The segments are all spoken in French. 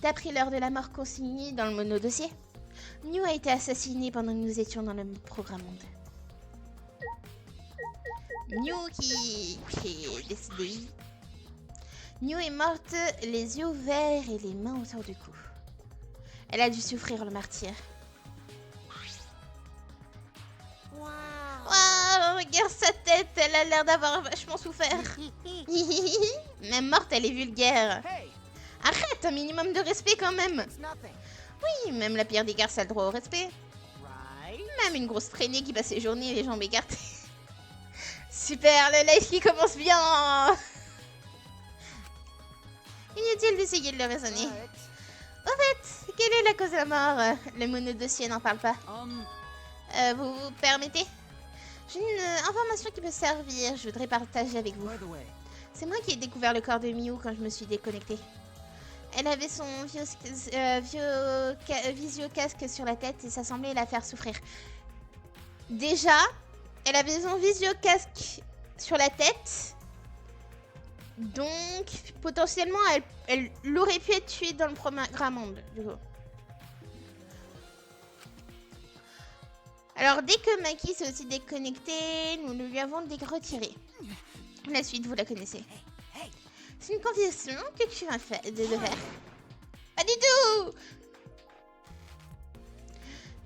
D'après l'heure de la mort consignée dans le monodossier, Mew a été assassiné pendant que nous étions dans le programme monde. Mew qui est décédée. Mew est morte, les yeux ouverts et les mains autour du cou. Elle a dû souffrir le martyr. Waouh, regarde sa tête, elle a l'air d'avoir vachement souffert. Même morte, elle est vulgaire. Arrête, un minimum de respect quand même. Oui, même la pire des garces a le droit au respect. Même une grosse traînée qui passe ses journées les jambes écartées. Super, le live qui commence bien. Inutile d'essayer de le raisonner. Au fait, quelle est la cause de la mort? Le monodossier n'en parle pas. Vous permettez? J'ai une information qui peut servir, je voudrais partager avec vous. C'est moi qui ai découvert le corps de Mew quand je me suis déconnectée. Elle avait son visio-casque sur la tête et ça semblait la faire souffrir. Déjà, elle avait son visio-casque sur la tête. Donc, potentiellement, elle aurait pu être tuée dans le programme monde, du coup. Alors, dès que Maki s'est aussi déconnecté, nous lui avons retiré. La suite, vous la connaissez. C'est une confession que tu vas faire. Pas du tout!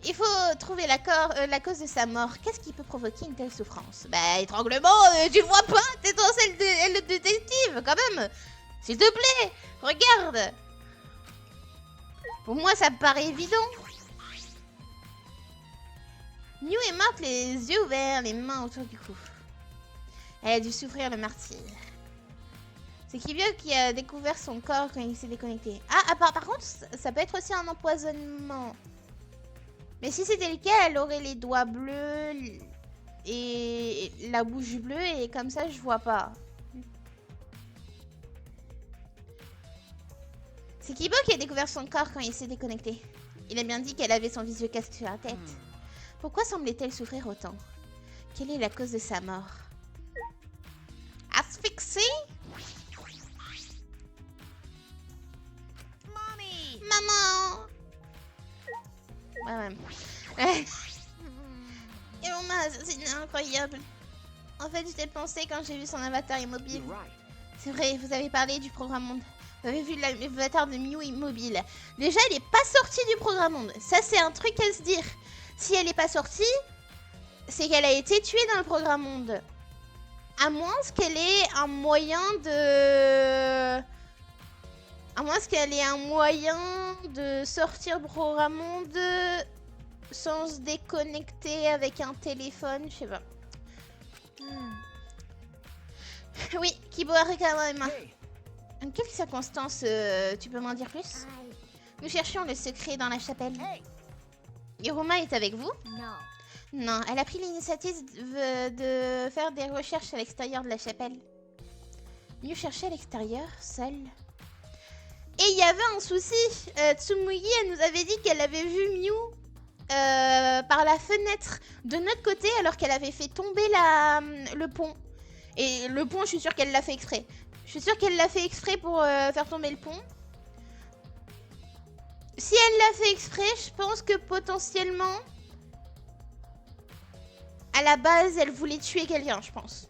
Il faut trouver la cause de sa mort. Qu'est-ce qui peut provoquer une telle souffrance? Bah, étranglement, tu le vois pas? T'es dans celle de le détective, quand même! S'il te plaît, regarde! Pour moi, ça me paraît évident. Mew est morte, les yeux ouverts, les mains autour du cou. Elle a dû souffrir le martyr. C'est Kibyo qui a découvert son corps quand il s'est déconnecté. Ah, par contre, ça peut être aussi un empoisonnement. Mais si c'était le cas, elle aurait les doigts bleus et la bouche bleue et comme ça, je vois pas. C'est Kibo qui a découvert son corps quand il s'est déconnecté. Il a bien dit qu'elle avait son visio-casque sur la tête. Pourquoi semblait-elle souffrir autant? Quelle est la cause de sa mort? Asphyxie? Maman! Ouais. Et on m'a assassiné, incroyable. En fait, j'étais pensé quand j'ai vu son avatar immobile. C'est vrai, vous avez parlé du programme monde. Vous avez vu l'avatar de Mew immobile. Déjà, elle n'est pas sortie du programme monde. Ça, c'est un truc à se dire. Si elle n'est pas sortie, c'est qu'elle a été tuée dans le programme monde. À moins qu'elle ait un moyen de... À moins qu'elle ait un moyen de sortir du programme monde sans se déconnecter avec un téléphone, je sais pas. Oui, Kibo Arikawa Emma. En quelles circonstances tu peux m'en dire plus? Nous cherchions le secret dans la chapelle. Hiruma est avec vous? Non, elle a pris l'initiative de faire des recherches à l'extérieur de la chapelle. Mew cherchait à l'extérieur, seule. Et il y avait un souci. Tsumugi, elle nous avait dit qu'elle avait vu Mew par la fenêtre de notre côté alors qu'elle avait fait tomber le pont. Et le pont, je suis sûre qu'elle l'a fait exprès. Je suis sûre qu'elle l'a fait exprès pour faire tomber le pont. Si elle l'a fait exprès, je pense que potentiellement, à la base, elle voulait tuer quelqu'un, je pense.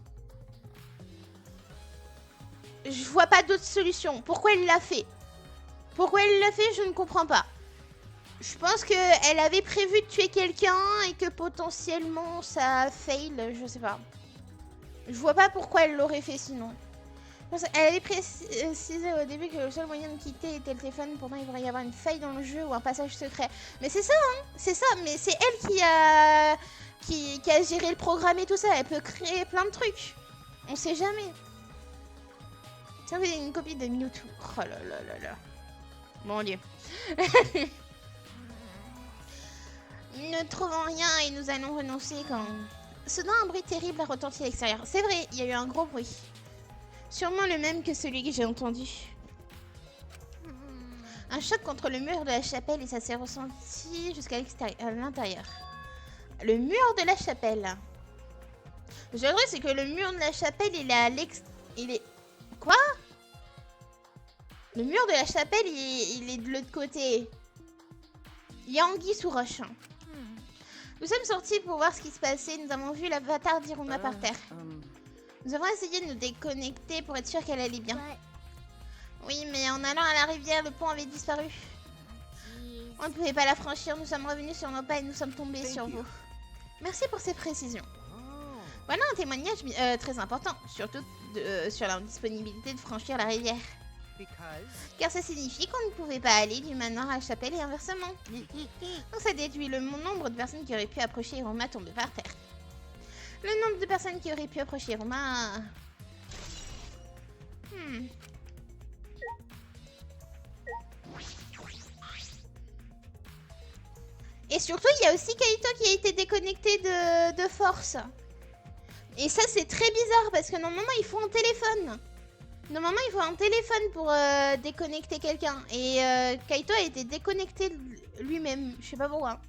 Je vois pas d'autre solution. Pourquoi elle l'a fait? Pourquoi elle l'a fait, je ne comprends pas. Je pense qu'elle avait prévu de tuer quelqu'un et que potentiellement ça fail, je sais pas. Je vois pas pourquoi elle l'aurait fait sinon. Elle avait précisé au début que le seul moyen de quitter était le téléphone. Pourtant, il devrait y avoir une faille dans le jeu ou un passage secret. Mais c'est ça, hein. C'est ça. Mais c'est elle qui a géré le programme et tout ça. Elle peut créer plein de trucs. On sait jamais. Tiens, vous avez une copie de Mewtwo. Oh là là là là. Mon dieu. Ne trouvons rien et nous allons renoncer quand... Soudain, un bruit terrible a retenti à l'extérieur. C'est vrai, il y a eu un gros bruit. Sûrement le même que celui que j'ai entendu. Un choc contre le mur de la chapelle et ça s'est ressenti jusqu'à l'intérieur. Le mur de la chapelle. Le vrai, c'est que le mur de la chapelle, il est à l'extérieur. Il est... Quoi? Le mur de la chapelle, il est de l'autre côté. Il y a anguille sous roche. Nous sommes sortis pour voir ce qui se passait. Nous avons vu l'avatar d'Iruma par terre. Nous avons essayé de nous déconnecter pour être sûr qu'elle allait bien. Oui, mais en allant à la rivière, le pont avait disparu. On ne pouvait pas la franchir. Nous sommes revenus sur nos pas et nous sommes tombés sur vous. Merci pour ces précisions. Voilà un témoignage très important, surtout sur l'indisponibilité de franchir la rivière. Car ça signifie qu'on ne pouvait pas aller du manoir à la chapelle et inversement. Donc ça déduit le nombre de personnes qui auraient pu approcher Iruma tombé par terre. Le nombre de personnes qui auraient pu approcher Iruma... Et surtout, il y a aussi Kaito qui a été déconnecté de force. Et ça, c'est très bizarre parce que normalement, il faut un téléphone. Normalement, il faut un téléphone pour déconnecter quelqu'un. Et Kaito a été déconnecté lui-même. Je sais pas pourquoi.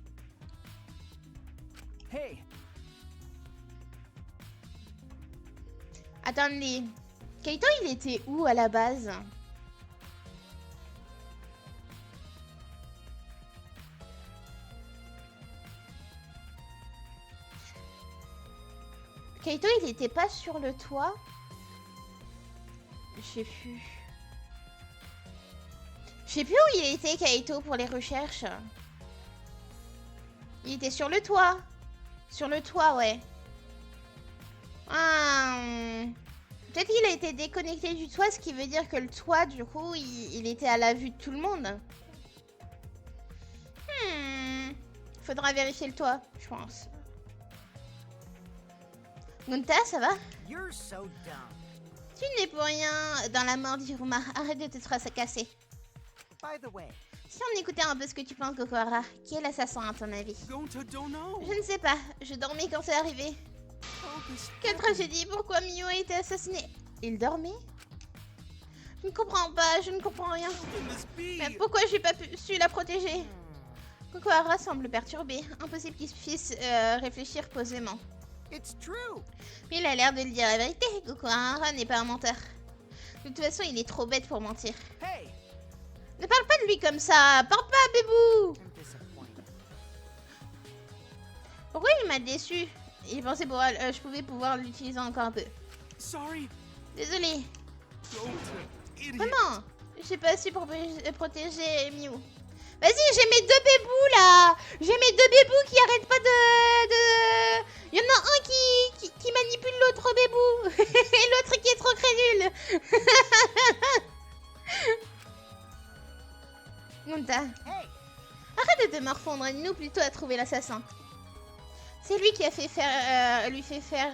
Hey. Attendez. Kaito, il était où à la base? Kaito, il était pas sur le toit? Je sais plus. Je sais plus où il était, Kaito, pour les recherches. Il était sur le toit. Sur le toit, ouais. Peut-être qu'il a été déconnecté du toit, ce qui veut dire que le toit, du coup, il était à la vue de tout le monde. Faudra vérifier le toit, je pense. Gunta, ça va? Tu n'es pour rien dans la mort d'Iruma. Arrête de te fracasser. Si on écoutait un peu ce que tu penses, Gokuhara, qui est l'assassin à ton avis? Je ne sais pas. Je dormais quand c'est arrivé. Quelle tragédie. Pourquoi Miyu a été assassiné? Il dormait? Je ne comprends pas. Je ne comprends rien. Mais pourquoi j'ai pas su la protéger? Gokuhara semble perturbé. Impossible qu'il puisse réfléchir posément. Mais il a l'air de lui dire la vérité. Gokuhara n'est pas un menteur. De toute façon, il est trop bête pour mentir. Ne parle pas de lui comme ça. Parle pas, bébou. Pourquoi il m'a déçu? Il pensait pouvoir, je pouvais pouvoir l'utiliser encore un peu. Désolé. Vraiment, j'ai pas su protéger Miyu. Vas-y, j'ai mes deux bébous là. J'ai mes deux bébous qui arrêtent pas de... Il y en a un qui manipule l'autre bébou. Et l'autre qui est trop crédule. Gunta. Arrête de te morfondre, aide-nous plutôt à trouver l'assassin. C'est lui qui a fait faire... lui fait faire...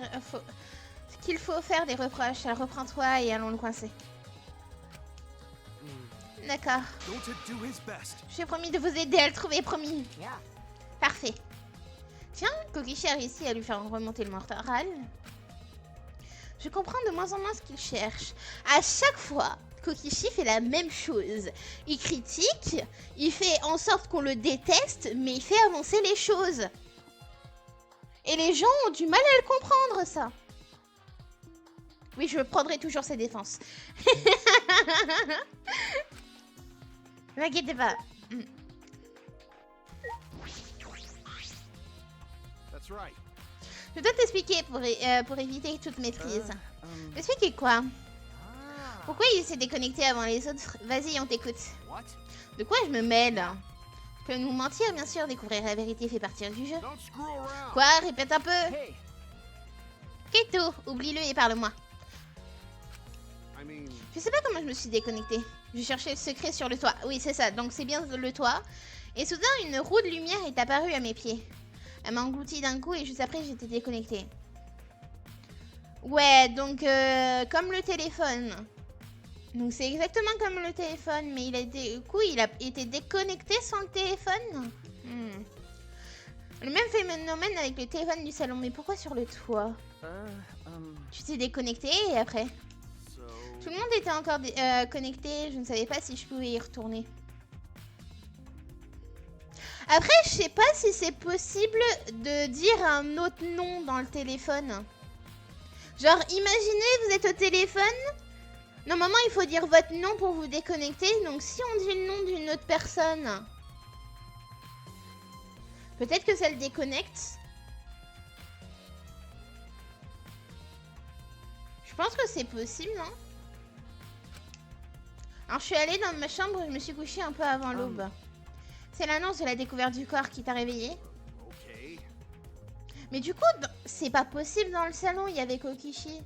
qu'il faut faire des reproches. Alors reprends-toi et allons le coincer. D'accord. J'ai promis de vous aider à le trouver, promis. Parfait. Tiens, Kokichi a réussi à lui faire remonter le moral. Je comprends de moins en moins ce qu'il cherche. À chaque fois, Kokichi fait la même chose. Il critique, il fait en sorte qu'on le déteste, mais il fait avancer les choses. Et les gens ont du mal à le comprendre, ça. Oui, je prendrai toujours ses défenses. Ne m'inquiétez pas. Je dois t'expliquer pour éviter toute maîtrise. Expliquer quoi? Pourquoi il s'est déconnecté avant les autres? Vas-y, on t'écoute. De quoi je me mêle? Tu peux nous mentir, bien sûr. Découvrir la vérité fait partie du jeu. Quoi? Répète un peu. Kaito, oublie-le et parle-moi. Je sais pas comment je me suis déconnectée. Je cherchais le secret sur le toit. Oui, c'est ça. Donc c'est bien le toit. Et soudain, une roue de lumière est apparue à mes pieds. Elle m'a englouti d'un coup et juste après, j'étais déconnectée. Ouais, donc comme le téléphone. Donc c'est exactement comme le téléphone. Mais il a été déconnecté sans le téléphone. Le même phénomène avec le téléphone du salon. Mais pourquoi sur le toit? Tu t'es déconnecté et après? Tout le monde était encore connecté, je ne savais pas si je pouvais y retourner. Après, je sais pas si c'est possible de dire un autre nom dans le téléphone. Genre, imaginez, vous êtes au téléphone, Normalement, il faut dire votre nom pour vous déconnecter. Donc, si on dit le nom d'une autre personne, peut-être que ça le déconnecte. Je pense que c'est possible, non? Alors, je suis allée dans ma chambre, je me suis couchée un peu avant l'aube. C'est l'annonce de la découverte du corps qui t'a réveillé. Mais du coup, c'est pas possible dans le salon, il y avait Kokishi.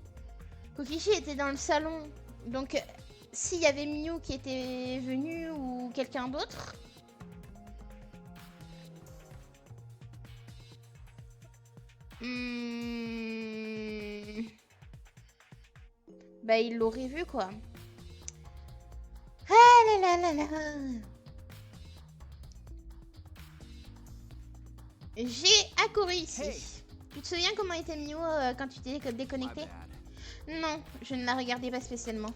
Kokishi était dans le salon. Donc, s'il y avait Miyu qui était venu ou quelqu'un d'autre... Bah, il l'aurait vu, quoi. Ah là là là là. J'ai accouru ici. Hey. Tu te souviens comment était Miyu quand tu t'es déconnecté? Non, je ne la regardais pas spécialement.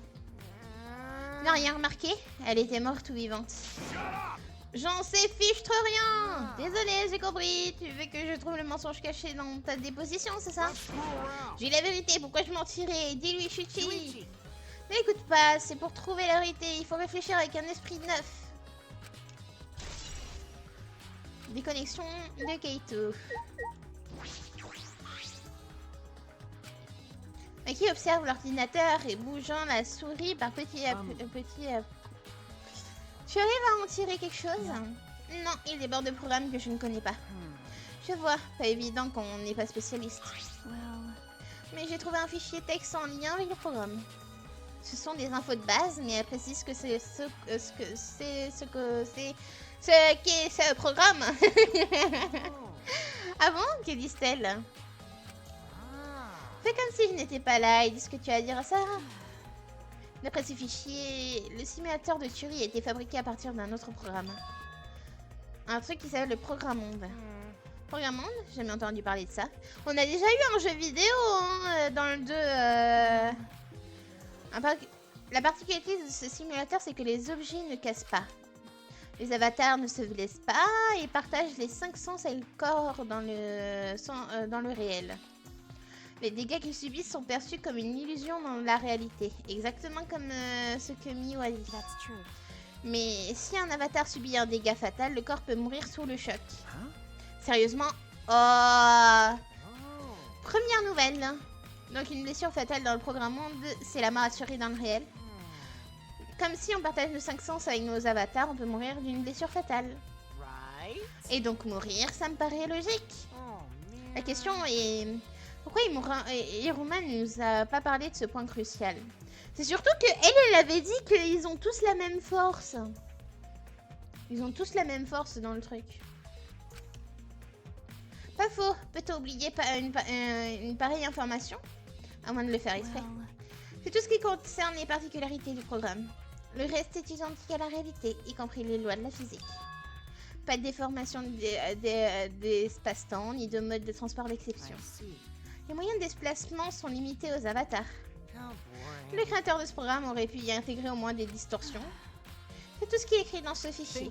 Non, rien remarqué? Elle était morte ou vivante? J'en sais fichtre rien. Désolée, j'ai compris. Tu veux que je trouve le mensonge caché dans ta déposition, c'est ça? J'ai la vérité, pourquoi je mentirais? Dis-lui, Shuichi. N'écoute pas, c'est pour trouver la vérité. Il faut réfléchir avec un esprit neuf. Déconnexion de Keito. Maki observe l'ordinateur et bougeant la souris par petit à petit. Tu arrives à en tirer quelque chose? Non, il déborde de programmes que je ne connais pas. Je vois, pas évident qu'on n'est pas spécialiste. Mais j'ai trouvé un fichier texte en lien avec le programme. Ce sont des infos de base, mais elle précise que c'est ce qu'est ce programme. Ah bon? Que disent-elles? Fais comme si je n'étais pas là et dis ce que tu as à dire à ça. D'après ce fichier, le simulateur de tuerie a été fabriqué à partir d'un autre programme. Un truc qui s'appelle le Programmonde. Programmonde? J'ai jamais entendu parler de ça. On a déjà eu un jeu vidéo hein, dans le 2. La particularité de ce simulateur, c'est que les objets ne cassent pas. Les avatars ne se blessent pas et partagent les 5 sens et le corps dans le réel. Les dégâts qu'ils subissent sont perçus comme une illusion dans la réalité, exactement comme ce que Miyu a dit. Mais si un avatar subit un dégât fatal, le corps peut mourir sous le choc. Sérieusement? Oh. Première nouvelle. Donc une blessure fatale dans le programme monde, c'est la mort assurée dans le réel. Comme si on partage nos 5 sens avec nos avatars, on peut mourir d'une blessure fatale. Et donc mourir, ça me paraît logique. La question est... Pourquoi Hiruma ne nous a pas parlé de ce point crucial? C'est surtout que elle avait dit qu'ils ont tous la même force. Ils ont tous la même force dans le truc. Pas faux. Peut-on oublier une pareille information? À moins de le faire exprès. C'est tout ce qui concerne les particularités du programme. Le reste est identique à la réalité, y compris les lois de la physique. Pas de déformation des espaces-temps, ni de mode de transport d'exception. Les moyens de déplacement sont limités aux avatars. Le créateur de ce programme aurait pu y intégrer au moins des distorsions. C'est tout ce qui est écrit dans ce fichier.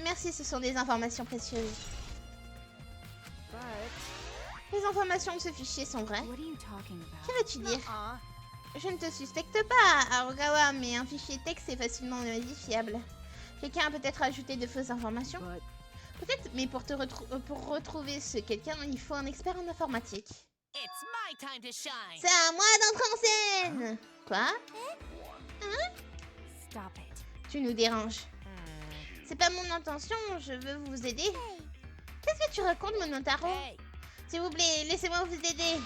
Merci, ce sont des informations précieuses. Les informations de ce fichier sont vraies. Que veux-tu dire? Je ne te suspecte pas, Arugawa, mais un fichier texte est facilement modifiable. Quelqu'un a peut-être ajouté de fausses informations? Peut-être, mais pour retrouver ce quelqu'un, il faut un expert en informatique. C'est à moi d'entrer en scène! Quoi? Hein? Tu nous déranges. C'est pas mon intention, je veux vous aider. Qu'est-ce que tu racontes, Monotaro? S'il vous plaît, laissez-moi vous aider.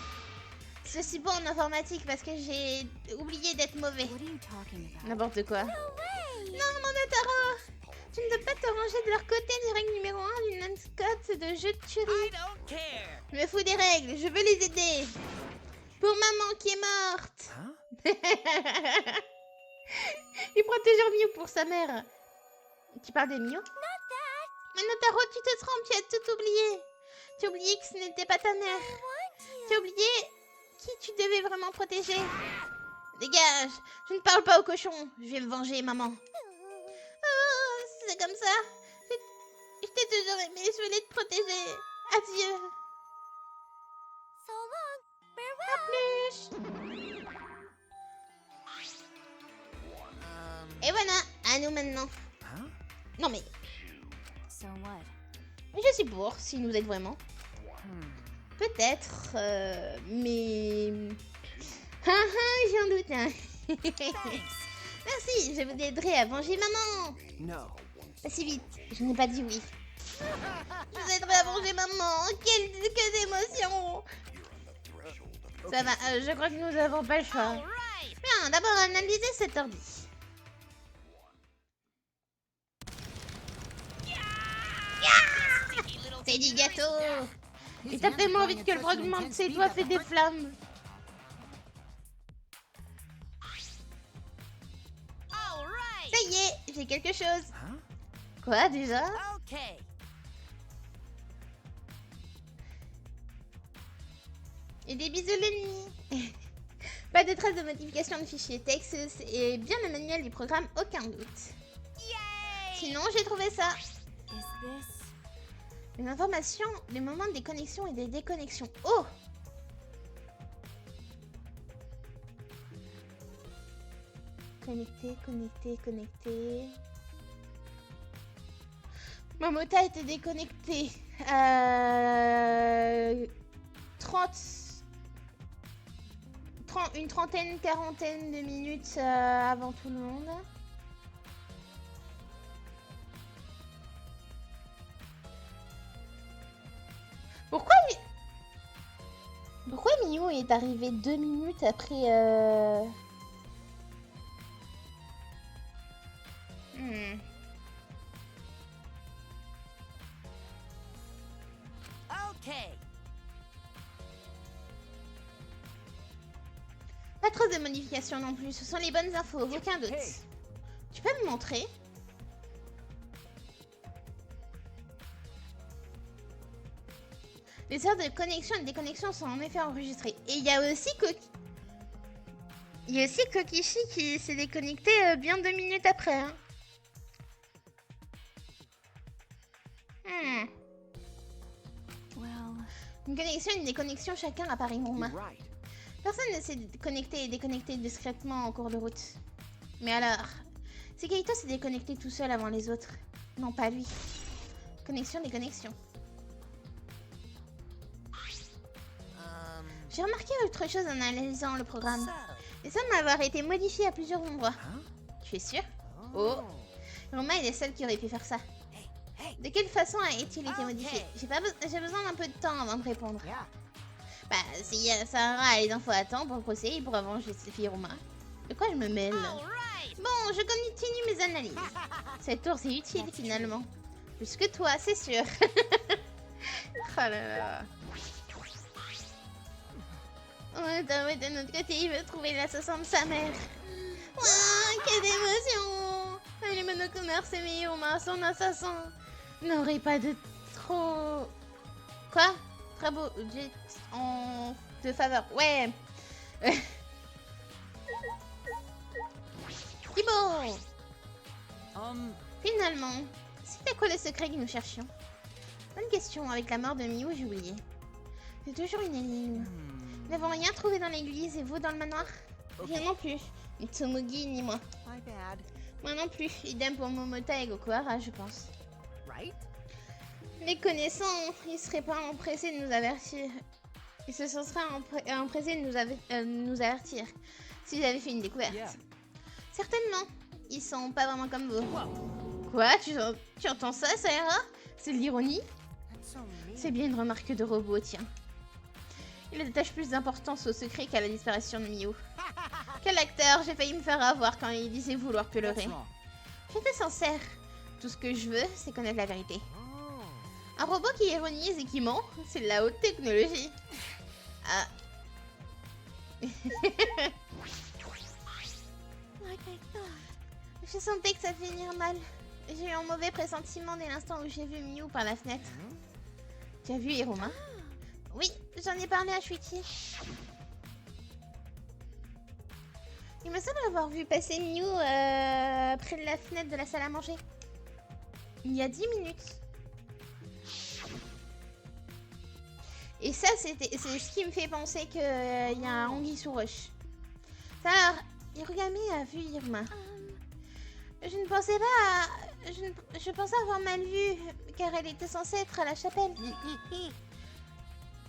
Je suis bon en informatique parce que j'ai oublié d'être mauvais. N'importe quoi. Non, Monotaro! Tu ne peux pas te ranger de leur côté des règles numéro 1 d'une mascotte de jeu de tuerie. Je me fous des règles, je veux les aider. Pour maman qui est morte. Il protège Miyu pour sa mère. Tu parles de Miyu? Monotaro, tu te trompes, tu as tout oublié. Tu as oublié que ce n'était pas ta mère. Tu as oublié qui tu devais vraiment protéger. Dégage, je ne parle pas au cochon. Je vais me venger, maman. Oh, c'est comme ça. Je t'ai toujours aimé, je voulais te protéger. Adieu. À plus. Et voilà, à nous maintenant. Hein? Non mais, So what? je suis pour, si nous êtes vraiment. Peut-être, mais... j'en doute, hein. Merci, je vous aiderai à venger maman. No. Pas si vite, je n'ai pas dit oui. Je vous aiderai à venger maman. Quelle émotion. Ça va, je crois que nous n'avons pas le choix. Bien, d'abord analyser cet ordi. C'est du gâteau. Il tape tellement vite que le fragment de ses doigts fait des flammes. Ça y est, j'ai quelque chose. Hein? Quoi déjà? Okay. Et des bisous l'ennemi. Pas de traces de modification de fichier texte et bien le manuel du programme, aucun doute. Sinon, j'ai trouvé ça. Is this? Une information, les moments des connexions et des déconnexions. Oh! Connecté, connecté, connecté. Momota était déconnecté. 30... une trentaine, quarantaine de minutes avant tout le monde. Pourquoi Miu est arrivé 2 minutes après Okay. Pas trop de modifications non plus, ce sont les bonnes infos, aucun doute. Tu peux me montrer? Les heures de connexion et de déconnexion sont en effet enregistrées. Et il y a aussi Kokishi qui s'est déconnecté bien 2 minutes après. Hein. Well, Une connexion et une déconnexion chacun apparaît Iruma. You're right. Personne ne s'est connecté et déconnecté discrètement en cours de route. Mais alors, c'est Kaito s'est déconnecté tout seul avant les autres. Non, pas lui. Connexion, déconnexion. J'ai remarqué autre chose en analysant le programme. Il semble avoir été modifié à plusieurs endroits. Hein? Tu es sûr? Oh, Iruma est le seul qui aurait pu faire ça. De quelle façon a-t-il été modifié? J'ai besoin d'un peu de temps avant de répondre. Yeah. Bah, si Sarah a les infos à temps pour le procès, il pourra venger Iruma. De quoi je me mêle? Bon, je continue mes analyses. Cette ours est utile finalement. Plus que toi, c'est sûr. Oh là là. Ouais, de notre côté, il veut trouver l'assassin de sa mère. Ouah, quelle émotion! Les monocommerces et Iruma, son assassin. N'aurait pas de trop... Quoi? Très beau jet en... de faveur. Ouais. Thibaut! Finalement, c'était quoi le secret que nous cherchions? Bonne question, avec la mort de Miu, j'ai oublié. C'est toujours une énigme. Nous n'avons rien trouvé dans l'église et vous dans le manoir? Rien non plus. Ni Tsumugi ni moi. My bad. Moi non plus. Idem pour Momota et Gokuhara, je pense. Right? Les connaissants, ils seraient pas empressés de nous avertir. Ils se seraient empressés de nous avertir s'ils avaient fait une découverte. Yeah. Certainement. Ils sont pas vraiment comme vous. Quoi? Tu entends ça, Sayara? C'est de l'ironie? That's so mean. C'est bien une remarque de robot, tiens. Il attache plus d'importance au secret qu'à la disparition de Miu. Quel acteur! J'ai failli me faire avoir quand il disait vouloir pleurer. That's wrong. J'étais sincère. Tout ce que je veux, c'est connaître la vérité. Oh. Un robot qui ironise et qui ment, c'est de la haute technologie. Ah. Je sentais que ça finir mal. J'ai eu un mauvais pressentiment dès l'instant où j'ai vu Miu par la fenêtre. Tu as vu Iruma? Oui, j'en ai parlé à Shuichi. Il me semble avoir vu passer Miu près de la fenêtre de la salle à manger. Il y a 10 minutes. Et ça, c'est ce qui me fait penser qu'il y a un anguille sous roche. Alors, Hirugami a vu Iruma. ne pensais pas... Je pensais avoir mal vu, car elle était censée être à la chapelle.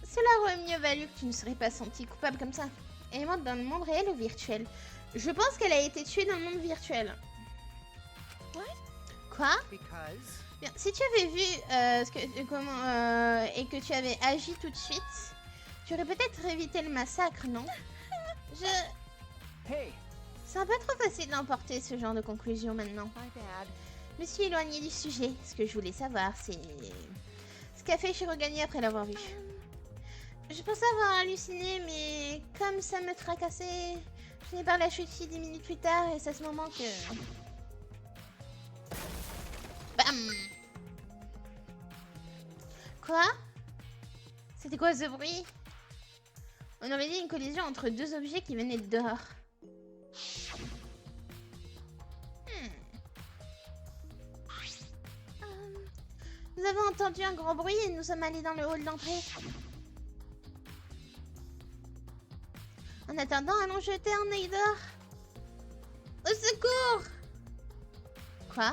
Cela aurait mieux valu que tu ne serais pas senti coupable comme ça. Elle est morte dans le monde réel ou virtuel? Je pense qu'elle a été tuée dans le monde virtuel. Quoi? Because. Bien, si tu avais vu et que tu avais agi tout de suite, tu aurais peut-être évité le massacre, non? Hey. C'est un peu trop facile d'emporter ce genre de conclusion maintenant. My bad. Je me suis éloignée du sujet. Ce que je voulais savoir, c'est ce qu'a fait Shirogane après l'avoir vu. Je pensais avoir halluciné, mais comme ça me tracassait, je n'ai parlé à Shuichi 10 minutes plus tard et c'est à ce moment que... Bam! Quoi? C'était quoi ce bruit? On aurait dit une collision entre deux objets qui venaient de dehors. Nous avons entendu un grand bruit et nous sommes allés dans le hall d'entrée. En attendant, allons jeter un œil dehors. Au secours! Quoi?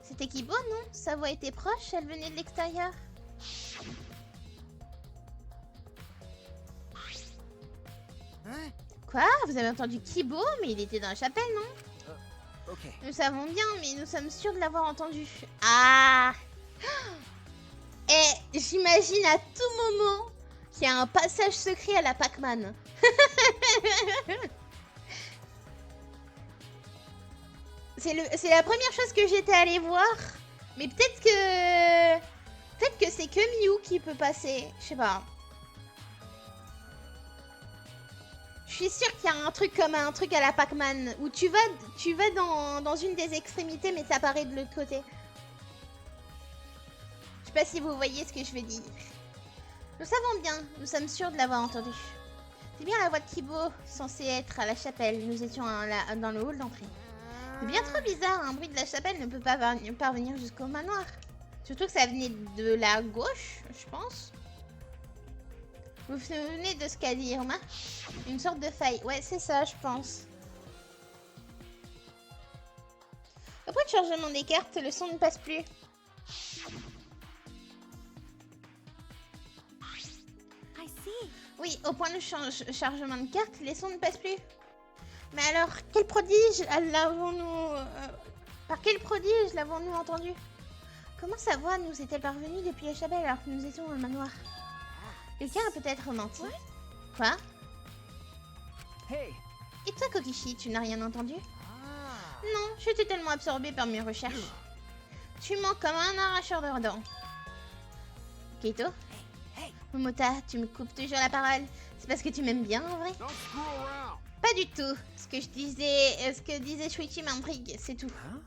C'était Kibo, non? Sa voix était proche, elle venait de l'extérieur. Hein? Quoi? Vous avez entendu Kibo? Mais il était dans la chapelle, non? Ok. Nous savons bien, mais nous sommes sûrs de l'avoir entendu. Ah! Et j'imagine à tout moment qu'il y a un passage secret à la Pac-Man. C'est la première chose que j'étais allée voir. Mais peut-être que c'est que Miu qui peut passer. Je sais pas. Je suis sûre qu'il y a un truc comme un truc à la Pac-Man où tu vas dans une des extrémités mais t'apparais de l'autre côté. Je sais pas si vous voyez ce que je veux dire. Nous savons bien, nous sommes sûrs de l'avoir entendu. C'est bien la voix de Kibo, censée être à la chapelle. Nous étions dans le hall d'entrée. C'est bien trop bizarre, un bruit de la chapelle ne peut pas parvenir jusqu'au manoir. Surtout que ça venait de la gauche, je pense. Vous vous souvenez de ce qu'a dit Irma? Une sorte de faille. Ouais, c'est ça, je pense. Après le chargement des cartes, le son ne passe plus. I see. Oui, au point de chargement de cartes, les sons ne passent plus. Mais alors, quel prodige l'avons-nous... par quel prodige l'avons-nous entendu? Comment sa voix nous est-elle parvenue depuis la chapelle alors que nous étions dans le manoir? Quelqu'un a peut-être menti. Quoi? Hey. Et toi, Kokishi, tu n'as rien entendu? Ah. Non, j'étais tellement absorbée par mes recherches. Tu mens comme un arracheur de dents. Keito? Hey. Momota, tu me coupes toujours la parole. C'est parce que tu m'aimes bien, en vrai? Don't screw around. Pas du tout. Ce que disait Shuichi m'intrigue, c'est tout. Hein?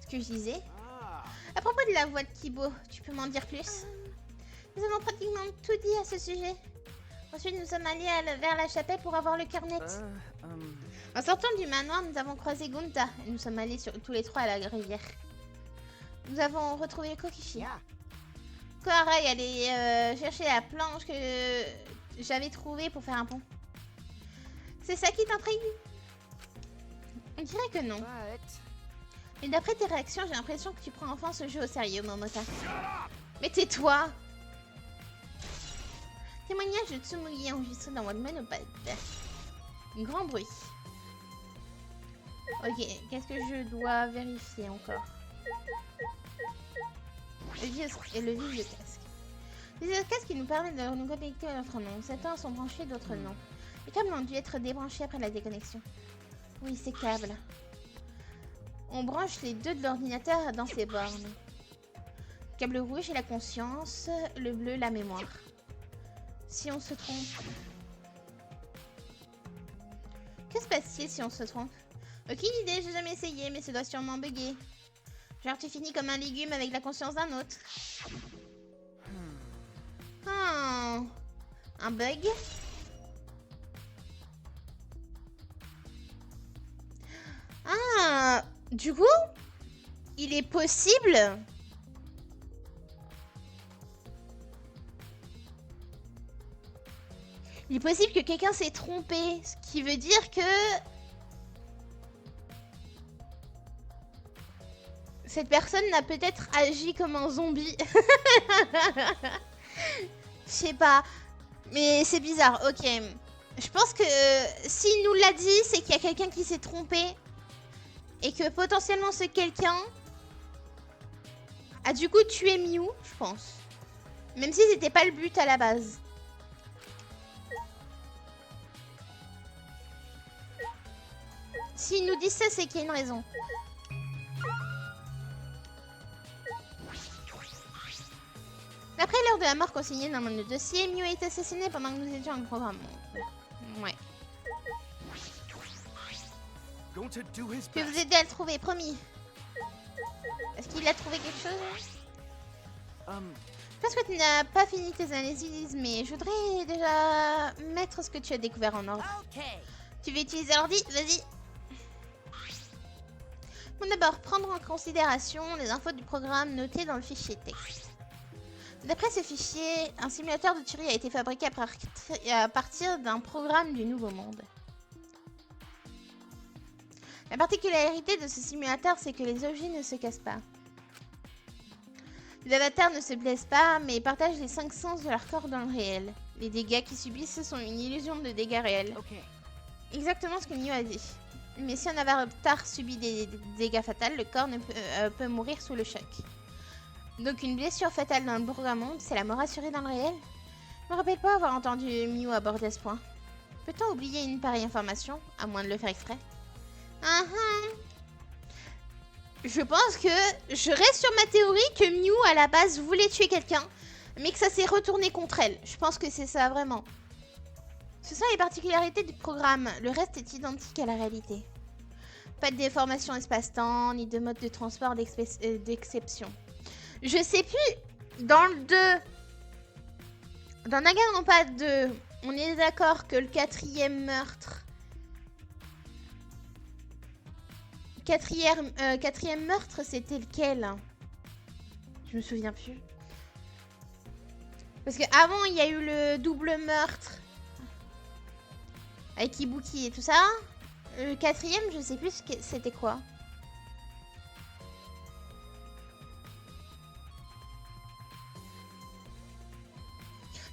Ce que je disais. Ah. À propos de la voix de Kibo, tu peux m'en dire plus? Nous avons pratiquement tout dit à ce sujet. Ensuite, nous sommes allés vers la chapelle pour avoir le cœur net. En sortant du manoir, nous avons croisé Gunta. Et nous sommes allés tous les trois à la rivière. Nous avons retrouvé le Kokishi. Yeah. Kohara est allé chercher la planche que j'avais trouvée pour faire un pont. C'est ça qui t'intrigue? On dirait que non. But. Mais d'après tes réactions, j'ai l'impression que tu prends enfin ce jeu au sérieux, Momota. Mais tais-toi! Témoignage de Tsumugi enregistré dans One Monopad. Grand bruit. Ok, qu'est-ce que je dois vérifier encore? Le vieux casque. Les vieux casques qui nous permettent de nous connecter à notre nom. Certains sont branchés, d'autres non. Les câbles ont dû être débranchés après la déconnexion. Oui, ces câbles. On branche les deux de l'ordinateur dans ces bornes. Le câble rouge est la conscience, le bleu la mémoire. Si on se trompe... Que se passe-t-il si on se trompe? Aucune idée, j'ai jamais essayé, mais ça doit sûrement bugger. Genre tu finis comme un légume avec la conscience d'un autre. Oh. Un bug? Ah, du coup, il est possible... Il est possible que quelqu'un s'est trompé, ce qui veut dire que... Cette personne n'a peut-être agi comme un zombie. Je sais pas. Mais c'est bizarre, ok. Je pense que s'il nous l'a dit, c'est qu'il y a quelqu'un qui s'est trompé. Et que potentiellement ce quelqu'un a du coup tué Mew, je pense. Même si c'était pas le but à la base. S'il nous dit ça, c'est qu'il y a une raison. D'après l'heure de la mort consignée dans le dossier, Mew a été assassiné pendant que nous étions en programme. Ouais. Je vais vous aider à le trouver, promis. Est-ce qu'il a trouvé quelque chose? Je pense que tu n'as pas fini tes analyses, mais je voudrais déjà mettre ce que tu as découvert en ordre. Tu veux utiliser l'ordi? Vas-y. Bon, d'abord, prendre en considération les infos du programme notées dans le fichier texte. D'après ce fichier, un simulateur de tuerie a été fabriqué à partir d'un programme du Nouveau Monde. La particularité de ce simulateur, c'est que les objets ne se cassent pas. Les avatars ne se blessent pas, mais partagent les 5 sens de leur corps dans le réel. Les dégâts qu'ils subissent sont une illusion de dégâts réels. Exactement ce que Mew a dit. Mais si un avatar subit des dégâts fatals, le corps ne peut mourir sous le choc. Donc une blessure fatale dans le programme monde, c'est la mort assurée dans le réel? Je me rappelle pas avoir entendu Mew aborder ce point. Peut-on oublier une pareille information, à moins de le faire exprès? Je pense que je reste sur ma théorie que Mew à la base voulait tuer quelqu'un, mais que ça s'est retourné contre elle. Je pense que c'est ça vraiment. Ce sont les particularités du programme, le reste est identique à la réalité. Pas de déformation espace-temps, ni de mode de transport d'exception. Je sais plus, dans le 2, dans Danganronpa 2, on est d'accord que le quatrième meurtre... Quatrième meurtre, c'était lequel? Je me souviens plus. Parce qu'avant, il y a eu le double meurtre. Avec Ibuki et tout ça. Le quatrième, je sais plus c'était quoi.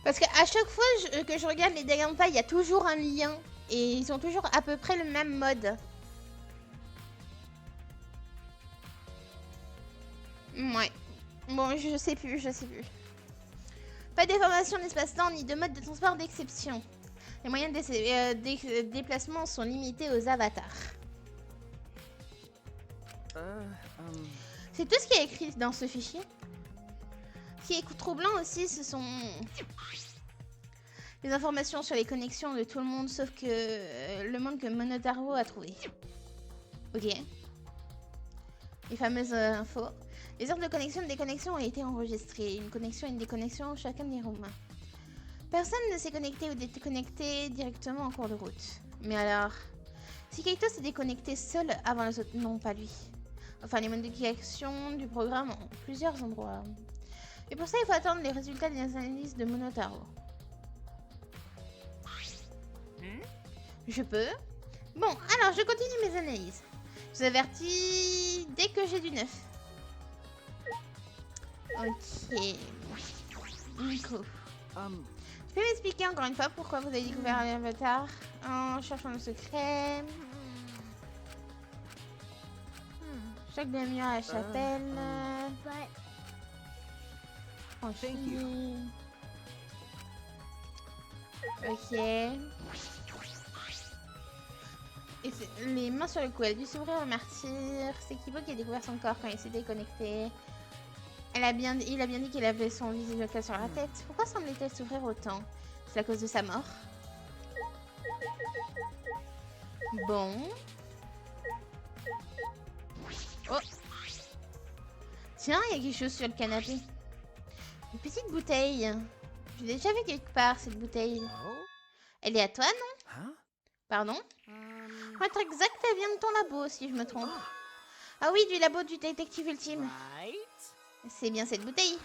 Parce qu'à chaque fois que je regarde les Danganronpa, il y a toujours un lien. Et ils ont toujours à peu près le même mode. Ouais. Bon, je sais plus. Pas de déformation d'espace-temps ni de mode de transport d'exception. Les moyens de déplacement sont limités aux avatars. C'est tout ce qui est écrit dans ce fichier. Ce qui est troublant aussi, ce sont les informations sur les connexions de tout le monde, sauf que le monde que Monotaro a trouvé. Ok. Les fameuses infos. Les heures de connexion et de déconnexion ont été enregistrées. Une connexion et une déconnexion chacun des rooms. Personne ne s'est connecté ou déconnecté directement en cours de route. Mais alors, si Kaito s'est déconnecté seul avant les autres, non pas lui. Enfin, les modifications du programme ont plusieurs endroits. Et pour ça, il faut attendre les résultats des analyses de Monotaro. Je peux. Bon, alors je continue mes analyses. Je vous avertis dès que j'ai du neuf. Ok. Nico. Tu peux m'expliquer encore une fois pourquoi vous avez découvert l'avatar en cherchant le secret? Chaque demi-heure à la chapelle. Franchement. Ok. Et les mains sur le cou, elle a dû s'ouvrir au martyr. C'est Kibo qui a découvert son corps quand il s'est déconnecté. Il a bien dit qu'il avait son visage local sur la tête. Pourquoi semblait-elle s'ouvrir autant? C'est à cause de sa mort. Bon. Oh. Tiens, il y a quelque chose sur le canapé. Une petite bouteille. J'ai déjà vu quelque part cette bouteille. Elle est à toi, non? Pardon? Votre exact, elle vient de ton labo, si je me trompe. Ah oui, du labo du détective ultime. C'est bien cette bouteille.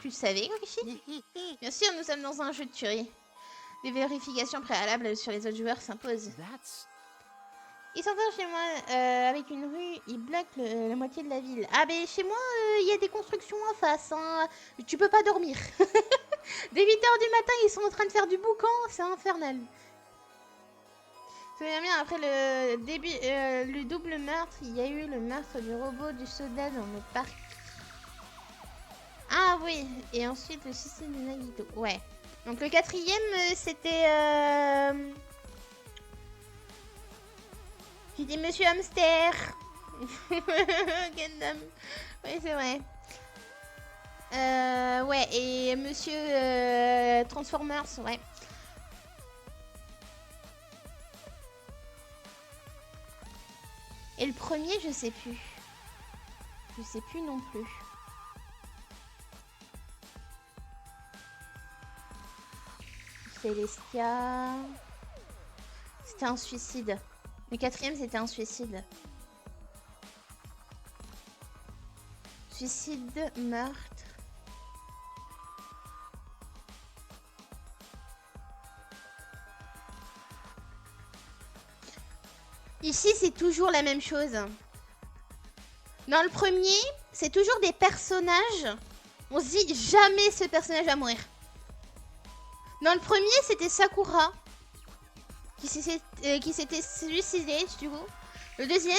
Tu le savais, Kokishi? Bien sûr, nous sommes dans un jeu de tuerie. Des vérifications préalables sur les autres joueurs s'imposent. Ils s'enferment chez moi avec une rue, ils bloquent la moitié de la ville. Ah ben chez moi, il y a des constructions en face, hein. Tu peux pas dormir. Dès 8 h du matin, ils sont en train de faire du boucan, c'est infernal. Je me souviens bien, après le début, le double meurtre, il y a eu le meurtre du robot du soda dans le parc. Ah oui, et ensuite le suicide de Nagito. Ouais. Donc le quatrième, c'était... J'ai dit Monsieur Hamster. Gundam. Oui, c'est vrai. Ouais, et Monsieur Transformers, ouais. Et le premier, je sais plus. Je sais plus non plus. Celestia. C'était un suicide. Le quatrième, c'était un suicide. Suicide, meurtre. Ici, c'est toujours la même chose. Dans le premier, c'est toujours des personnages. On se dit jamais ce personnage va mourir. Dans le premier, c'était Sakura qui s'était suicidé, du coup. Le deuxième,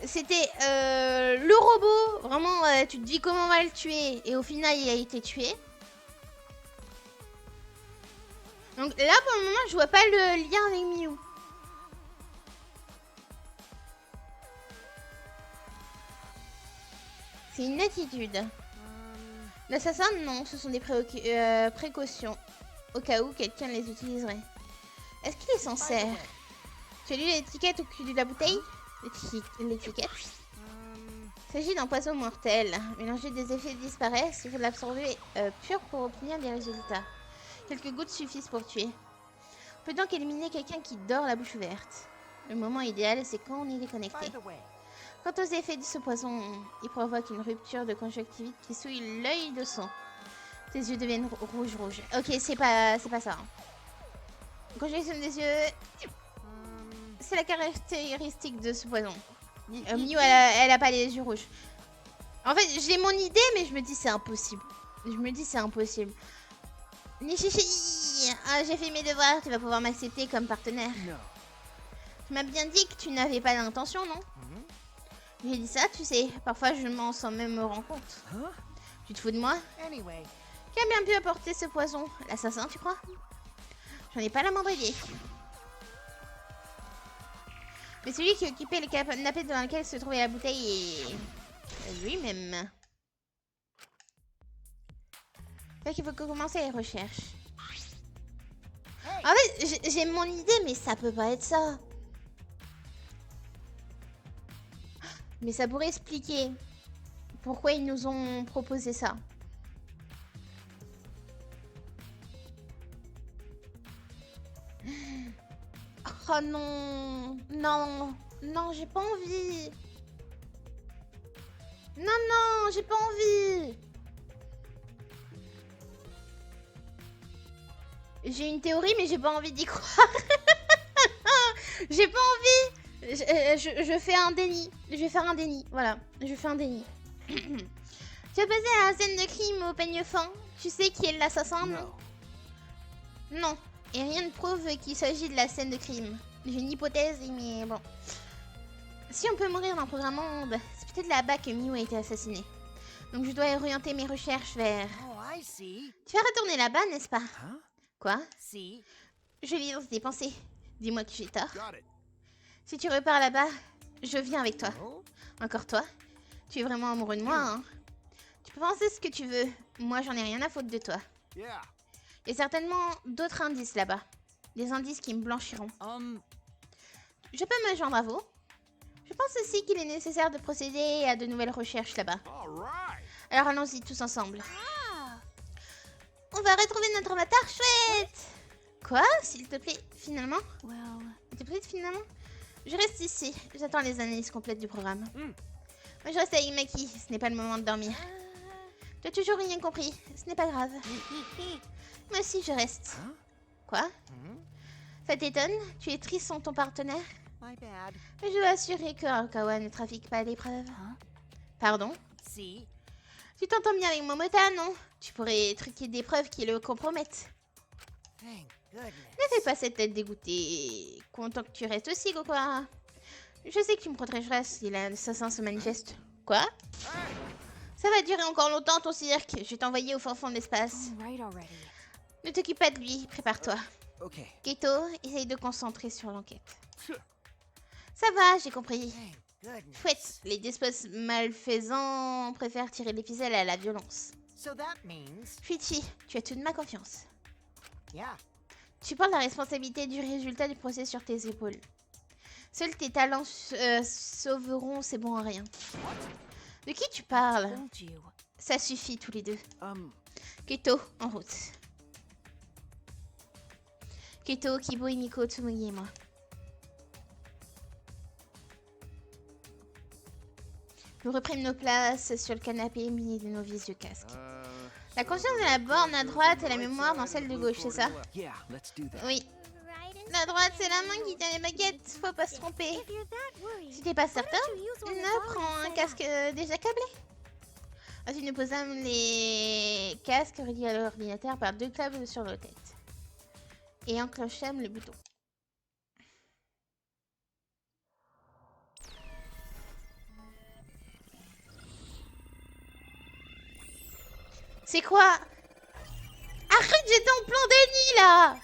c'était le robot. Vraiment, tu te dis comment on va le tuer. Et au final, il a été tué. Donc là, pour le moment, je vois pas le lien avec Miu. C'est une attitude. L'assassin, non, ce sont des précautions. Au cas où quelqu'un les utiliserait. Est-ce qu'il est sincère? Tu as lu l'étiquette au cul de la bouteille? L'étiquette. Il s'agit d'un poison mortel. Mélanger des effets disparaissent. Il faut l'absorber pur pour obtenir des résultats. Quelques gouttes suffisent pour tuer. On peut donc éliminer quelqu'un qui dort la bouche ouverte. Le moment idéal, c'est quand on est déconnecté. Quant aux effets de ce poison, il provoque une rupture de conjonctivite qui souille l'œil de sang. Tes yeux deviennent rouges. Ok, c'est pas ça. Hein. Conjonction des yeux, c'est la caractéristique de ce poison. Miu, elle a pas les yeux rouges. En fait, j'ai mon idée, mais je me dis c'est impossible. Nishishi, j'ai fait mes devoirs, tu vas pouvoir m'accepter comme partenaire. Tu m'as bien dit que tu n'avais pas d'intention, non? J'ai dit ça, tu sais. Parfois, je m'en sens même me rends compte. Tu te fous de moi? Qui a bien pu apporter ce poison? L'assassin, tu crois? J'en ai pas la moindre idée. Mais celui qui occupait le canapé dans lequel se trouvait la bouteille est lui-même. Fait qu'il faut commencer les recherches. En fait, j'ai mon idée, mais ça peut pas être ça. Mais ça pourrait expliquer pourquoi ils nous ont proposé ça. Oh non, non, j'ai pas envie. Non, j'ai pas envie. J'ai une théorie, mais j'ai pas envie d'y croire. J'ai pas envie. Je fais un déni. Je vais faire un déni. Voilà, je fais un déni. Tu as passé à la scène de crime au peigne fin. Tu sais qui est l'assassin, non? Non. Et rien ne prouve qu'il s'agit de la scène de crime. J'ai une hypothèse, mais bon. Si on peut mourir dans un programme monde, c'est peut-être là-bas que Miu a été assassiné. Donc je dois orienter mes recherches vers... Tu vas retourner là-bas, n'est-ce pas? Quoi? Je lance des pensées. Dis-moi que j'ai tort. Si tu repars là-bas, je viens avec toi. Encore toi? Tu es vraiment amoureux de moi, hein? Tu peux penser ce que tu veux. Moi, j'en ai rien à foutre de toi. Il y a certainement d'autres indices là-bas. Des indices qui me blanchiront. Je peux me joindre à vous. Je pense aussi qu'il est nécessaire de procéder à de nouvelles recherches là-bas. Alors allons-y tous ensemble. On va retrouver notre avatar chouette. Quoi? S'il te plaît, finalement? S'il te plaît, finalement? Je reste ici. J'attends les analyses complètes du programme. Moi, je reste avec Maki. Ce n'est pas le moment de dormir. Tu as toujours rien compris. Ce n'est pas grave. Moi aussi, je reste. Quoi? Ça t'étonne? Tu es triste sans ton partenaire? My bad. Je dois assurer que Arakawa ne trafique pas des preuves. Pardon? See? Tu t'entends bien avec Momota, non? Tu pourrais truquer des preuves qui le compromettent. Thank goodness. Ne fais pas cette tête dégoûtée. Content que tu restes aussi, Gokuhara. Je sais que tu me protégeras si l'assassin se manifeste. Quoi? Ça va durer encore longtemps ton cirque. Je vais t'envoyer au fin fond de l'espace. All right already. Ne t'occupe pas de lui, prépare-toi. Okay. Keito, essaye de concentrer sur l'enquête. Ça va, j'ai compris. Thank goodness. Chouette, les despotes malfaisants préfèrent tirer les ficelles à la violence. So that means, Fuichi, tu as toute ma confiance. yeah. Tu portes la responsabilité du résultat du procès sur tes épaules. Seuls tes talents sauveront ces bons à rien. De qui tu parles? Told you. Ça suffit tous les deux. Keito. Keito, en route. Keito, Kibo, Imiko, Tsumugi et moi. Nous reprenons nos places sur le canapé munis de nos vieux casques. La conscience de la borne à droite et la mémoire dans celle de gauche, c'est ça? Yeah, let's do that. Oui. La droite, c'est la main qui tient les baguettes. Faut pas se tromper. If you're that worried, Si t'es pas certain, why don't you use one ne that's prends already un set casque déjà câblé. Ensuite, nous posâmes les casques reliés à l'ordinateur par 2 câbles sur nos têtes. Et enclenchâmes le bouton. C'est quoi? Arrête, j'étais en plan déni là!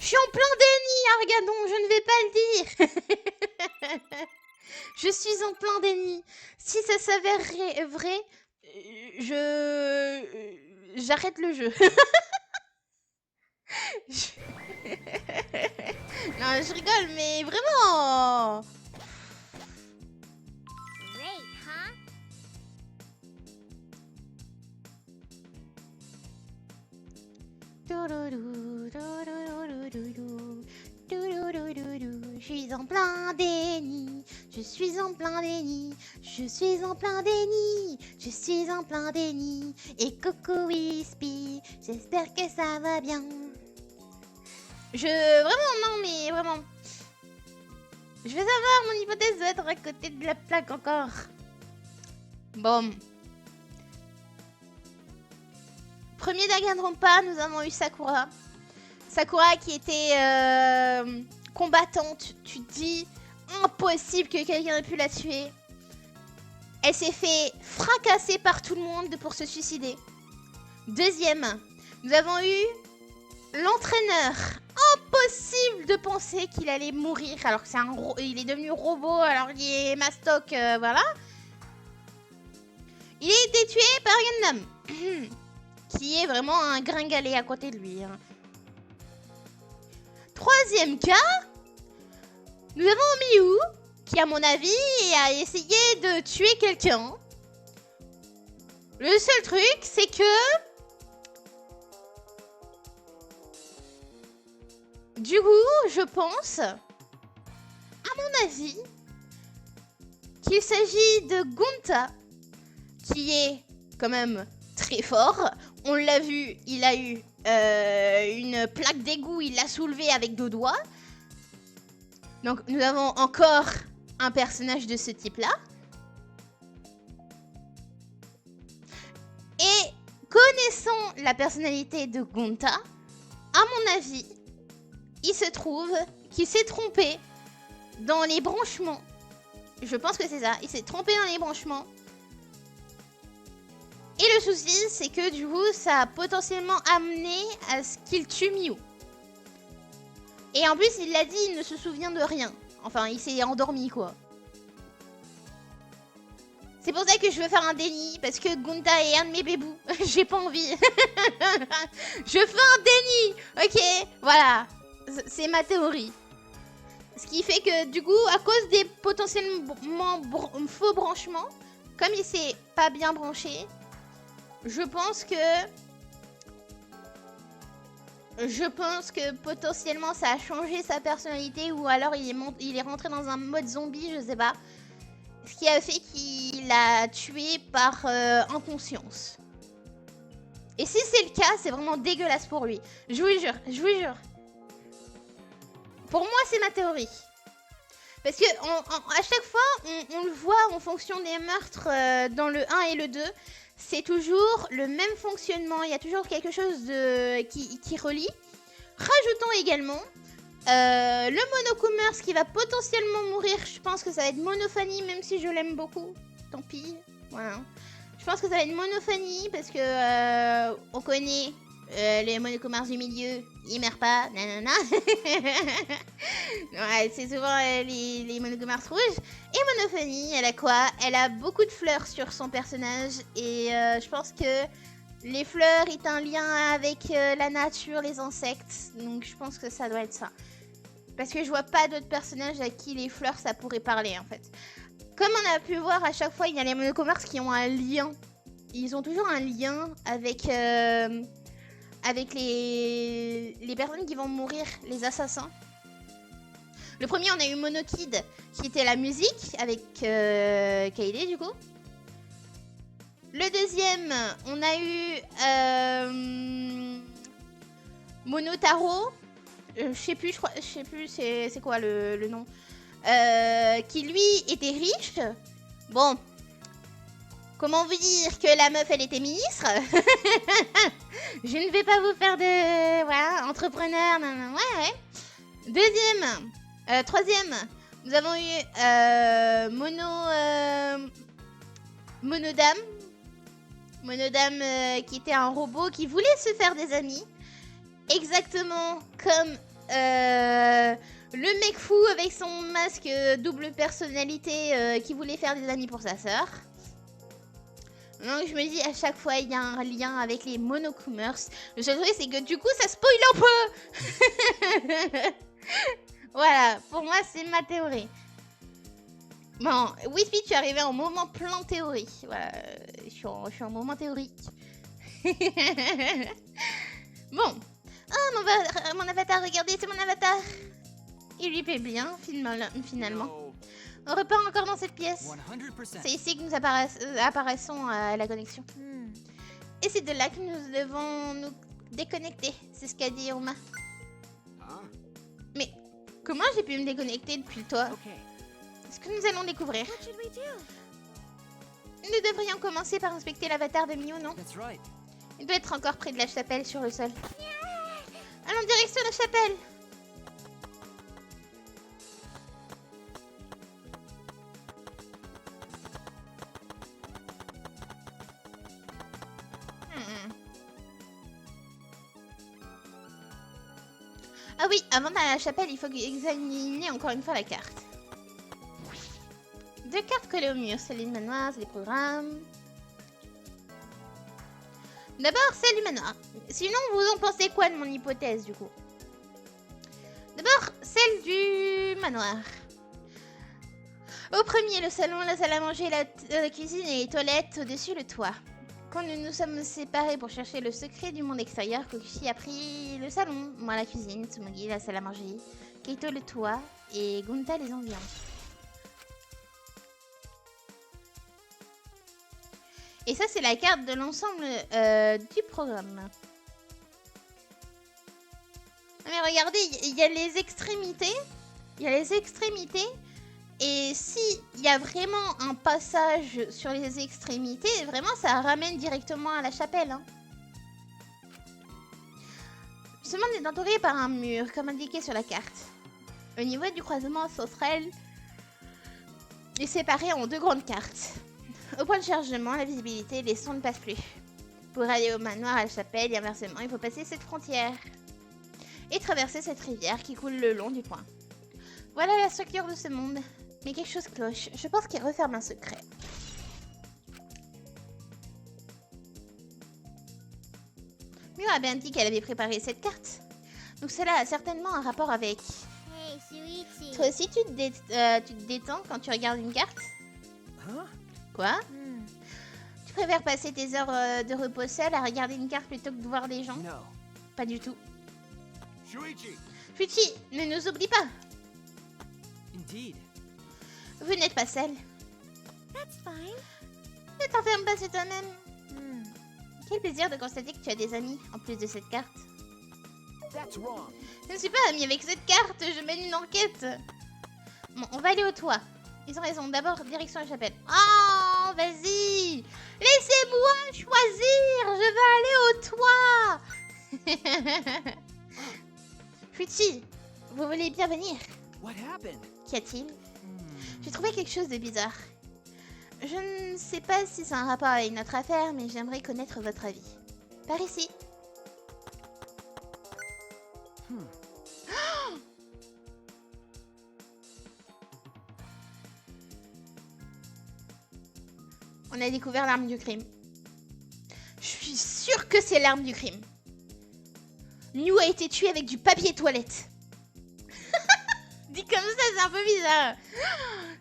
Je suis en plein déni, Argadon, je ne vais pas le dire. Je suis en plein déni. Si ça s'avérait vrai, j'arrête le jeu. Non, je rigole, mais vraiment. Great, huh? Je suis en plein déni, je suis en plein déni, je suis en plein déni, je suis en plein déni. Et coucou Wispy, j'espère que ça va bien. Vraiment, non, mais vraiment. Je veux savoir, mon hypothèse doit être à côté de la plaque encore. Bon. Premier Danganronpa, nous avons eu Sakura. Sakura qui était combattante. Tu te dis, impossible que quelqu'un ait pu la tuer. Elle s'est fait fracasser par tout le monde pour se suicider. Deuxième, nous avons eu l'entraîneur. Impossible de penser qu'il allait mourir alors que il est devenu robot, alors qu'il est mastoc, voilà. Il a été tué par Gundam. Qui est vraiment un gringalet à côté de lui. Hein. Troisième cas, nous avons Miu, qui à mon avis a essayé de tuer quelqu'un. Le seul truc, c'est que... Du coup, je pense, à mon avis, qu'il s'agit de Gonta, qui est quand même très fort. On l'a vu, il a eu une plaque d'égout, il l'a soulevée avec 2 doigts. Donc nous avons encore un personnage de ce type-là. Et connaissant la personnalité de Gonta, à mon avis, il se trouve qu'il s'est trompé dans les branchements. Je pense que c'est ça, il s'est trompé dans les branchements. Et le souci, c'est que du coup, ça a potentiellement amené à ce qu'il tue Miu. Et en plus, il l'a dit, il ne se souvient de rien. Enfin, il s'est endormi, quoi. C'est pour ça que je veux faire un déni, parce que Gonta est un de mes bébous. J'ai pas envie. Je fais un déni. Ok, voilà. C'est ma théorie. Ce qui fait que, du coup, à cause des potentiellement faux branchements, comme il s'est pas bien branché... Je pense que potentiellement ça a changé sa personnalité ou alors il est rentré dans un mode zombie, je sais pas. Ce qui a fait qu'il l'a tué par inconscience. Et si c'est le cas, c'est vraiment dégueulasse pour lui. Je vous jure, je vous jure. Pour moi, c'est ma théorie. Parce que à chaque fois, on le voit en fonction des meurtres dans le 1 et le 2. C'est toujours le même fonctionnement. Il y a toujours quelque chose qui relie. Rajoutons également le Monocommerce qui va potentiellement mourir. Je pense que ça va être Monophanie, même si je l'aime beaucoup. Tant pis. Voilà. Je pense que ça va être Monophanie parce que on connaît les Monocommerces du milieu. Ils meurent pas. Nanana. Ouais, c'est souvent les Monocommerces rouges. Et Monophanie, elle a quoi? Elle a beaucoup de fleurs sur son personnage. Et je pense que les fleurs est un lien avec la nature, les insectes. Donc je pense que ça doit être ça. Parce que je vois pas d'autres personnages à qui les fleurs ça pourrait parler en fait. Comme on a pu voir à chaque fois, il y a les Monocommerces qui ont un lien. Ils ont toujours un lien avec, avec les personnes qui vont mourir, les assassins. Le premier, on a eu Monokid, qui était la musique, avec Kaede du coup. Le deuxième, on a eu Monotaro. Je sais plus, c'est quoi le nom. Qui lui était riche. Bon, comment vous dire que la meuf elle était ministre. Je ne vais pas vous faire de voilà entrepreneur. Non, ouais. Deuxième, troisième, nous avons eu Monodame. Monodame qui était un robot qui voulait se faire des amis. Exactement comme le mec fou avec son masque double personnalité qui voulait faire des amis pour sa sœur. Donc je me dis à chaque fois il y a un lien avec les Monocommerce. Le seul truc c'est que du coup ça spoil un peu. Voilà, pour moi c'est ma théorie. Bon, Wispy, tu es arrivé en moment plan théorie. Voilà, je suis en moment théorique. Bon. Ah, mon avatar, regardez, c'est mon avatar. Il lui plaît bien, finalement. On repart encore dans cette pièce. 100%. C'est ici que nous apparaissons à la connexion. Et c'est de là que nous devons nous déconnecter. C'est ce qu'a dit Iruma. Mais comment j'ai pu me déconnecter depuis toi? Ce que nous allons découvrir. What should we do? Nous devrions commencer par inspecter l'avatar de Miu, non? That's right. Il doit être encore près de la chapelle sur le sol. Allons direction la chapelle. Ah oui, avant d'aller à la chapelle, il faut examiner encore une fois la carte. 2 cartes collées au mur, celle du manoir, c'est les programmes. D'abord, celle du manoir. Sinon, vous en pensez quoi de mon hypothèse, du coup? D'abord, celle du manoir. Au premier, le salon, la salle à manger, la cuisine et les toilettes, au-dessus, le toit. Quand nous nous sommes séparés pour chercher le secret du monde extérieur, Kokushi a pris le salon, moi la cuisine, Tsumogi la salle à manger, Keito le toit et Gunta les environs. Et ça, c'est la carte de l'ensemble du programme. Mais regardez, il y a les extrémités. Il y a les extrémités. Et si il y a vraiment un passage sur les extrémités, vraiment, ça ramène directement à la chapelle. Hein. Ce monde est entouré par un mur, comme indiqué sur la carte. Au niveau du croisement sauterelle est séparé en 2 grandes cartes. Au point de chargement, la visibilité, les sons ne passent plus. Pour aller au manoir, à la chapelle et inversement, il faut passer cette frontière. Et traverser cette rivière qui coule le long du point. Voilà la structure de ce monde. Mais quelque chose cloche. Je pense qu'il referme un secret. Miu a bien dit qu'elle avait préparé cette carte. Donc cela a certainement un rapport avec... Hey, Shuichi. Toi aussi, tu te détends quand tu regardes une carte? Quoi? Tu préfères passer tes heures de repos seul à regarder une carte plutôt que de voir des gens? No. Pas du tout. Shuichi. Fuchi, ne nous oublie pas. Indeed. Vous n'êtes pas seul. That's fine. Ne t'enferme pas sur toi-même. Quel plaisir de constater que tu as des amis, en plus de cette carte. That's wrong. Je ne suis pas amie avec cette carte, je mène une enquête. Bon, on va aller au toit. Ils ont raison. D'abord, direction la chapelle. Oh, vas-y. Laissez-moi choisir. Je vais aller au toit. Fruity, vous voulez bien venir? What happened? Qu'y a-t-il? J'ai trouvé quelque chose de bizarre. Je ne sais pas si c'est un rapport avec notre affaire, mais j'aimerais connaître votre avis. Par ici. On a découvert l'arme du crime. Je suis sûre que c'est l'arme du crime. Mew a été tué avec du papier toilette. Dit comme ça, c'est un peu bizarre.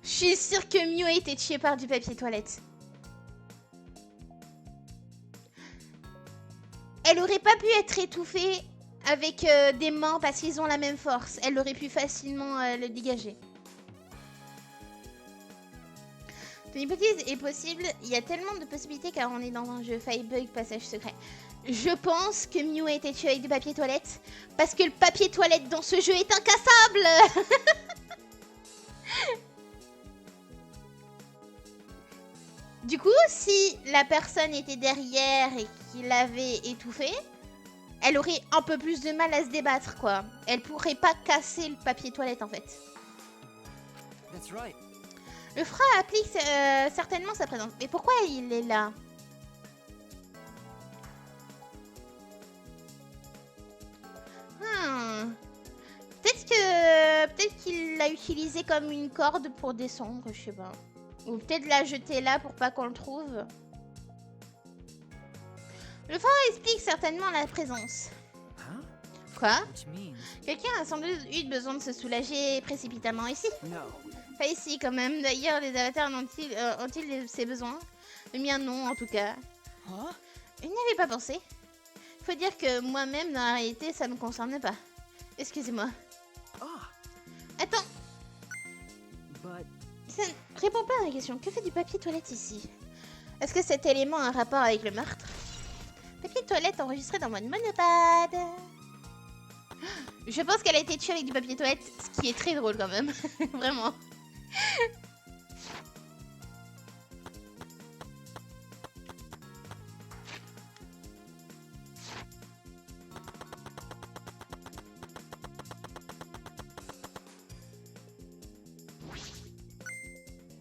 Je suis sûre que Mew a été tué par du papier toilette. Elle aurait pas pu être étouffée avec des mains parce qu'ils ont la même force. Elle aurait pu facilement le dégager. Ton hypothèse est possible. Il y a tellement de possibilités car on est dans un jeu Firebug passage secret. Je pense que Mew a été tué avec du papier toilette parce que le papier toilette dans ce jeu est incassable. Du coup, si la personne était derrière et qu'il l'avait étouffé, elle aurait un peu plus de mal à se débattre, quoi. Elle pourrait pas casser le papier toilette, en fait. That's right. Le froid applique certainement sa présence. Mais pourquoi il est là? Peut-être qu'il l'a utilisé comme une corde pour descendre, je sais pas. Ou peut-être l'a jeté là pour pas qu'on le trouve. Le froid explique certainement la présence. Huh? Quoi? Which means Quelqu'un a sans doute eu besoin de se soulager précipitamment ici. no. Pas ici quand même. D'ailleurs, les avatars ont-ils ces besoins? Le mien non, en tout cas. Huh? Je n'y avais pas pensé. Faut dire que moi-même, dans la réalité, ça me concerne pas. Excusez-moi. Ah, Attends, but ça ne répond pas à ma question. Que fait du papier toilette ici? Est-ce que cet élément a un rapport avec le meurtre? Papier toilette enregistré dans mode monopade. Je pense qu'elle a été tuée avec du papier toilette, ce qui est très drôle quand même. Vraiment.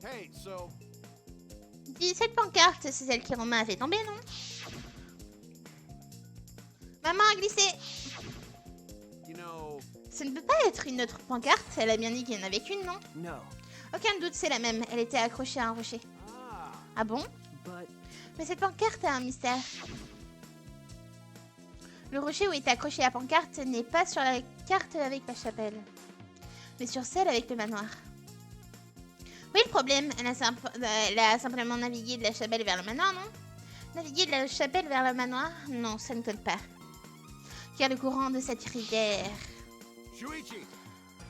hey, so Dis, cette pancarte, c'est celle qui Romain a fait tomber, non? Maman a glissé. you know, Ça ne peut pas être une autre pancarte. Elle a bien dit qu'il y en avait qu'une, non? no. Aucun doute, c'est la même. Elle était accrochée à un rocher. Ah, Ah bon? but Mais cette pancarte a un mystère. Le rocher où est accrochée la pancarte n'est pas sur la carte avec la chapelle, mais sur celle avec le manoir. Oui, le problème, elle a simplement navigué de la chapelle vers le manoir, non? Naviguer de la chapelle vers le manoir? Non, ça ne compte pas. Car le courant de cette rivière... Shuichi.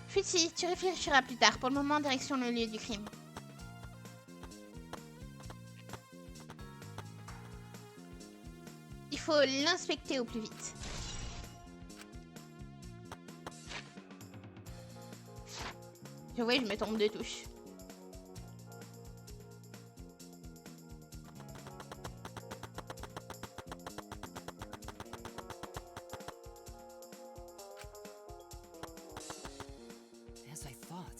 Fruity, tu réfléchiras plus tard. Pour le moment, direction le lieu du crime. Il faut l'inspecter au plus vite. Je vois, je me trompe de touche. As I thought.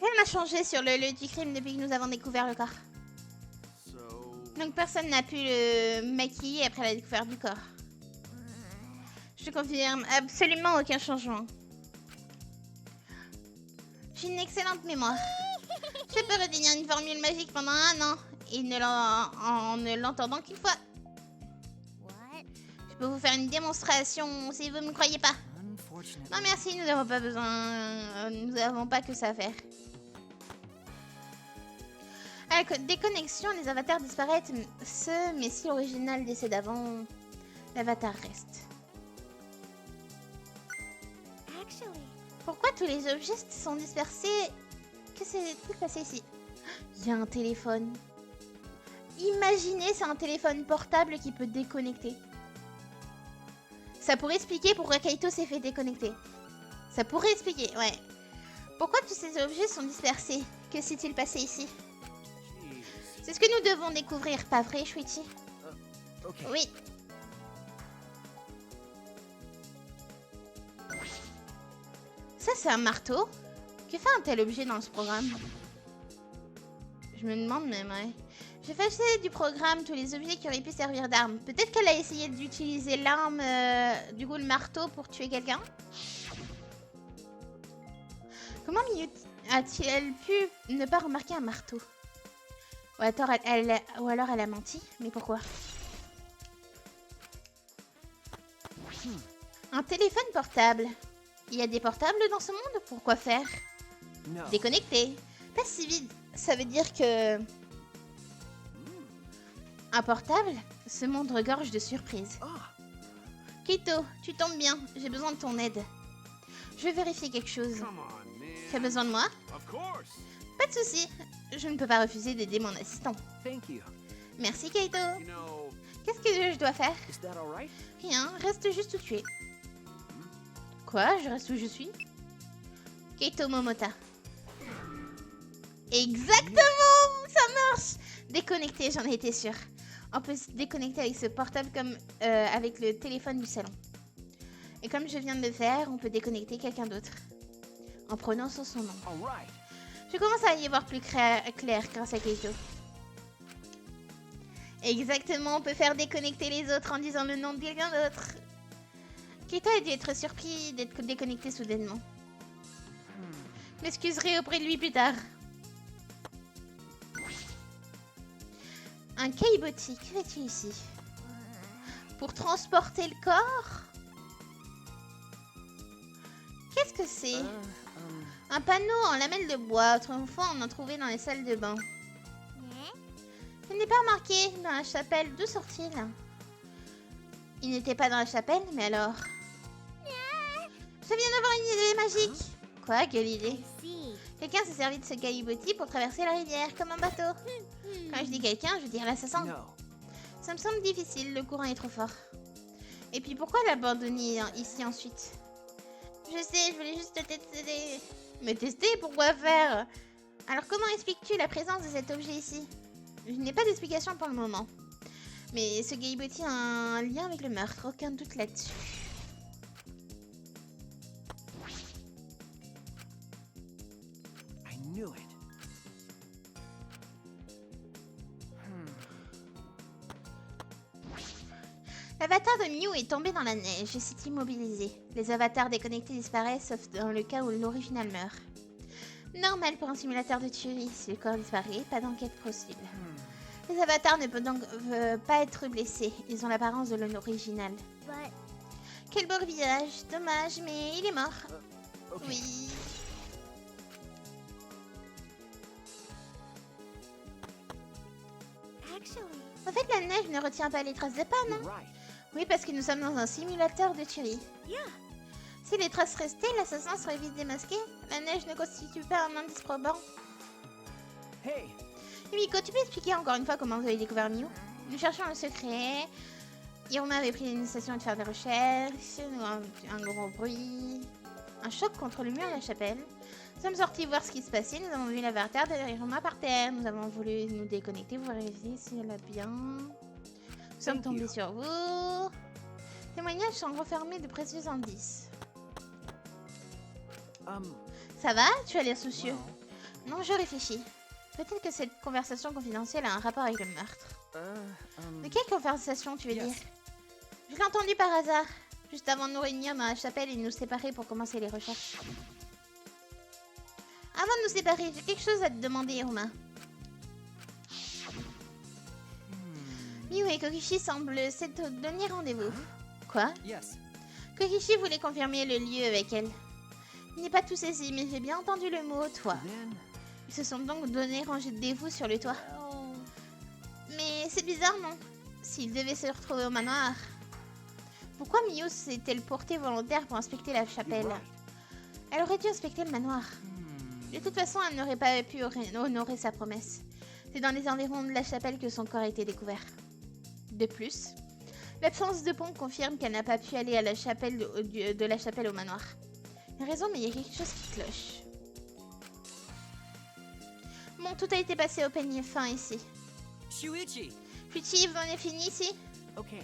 Rien n'a changé sur le lieu du crime depuis que nous avons découvert le corps. So Donc personne n'a pu le maquiller après la découverte du corps. Je te confirme, absolument aucun changement. J'ai une excellente mémoire. Je peux retenir une formule magique pendant 1 an et en ne l'entendant qu'une fois. What? Je peux vous faire une démonstration si vous ne me croyez pas. unfortunately, Non merci, nous n'avons pas besoin, nous n'avons pas que ça à faire. À la déconnexion, les avatars disparaissent, mais si l'original décède avant, l'avatar reste. Actually, Pourquoi tous les objets sont dispersés? Que s'est-il passé ici? Il y a un téléphone. Imaginez, c'est un téléphone portable qui peut déconnecter. Ça pourrait expliquer pourquoi Kaito s'est fait déconnecter. Ça pourrait expliquer, ouais. Pourquoi tous ces objets sont dispersés? Que s'est-il passé ici? Jeez. C'est ce que nous devons découvrir, pas vrai, Shuichi? Okay. Oui. Ça, c'est un marteau. Que fait un tel objet dans ce programme? Je me demande même, ouais. J'ai effacé du programme tous les objets qui auraient pu servir d'arme. Peut-être qu'elle a essayé d'utiliser l'arme, du coup le marteau, pour tuer quelqu'un. Comment a-t-elle pu ne pas remarquer un marteau? Ou alors elle a menti. Mais pourquoi? Un téléphone portable. Il y a des portables dans ce monde? Pourquoi faire? No. Déconnecté. Pas si vide. Ça veut dire que... Un portable? Ce monde regorge de surprises. Ah. Keito, tu tombes bien. J'ai besoin de ton aide. Je vais vérifier quelque chose. Come on, man. Tu as besoin de moi? Of course. Pas de souci. Je ne peux pas refuser d'aider mon assistant. Thank you. Merci, Keito. You know, Qu'est-ce que je dois faire? is that all right? Rien, reste juste où tu es. Quoi? Je reste où je suis? Keito Momota. Exactement! Ça marche! Déconnecté, j'en étais sûre. On peut se déconnecter avec ce portable comme avec le téléphone du salon. Et comme je viens de le faire, on peut déconnecter quelqu'un d'autre. En prononçant son nom. All right. Je commence à y voir plus clair grâce à Keito. Exactement, on peut faire déconnecter les autres en disant le nom de quelqu'un d'autre. Keito a dû être surpris d'être déconnecté soudainement. Je m'excuserai auprès de lui plus tard. Un Kaiboti, que fait-il ici? Pour transporter le corps? Qu'est-ce que c'est? Un panneau en lamelles de bois. Autrefois, on en trouvait dans les salles de bain. Il n'est pas marqué dans la chapelle. D'où sort-il? Il n'était pas dans la chapelle, mais alors... Je viens d'avoir une idée magique. Quoi? Quelle idée? Quelqu'un s'est servi de ce Kaiboti pour traverser la rivière, comme un bateau. Quand je dis quelqu'un, je veux dire l'assassin. No. Ça me semble difficile, le courant est trop fort. Et puis pourquoi l'abandonner ici ensuite? Je sais, je voulais juste te tester. Me tester? Pourquoi faire? Alors comment expliques-tu la présence de cet objet ici? Je n'ai pas d'explication pour le moment. Mais ce Kaiboti a un lien avec le meurtre, aucun doute là-dessus. I knew it. L'avatar de Mew est tombé dans la neige et s'est immobilisé. Les avatars déconnectés disparaissent sauf dans le cas où l'original meurt. Normal pour un simulateur de tuerie. Si le corps disparaît, pas d'enquête possible. Les avatars ne peuvent donc pas être blessés. Ils ont l'apparence de l'original. Quel beau visage. Dommage, mais il est mort. Okay. Oui. En fait, la neige ne retient pas les traces de pas, non? You're right. Oui, parce que nous sommes dans un simulateur de tuerie. Yeah. Si les traces restaient, l'assassin serait vite démasqué. La neige ne constitue pas un indice probant. Hey. Miko, tu peux expliquer encore une fois comment vous avez découvert Mew? Nous cherchons un secret. Iruma avait pris l'initiation de faire des recherches. Un gros bruit. Un choc contre le mur de la chapelle. Nous sommes sortis voir ce qui se passait. Nous avons vu l'avatar de Iruma par terre. Nous avons voulu nous déconnecter, vous vérifier si elle a bien. Nous sommes tombés sur vous. Témoignages sont renfermés de précieux indices. Ça va? Tu as l'air soucieux. Well, Non, je réfléchis. Peut-être que cette conversation confidentielle a un rapport avec le meurtre. De quelle conversation tu veux Yes. dire? Je l'ai entendu par hasard, juste avant de nous réunir dans la chapelle et de nous séparer pour commencer les recherches. Avant de nous séparer, j'ai quelque chose à te demander, Iruma. Mew et Kokishi semblent s'être donné rendez-vous. Quoi? Yes. Kokishi voulait confirmer le lieu avec elle. Il n'est pas tout saisi, mais j'ai bien entendu le mot « toi ». Then, Ils se sont donc donné rendez-vous sur le toit. Mais c'est bizarre, non? S'ils devaient se retrouver au manoir. Pourquoi Mew s'est-elle portée volontaire pour inspecter la chapelle? you're right. Elle aurait dû inspecter le manoir. De toute façon, elle n'aurait pas pu honorer sa promesse. C'est dans les environs de la chapelle que son corps a été découvert. De plus, l'absence de pont confirme qu'elle n'a pas pu aller à la chapelle de la chapelle au manoir. Il a raison, mais il y a quelque chose qui cloche. Bon, tout a été passé au peigne fin ici. Shuichi. Shuichi, vous en avez fini ici? Okay.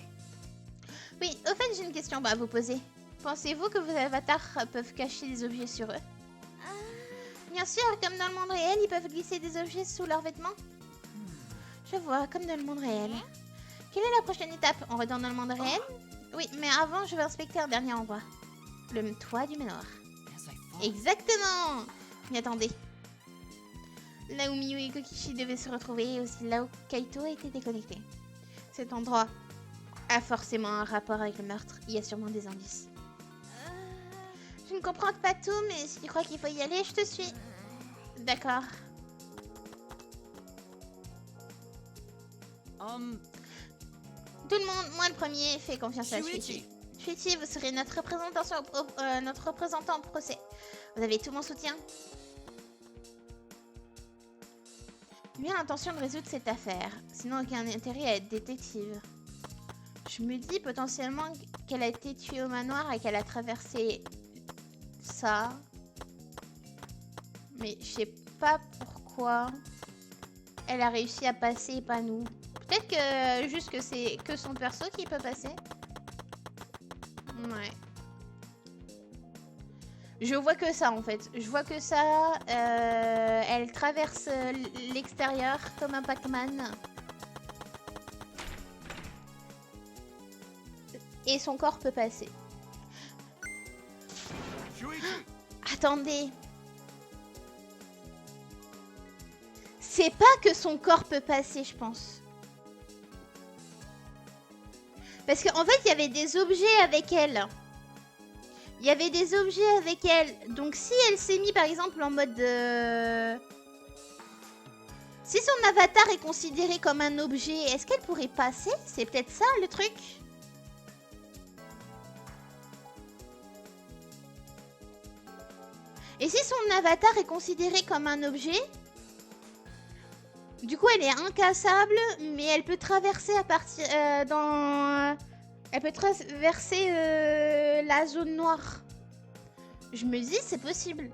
Oui, au fait, j'ai une question à vous poser. Pensez-vous que vos avatars peuvent cacher des objets sur eux? Bien sûr, comme dans le monde réel, ils peuvent glisser des objets sous leurs vêtements. Je vois, comme dans le monde réel. Quelle est la prochaine étape? On retourne dans le monde réel? Oui, mais avant, je vais inspecter un dernier endroit. Le toit du manoir. Exactement! Mais attendez. Là où Miyu et Kokichi devaient se retrouver, et aussi là où Kaito a été déconnecté. Cet endroit a forcément un rapport avec le meurtre. Il y a sûrement des indices. Je ne comprends pas tout, mais si tu crois qu'il faut y aller, je te suis. D'accord. Tout le monde, moi le premier, fait confiance à Shuichi. Shuichi, vous serez notre représentant au procès. Vous avez tout mon soutien. J'ai bien l'intention de résoudre cette affaire, sinon aucun intérêt à être détective. Je me dis potentiellement qu'elle a été tuée au manoir et qu'elle a traversé ça. Mais je sais pas pourquoi elle a réussi à passer et pas nous. Peut-être que juste que c'est que son perso qui peut passer. Ouais. Je vois que ça en fait. Je vois que ça. Elle traverse l'extérieur comme un Pac-Man. Et son corps peut passer. Attendez. C'est pas que son corps peut passer, je pense. Parce qu'en fait, il y avait des objets avec elle. Il y avait des objets avec elle. Donc si elle s'est mise par exemple en mode... Si son avatar est considéré comme un objet, est-ce qu'elle pourrait passer? C'est peut-être ça le truc. Et si son avatar est considéré comme un objet, du coup elle est incassable, mais elle peut traverser à partir elle peut traverser la zone noire. Je me dis c'est possible.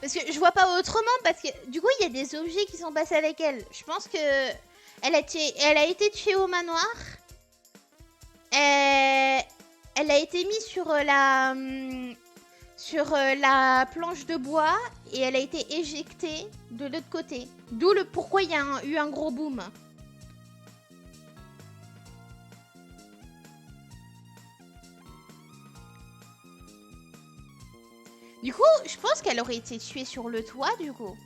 Parce que je vois pas autrement, parce que du coup il y a des objets qui sont passés avec elle. Je pense que elle a été tuée au manoir. Elle a été mise sur la planche de bois et elle a été éjectée de l'autre côté. D'où le pourquoi il y a eu un gros boom. Du coup, je pense qu'elle aurait été tuée sur le toit, du coup.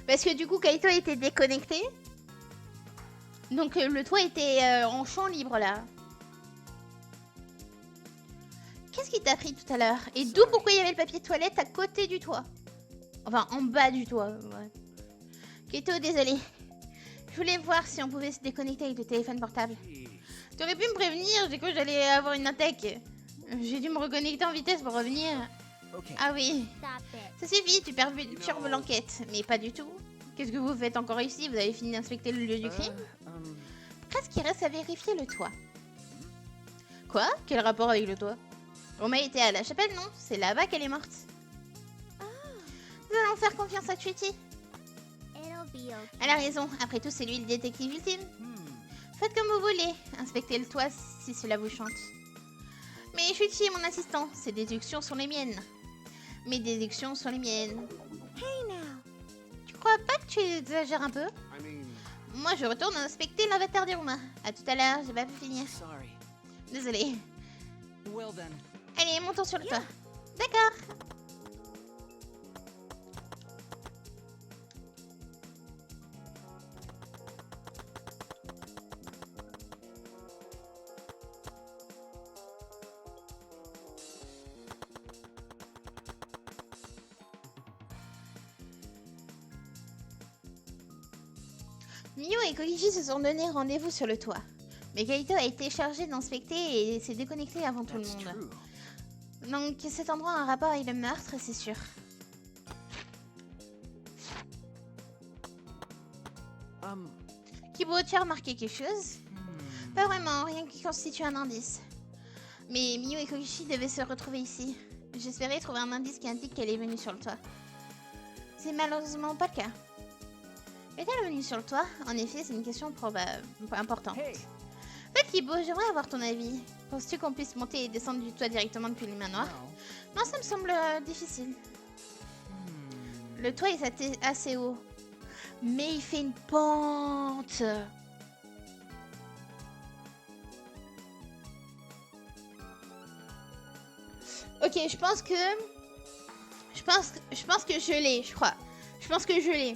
Parce que du coup, Kaito était déconnecté. Donc le toit était en champ libre, là. Qu'est-ce qui t'a pris tout à l'heure? Et d'où pourquoi il y avait le papier de toilette à côté du toit? Enfin, en bas du toit, ouais. Kaito, désolé. Je voulais voir si on pouvait se déconnecter avec le téléphone portable. T'aurais pu me prévenir, j'ai cru que j'allais avoir une attaque. J'ai dû me reconnecter en vitesse pour revenir. Ah oui. Ça suffit, tu perturbes l'enquête. Mais pas du tout. Qu'est-ce que vous faites encore ici? Vous avez fini d'inspecter le lieu du crime? Qu'est-ce qu'il reste à vérifier le toit? Quoi? Quel rapport avec le toit? Roma était à la chapelle, non? C'est là-bas qu'elle est morte. Nous allons faire confiance à Shuichi. Elle a raison, après tout c'est lui le détective ultime. Faites comme vous voulez, inspectez le toit si cela vous chante. Mais Shuichi est mon assistant, ses déductions sont les miennes. Mes déductions sont les miennes. Tu crois pas que tu exagères un peu? Moi je retourne inspecter l'avatar d'Iruma. A tout à l'heure, j'ai pas pu finir. Désolée. Allez, montons sur le toit. D'accord. Miyu et Kokichi se sont donné rendez-vous sur le toit. Mais Kaito a été chargé d'inspecter et s'est déconnecté avant tout le monde. Donc cet endroit a un rapport avec le meurtre, c'est sûr. Kibo, tu as remarqué quelque chose? Pas vraiment, rien qui constitue un indice. Mais Miyu et Kokichi devaient se retrouver ici. J'espérais trouver un indice qui indique qu'elle est venue sur le toit. C'est malheureusement pas le cas. Est-elle venue sur le toit? En effet, c'est une question importante. Hey. En fait, Kibo, j'aimerais avoir ton avis. Penses-tu qu'on puisse monter et descendre du toit directement depuis le manoir? Non, ça me semble difficile. Le toit est assez haut. Mais il fait une pente. Ok, je pense que je l'ai, je crois. Je pense que je l'ai.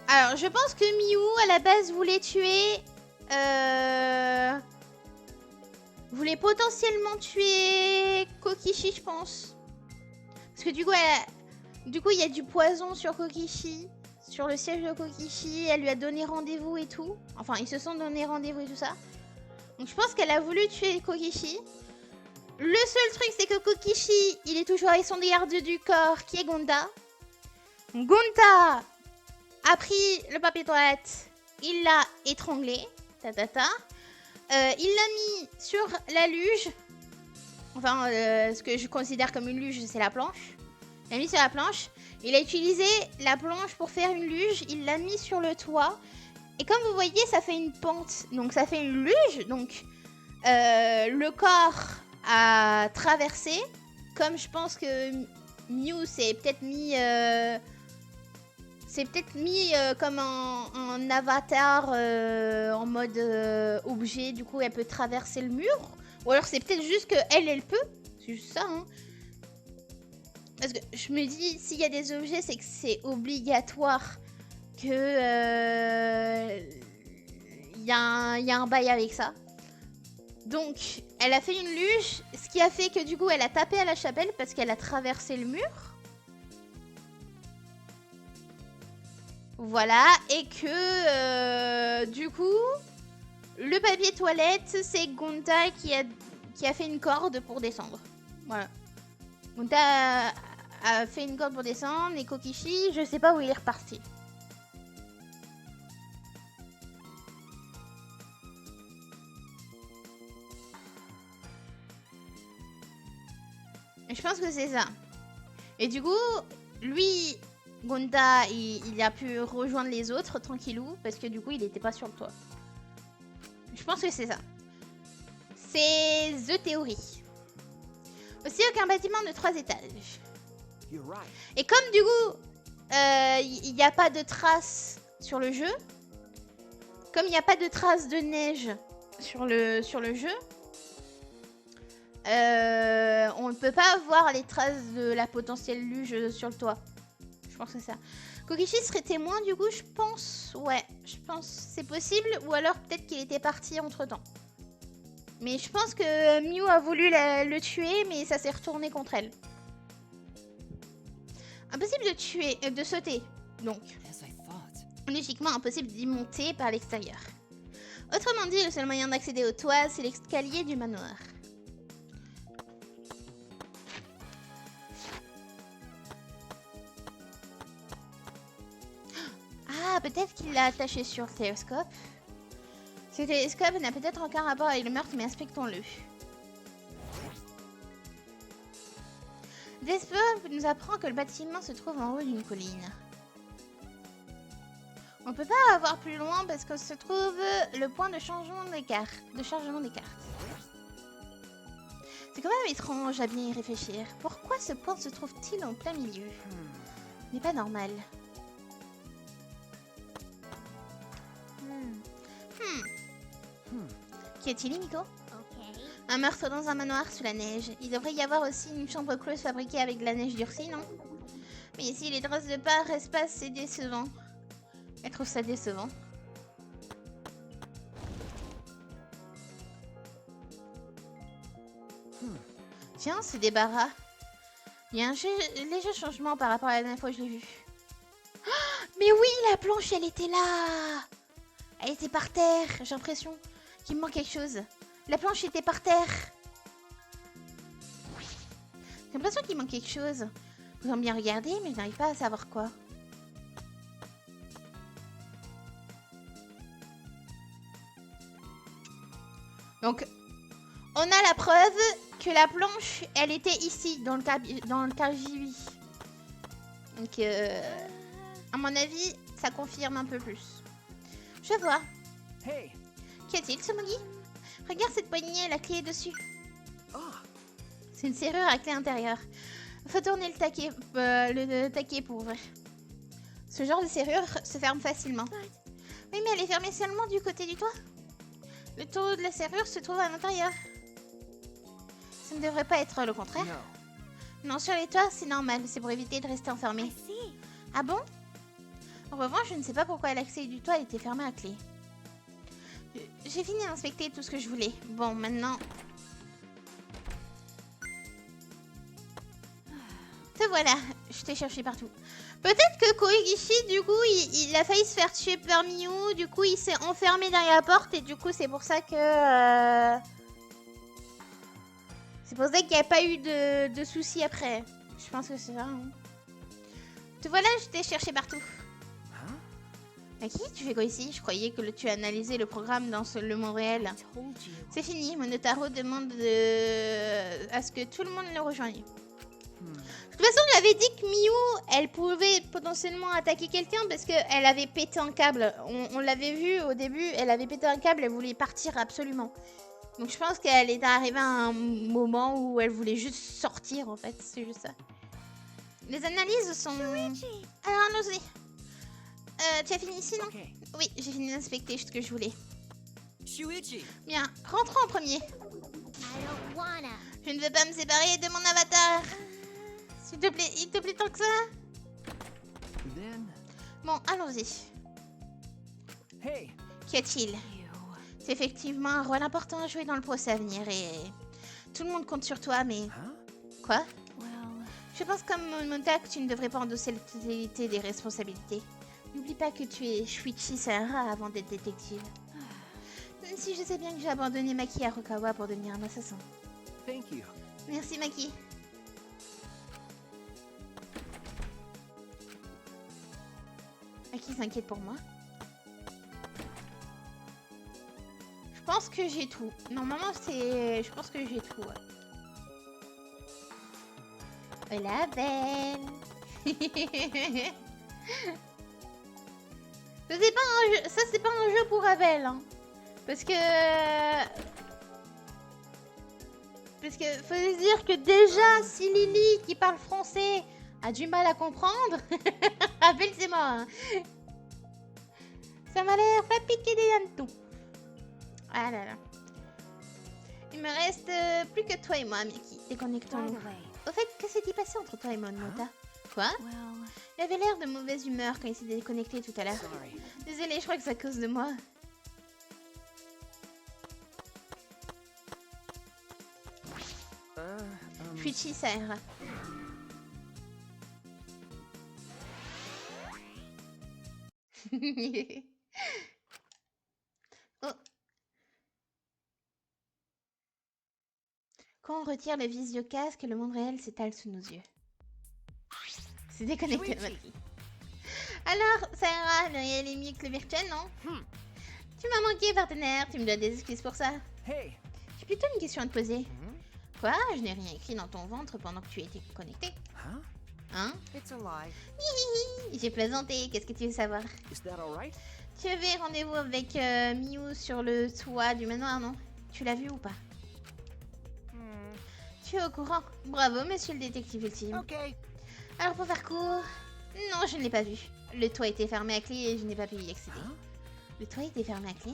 Alors, je pense que Miou, à la base, voulait tuer... voulait potentiellement tuer Kokishi, je pense. Parce que du coup, il y a du poison sur Kokishi. Sur le siège de Kokishi. Elle lui a donné rendez-vous et tout. Enfin, ils se sont donné rendez-vous et tout ça. Donc, je pense qu'elle a voulu tuer Kokishi. Le seul truc, c'est que Kokishi, il est toujours avec son garde du corps, qui est Gonta. Gonta a pris le papier toilette, il l'a étranglé, il l'a mis sur la luge, enfin ce que je considère comme une luge, c'est la planche. Il l'a mis sur la planche, il a utilisé la planche pour faire une luge, il l'a mis sur le toit, et comme vous voyez, ça fait une pente, donc ça fait une luge, donc le corps a traversé, comme je pense que Miou s'est peut-être mis... comme un avatar en mode objet, du coup elle peut traverser le mur. Ou alors c'est peut-être juste qu'elle peut. C'est juste ça, hein. Parce que je me dis, s'il y a des objets, c'est que c'est obligatoire que... il y a un bail avec ça. Donc, elle a fait une luge, ce qui a fait que du coup elle a tapé à la chapelle parce qu'elle a traversé le mur. Voilà, et que du coup, le papier toilette, c'est Gonta qui a fait une corde pour descendre. Voilà. Gonta a fait une corde pour descendre, et Kokishi, je sais pas où il est reparti. Et je pense que c'est ça. Et du coup, lui... Gonta, il a pu rejoindre les autres tranquillou parce que du coup il n'était pas sur le toit. Je pense que c'est ça. C'est the théorie. Aussi aucun bâtiment de 3 étages. Et comme du coup il n'y a pas de traces sur le jeu, comme il n'y a pas de traces de neige sur le jeu, on ne peut pas voir les traces de la potentielle luge sur le toit. Je pense que c'est ça. Kokishi serait témoin du coup, je pense. Ouais, je pense c'est possible. Ou alors peut-être qu'il était parti entre temps. Mais je pense que Miou a voulu le tuer, mais ça s'est retourné contre elle. Impossible de sauter. Donc, logiquement impossible d'y monter par l'extérieur. Autrement dit, le seul moyen d'accéder au toit, c'est l'escalier du manoir. Ah, peut-être qu'il l'a attaché sur le télescope. Ce télescope n'a peut-être aucun rapport avec le meurtre, mais inspectons-le. Despo nous apprend que le bâtiment se trouve en haut d'une colline. On peut pas avoir plus loin parce que se trouve le point de chargement des cartes. C'est quand même étrange à bien y réfléchir. Pourquoi ce point se trouve-t-il en plein milieu? Ce n'est pas normal. Qu'y a-t-il, Miko? Un meurtre dans un manoir sous la neige. Il devrait y avoir aussi une chambre close fabriquée avec de la neige durcie, non? Mais ici, les traces de pas espace, c'est décevant. Elle trouve ça décevant. Tiens, c'est débarras. Il y a un léger changement par rapport à la dernière fois que je l'ai vu. Oh, mais oui, la planche, elle était là. Elle était par terre. J'ai l'impression qu'il me manque quelque chose. La planche était par terre. J'ai l'impression qu'il manque quelque chose. Vous en bien regarder, mais je n'arrive pas à savoir quoi. Donc, On a la preuve que la planche, elle était ici, dans le KGB. Donc, à mon avis, ça confirme un peu plus. Je vois. Hey. Qu'y a-t-il, Tsumugi? Regarde cette poignée, la clé est dessus. Oh. C'est une serrure à clé intérieure. Faut tourner le taquet pour ouvrir. Ce genre de serrure se ferme facilement. Oui, mais elle est fermée seulement du côté du toit. Le tour de la serrure se trouve à l'intérieur. Ça ne devrait pas être le contraire. No. Non, sur les toits, c'est normal. C'est pour éviter de rester enfermé. I see. Ah bon? En revanche, je ne sais pas pourquoi l'accès du toit était fermé à clé. J'ai fini d'inspecter tout ce que je voulais. Bon, maintenant... Te voilà. Je t'ai cherché partout. Peut-être que Koigishi, du coup, il a failli se faire tuer par Miu. Du coup, il s'est enfermé derrière la porte. Et du coup, c'est pour ça que... C'est pour ça qu'il n'y a pas eu de soucis après. Je pense que c'est ça. Hein. Te voilà, je t'ai cherché partout. Huh? Maki, tu fais quoi ici? Je croyais que tu analysais le programme dans le monde réel. I told you. C'est fini, Monotaro demande à ce que tout le monde le rejoigne. De toute façon, j'avais dit que Miu, elle pouvait potentiellement attaquer quelqu'un parce qu'elle avait pété un câble. On l'avait vu au début, elle avait pété un câble, elle voulait partir absolument. Donc je pense qu'elle est arrivée à un moment où elle voulait juste sortir en fait, c'est juste ça. Les analyses sont... Alors allons-y. Tu as fini ici, non? Okay. Oui, j'ai fini d'inspecter ce que je voulais. Shuichi. Bien, rentrons en premier. I don't wanna. Je ne veux pas me séparer de mon avatar. S'il te plaît, il te plaît tant que ça? Then. Bon, allons-y. Hey. Qu'y a-t-il? C'est effectivement un rôle important à jouer dans le procès à venir et... Tout le monde compte sur toi, mais... Huh? Quoi? Well, Je pense comme Monta que tu ne devrais pas endosser la totalité des responsabilités. N'oublie pas que tu es Shuichi Sayara avant d'être détective. Même si je sais bien que j'ai abandonné Maki à Rokawa pour devenir un assassin. Thank you. Merci Maki. Maki s'inquiète pour moi. Je pense que j'ai tout. Normalement, c'est... Je pense que j'ai tout. Ouais. Hola, belle. Ça, c'est pas un jeu... Ça, c'est pas un jeu pour Abel. Hein. Parce que faut se dire que déjà, si Lily, qui parle français, a du mal à comprendre, Abel, c'est mort. Hein. Ça m'a l'air pas piquer des hannetons. Ah là là. Il me reste plus que toi et moi, Miki. by Déconnectons-nous. the way, Au fait, que s'est-il passé entre toi et Monota? Quoi? well, Il avait l'air de mauvaise humeur quand il s'est déconnecté tout à l'heure. Sorry. Désolée, je crois que c'est à cause de moi. Shuichi Sayara. Oh. Quand on retire le visio-casque, le monde réel s'étale sous nos yeux. C'est déconnecté le batterie. Alors, Sayara, le réel est mieux que le virtuel, non? Tu m'as manqué, partenaire. Tu me dois des excuses pour ça. Hey. J'ai plutôt une question à te poser. Hmm? Quoi? Je n'ai rien écrit dans ton ventre pendant que tu étais connecté. Huh? Hein? It's a lie. Hihihi, j'ai plaisanté. Qu'est-ce que tu veux savoir? Is that all right? Tu avais rendez-vous avec Miu sur le toit du manoir, non? Tu l'as vu ou pas? Tu es au courant? Bravo, monsieur le détective ultime. Okay. Alors, pour faire court... Non, je ne l'ai pas vu. Le toit était fermé à clé et je n'ai pas pu y accéder. Huh? Le toit était fermé à clé?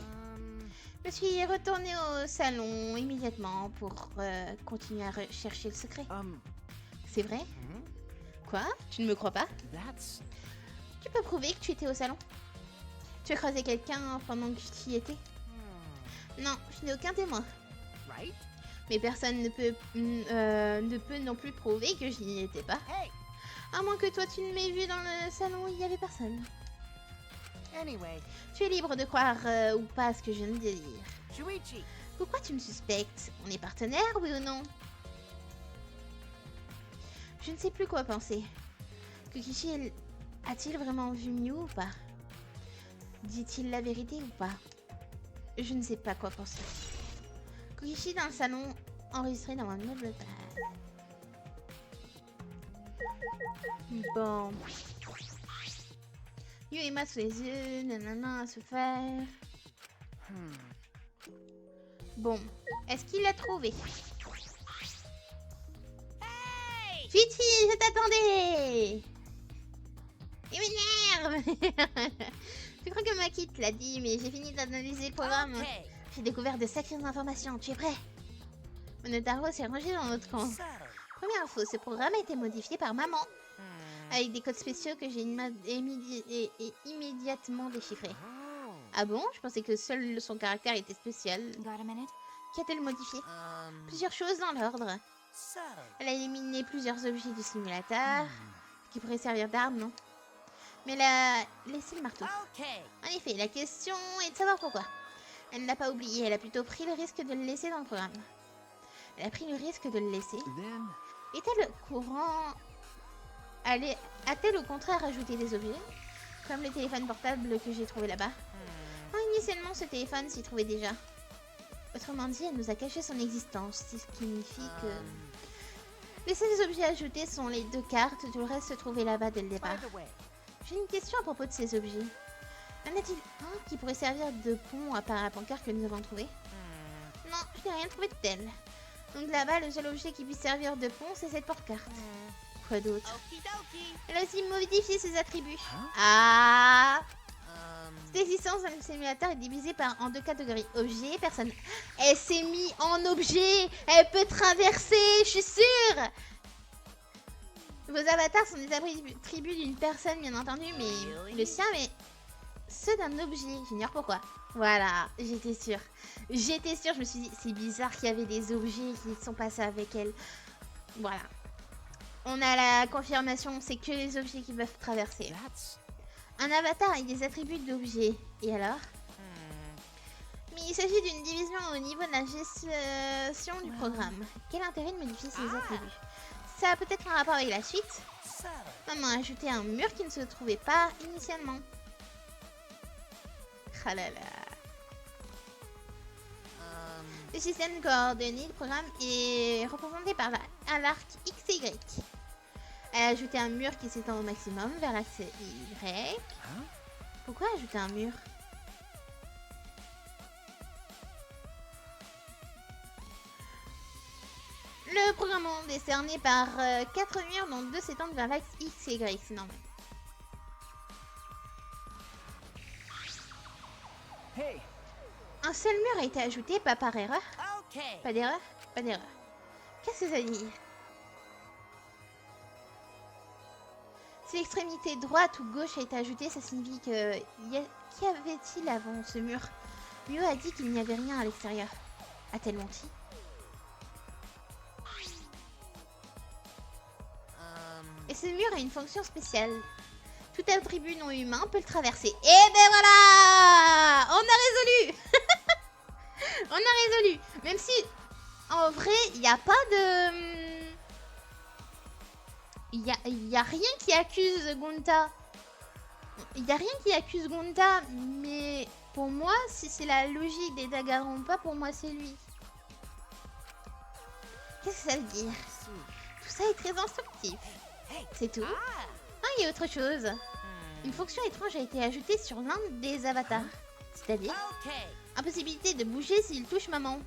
Je suis retournée au salon immédiatement pour continuer à rechercher le secret. C'est vrai? Quoi? Tu ne me crois pas? That's... Tu peux prouver que tu étais au salon? Tu as croisé quelqu'un pendant que tu y étais? Non, je n'ai aucun témoin. Right? Mais personne ne peut non plus prouver que je n'y étais pas. Hey. À moins que toi tu ne m'aies vu dans le salon où il n'y avait personne. Anyway, Tu es libre de croire ou pas ce que je viens de dire. Shuichi. Pourquoi tu me suspectes? On est partenaires, oui ou non? Je ne sais plus quoi penser. Kokichi a-t-il vraiment vu Miu ou pas? Dit-il la vérité ou pas? Je ne sais pas quoi penser. Kokishi dans le salon, enregistré dans un meuble de bon. Yu et Ma sous les yeux, nanana, à se faire. Bon, est-ce qu'il l'a trouvé? Fiti, je t'attendais! Il m'énerve! Je crois que Maki te l'a dit, mais j'ai fini d'analyser le programme. Okay. J'ai découvert de sacrées informations. Tu es prêt? Monotaro s'est rangé dans notre camp. Subtle. Première info, ce programme a été modifié par maman, avec des codes spéciaux que j'ai immédiatement déchiffrés. Oh. Ah bon? Je pensais que seul son caractère était spécial. Got a minute? Qu'a-t-elle modifié? Plusieurs choses dans l'ordre. Subtle. Elle a éliminé plusieurs objets du simulateur, qui pourraient servir d'armes, non? Mais elle a laissé le marteau. Okay. En effet, la question est de savoir pourquoi. Elle ne l'a pas oublié, elle a plutôt pris le risque de le laisser dans le programme. Elle a pris le risque de le laisser. Then, Est-elle au courant... A-t-elle au contraire ajouté des objets? Comme le téléphone portable que j'ai trouvé là-bas. Initialement, ce téléphone s'y trouvait déjà. Autrement dit, elle nous a caché son existence, ce qui signifie que... Les seuls objets ajoutés sont les 2 cartes, tout le reste se trouvait là-bas dès le départ. By the way. J'ai une question à propos de ces objets. En a-t-il un qui pourrait servir de pont à part la pancarte que nous avons trouvé? Non, je n'ai rien trouvé de tel. Donc là-bas, le seul objet qui puisse servir de pont, c'est cette porte-carte. Quoi d'autre? Okidoki. Elle a aussi modifié ses attributs. Hein? Ah! Cette existence dans le simulateur est divisée en 2 catégories. Objet, personne. Elle s'est mise en objet. Elle peut traverser, je suis sûre. Vos avatars sont des attributs d'une personne, bien entendu, mais le sien, mais ceux d'un objet. J'ignore pourquoi. Voilà, j'étais sûre. J'étais sûre, je me suis dit, c'est bizarre qu'il y avait des objets qui sont passés avec elle. Voilà. On a la confirmation, c'est que les objets qui peuvent traverser. that's Un avatar avec des attributs d'objets. Et alors? Mais il s'agit d'une division au niveau de la gestion du programme. Quel intérêt de modifier ces attributs? Ça a peut-être un rapport avec la suite. Subtle. Maman a ajouté un mur qui ne se trouvait pas initialement. Ah là là. Le système de coordonnées du programme est représenté par l'arc XY. Elle a ajouté un mur qui s'étend au maximum vers l'axe Y. Hein? Pourquoi ajouter un mur? Le programme monde est cerné par 4 murs dont 2 s'étendent vers l'axe XY, c'est normal. Hey, Un seul mur a été ajouté, pas par erreur. Okay. Pas d'erreur? Pas d'erreur. Qu'est-ce que ça dit? Si l'extrémité droite ou gauche a été ajoutée, ça signifie que... Qu'y avait-il avant ce mur? Mio a dit qu'il n'y avait rien à l'extérieur. A-t-elle menti? Et ce mur a une fonction spéciale. Tout attribut non humain peut le traverser. Et ben voilà! On a résolu! On a résolu! Même si, en vrai, il n'y a pas de... Il y a rien qui accuse Gonta. Il n'y a rien qui accuse Gonta, mais pour moi, si c'est la logique des Danganronpa, pour moi c'est lui. Qu'est-ce que ça veut dire? Tout ça est très instructif. C'est tout. Ah, il y a autre chose. Une fonction étrange a été ajoutée sur l'un des avatars. C'est-à-dire, Okay. impossibilité de bouger s'il touche maman.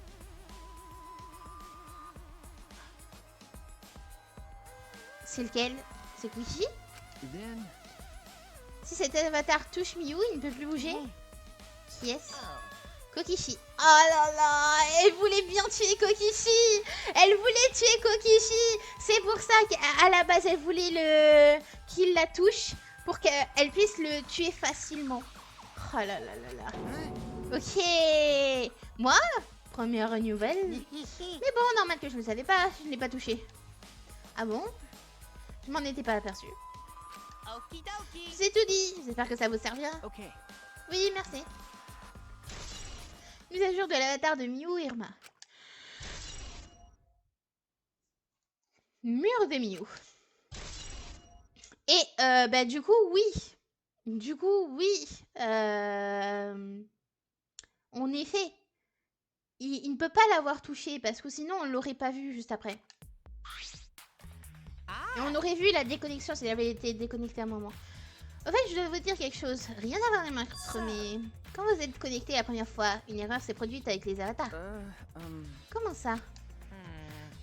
C'est lequel? C'est Kokishi? then, Si cet avatar touche Miyu, il ne peut plus bouger. Qui est-ce? Oh. Kokishi. Oh là là, elle voulait bien tuer Kokishi. Elle voulait tuer Kokishi. C'est pour ça qu'à la base, elle voulait qu'il la touche pour qu'elle puisse le tuer facilement. Oh là là là là. Ok. Moi, première nouvelle. Mais bon, normal que je ne le savais pas. Je ne l'ai pas touché. Ah bon? Je m'en étais pas aperçu. Okidoki. C'est tout dit. J'espère que ça vous servira. okay. Oui, merci. Mise à jour de l'avatar de Miyu Irma. Mur de Miyu. Et bah du coup oui. En effet. il ne peut pas l'avoir touché parce que sinon on l'aurait pas vu juste après. Et on aurait vu la déconnexion s'il avait été déconnecté à un moment. En fait, je dois vous dire quelque chose. Rien à voir les meurtres, mais quand vous êtes connecté la première fois, une erreur s'est produite avec les avatars. Comment ça?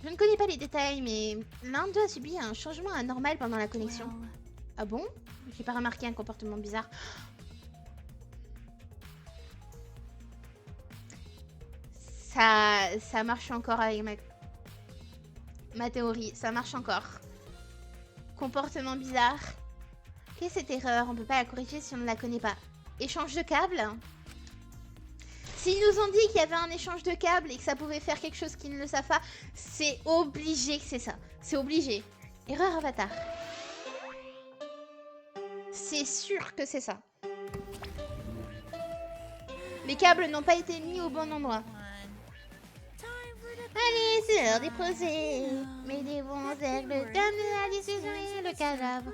Je ne connais pas les détails, mais l'un d'eux a subi un changement anormal pendant la connexion. Ah bon? J'ai pas remarqué un comportement bizarre. Ça marche encore avec ma théorie. Ça marche encore. Comportement bizarre. Qu'est-ce que cette erreur? On peut pas la corriger si on ne la connaît pas. Échange de câbles. S'ils nous ont dit qu'il y avait un échange de câbles et que ça pouvait faire quelque chose qu'ils ne le savent pas, c'est obligé que c'est ça. C'est obligé. Erreur avatar. C'est sûr que c'est ça. Les câbles n'ont pas été mis au bon endroit. Allez, c'est l'heure des procès. Mais des bons aigles donnent la décision et le cadavre.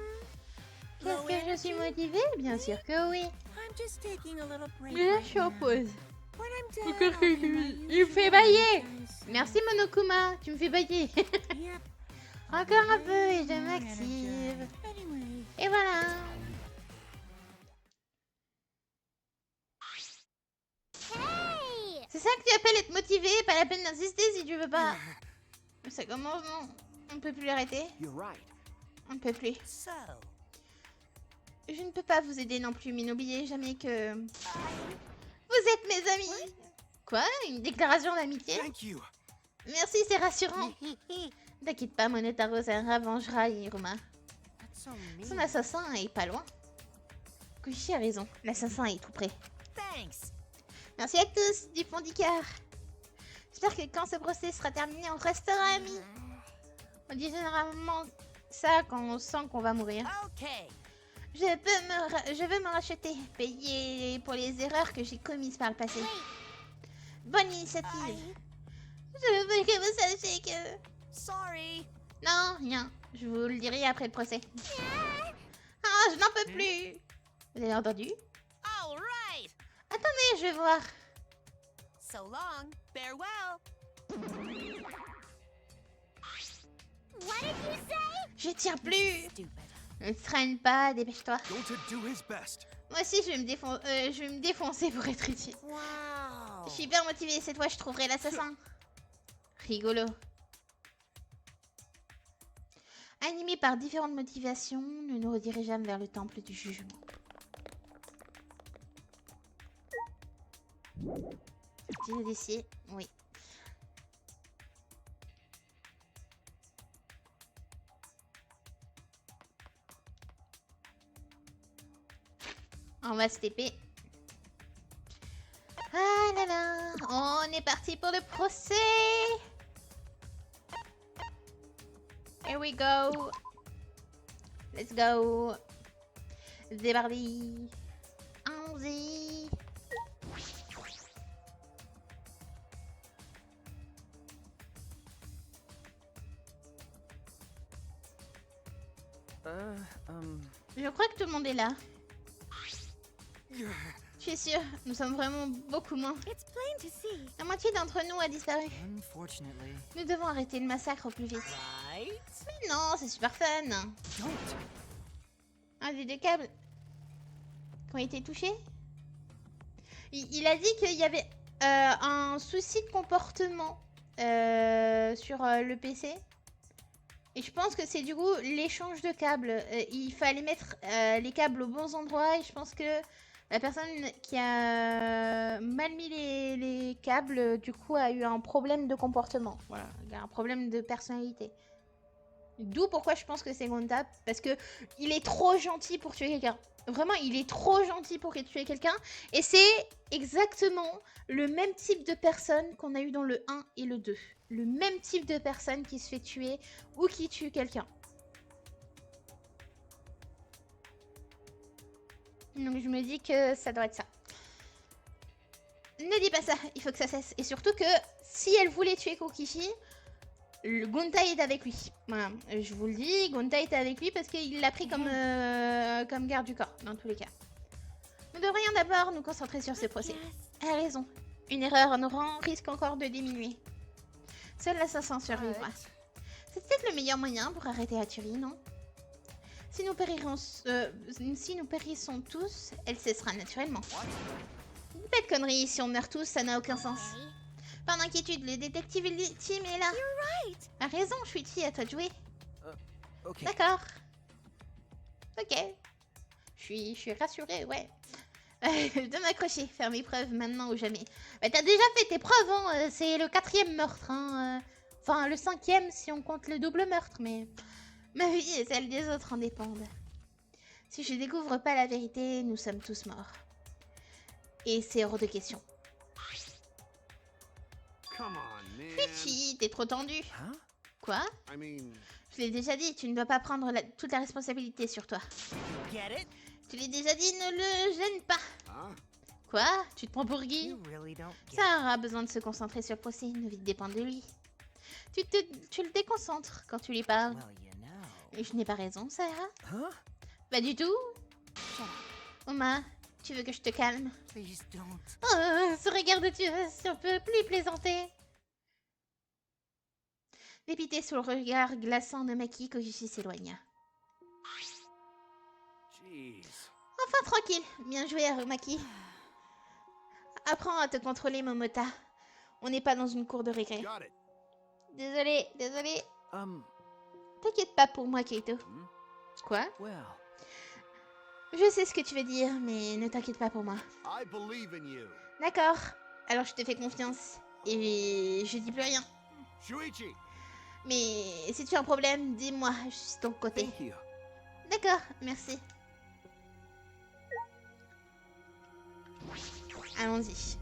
Qu'est-ce que je suis motivée? Bien sûr que oui. Mais là, je suis en pause. Il me fait bailler. Merci Monokuma, tu me fais bailler. Encore un peu et je m'active. Et voilà. C'est ça que tu appelles être motivé, pas la peine d'insister si tu veux pas. Mais ça commence, non? On ne peut plus l'arrêter. On ne peut plus. Je ne peux pas vous aider non plus, mais n'oubliez jamais que... Vous êtes mes amis. Quoi? Une déclaration d'amitié? Merci, c'est rassurant. T'inquiète pas, Monotaro se vengera Hiruma. Son assassin est pas loin. Kushi a raison, l'assassin est tout près. Merci à tous, du fond du cœur. J'espère que quand ce procès sera terminé, on restera amis. On dit généralement ça quand on sent qu'on va mourir. Je veux me racheter, payer pour les erreurs que j'ai commises par le passé. Bonne initiative. Je veux que vous sachiez que... Sorry. Non, rien. Je vous le dirai après le procès. Ah, je n'en peux plus. Vous avez entendu? All right. Attendez, je vais voir. So long. Farewell. What did you say? Je tiens plus. Stupid. Ne traîne pas, dépêche-toi. Gonta do his best. Moi aussi, je vais me défoncer pour être utile. Wow. Je suis hyper motivée. Cette fois, je trouverai l'assassin. Rigolo. Animé par différentes motivations, nous nous redirigeons vers le temple du jugement. Sortir d'ici, oui. On va se TP. Ah là là, on est parti pour le procès. Here we go. Let's go. C'est parti. Allons-y. Je crois que tout le monde est là. Je suis sûre, nous sommes vraiment beaucoup moins. It's plain to see. La moitié d'entre nous a disparu. Unfortunately. Nous devons arrêter le massacre au plus vite. Right. Mais non, c'est super fun. Don't. Un des deux câbles qui ont été touchés. Il a dit qu'il y avait un souci de comportement sur le PC. Et je pense que c'est du coup l'échange de câbles. Il fallait mettre les câbles aux bons endroits et je pense que la personne qui a mal mis les câbles, du coup, a eu un problème de comportement. Voilà, il a un problème de personnalité. D'où pourquoi je pense que c'est Gonta, parce que il est trop gentil pour tuer quelqu'un. Vraiment, il est trop gentil pour tuer quelqu'un. Et c'est exactement le même type de personne qu'on a eu dans le 1 et le 2. Le même type de personne qui se fait tuer ou qui tue quelqu'un. Donc je me dis que ça doit être ça. Ne dis pas ça, il faut que ça cesse. Et surtout que si elle voulait tuer Kokishi, le Gonta est avec lui. Voilà, je vous le dis, Gonta était avec lui parce qu'il l'a pris comme, comme garde du corps, dans tous les cas. Nous devrions d'abord nous concentrer sur ce procès. Elle a raison. Une erreur en nos rangs risque encore de diminuer. Seul l'assassin survivra. C'est peut-être le meilleur moyen pour arrêter la tuerie, non? Si nous périssons tous, elle cessera naturellement. Pas de conneries, si on meurt tous, ça n'a aucun sens. Pas d'inquiétude, le détective ultime est là. A raison, Sweetie, à toi de jouer. Okay. D'accord. Ok. Je suis rassurée, ouais. De m'accrocher, faire mes preuves maintenant ou jamais. Bah, t'as déjà fait tes preuves, hein. C'est le 4e meurtre, hein. Enfin, le 5e si on compte le double meurtre, mais... Ma vie et celle des autres en dépendent. Si je découvre pas la vérité, nous sommes tous morts. Et c'est hors de question. Come on, man. Sweetie, t'es trop tendu. Huh? Quoi? I mean, Je l'ai déjà dit, tu ne dois pas prendre toute la responsabilité sur toi. Get it? Tu l'ai déjà dit, ne le gêne pas. huh? Quoi? Tu te prends pour Guy? You really don't get Ça aura besoin de se concentrer sur le procès, ne vite dépendre de lui. Tu le déconcentres quand tu lui parles. Well, you know. Et je n'ai pas raison, Sarah? Huh? Pas du tout. Oma, tu veux que je te calme? Please don't. Oh, ce regard de tueuse, si on peut plus plaisanter. Dépité sous le regard glaçant de Maki, Kojishi s'éloigna. Jeez. Enfin tranquille, bien joué Arumaki. Apprends à te contrôler Momota. On n'est pas dans une cour de récré. Got it. Désolé, désolé. T'inquiète pas pour moi, Keito. Hmm? Quoi? Well, Je sais ce que tu veux dire, mais ne t'inquiète pas pour moi. I believe in you. D'accord, alors je te fais confiance. Et je dis plus rien. Shuichi. Mais si tu as un problème, dis-moi, je suis de ton côté. thank you. D'accord, merci. Allons-y.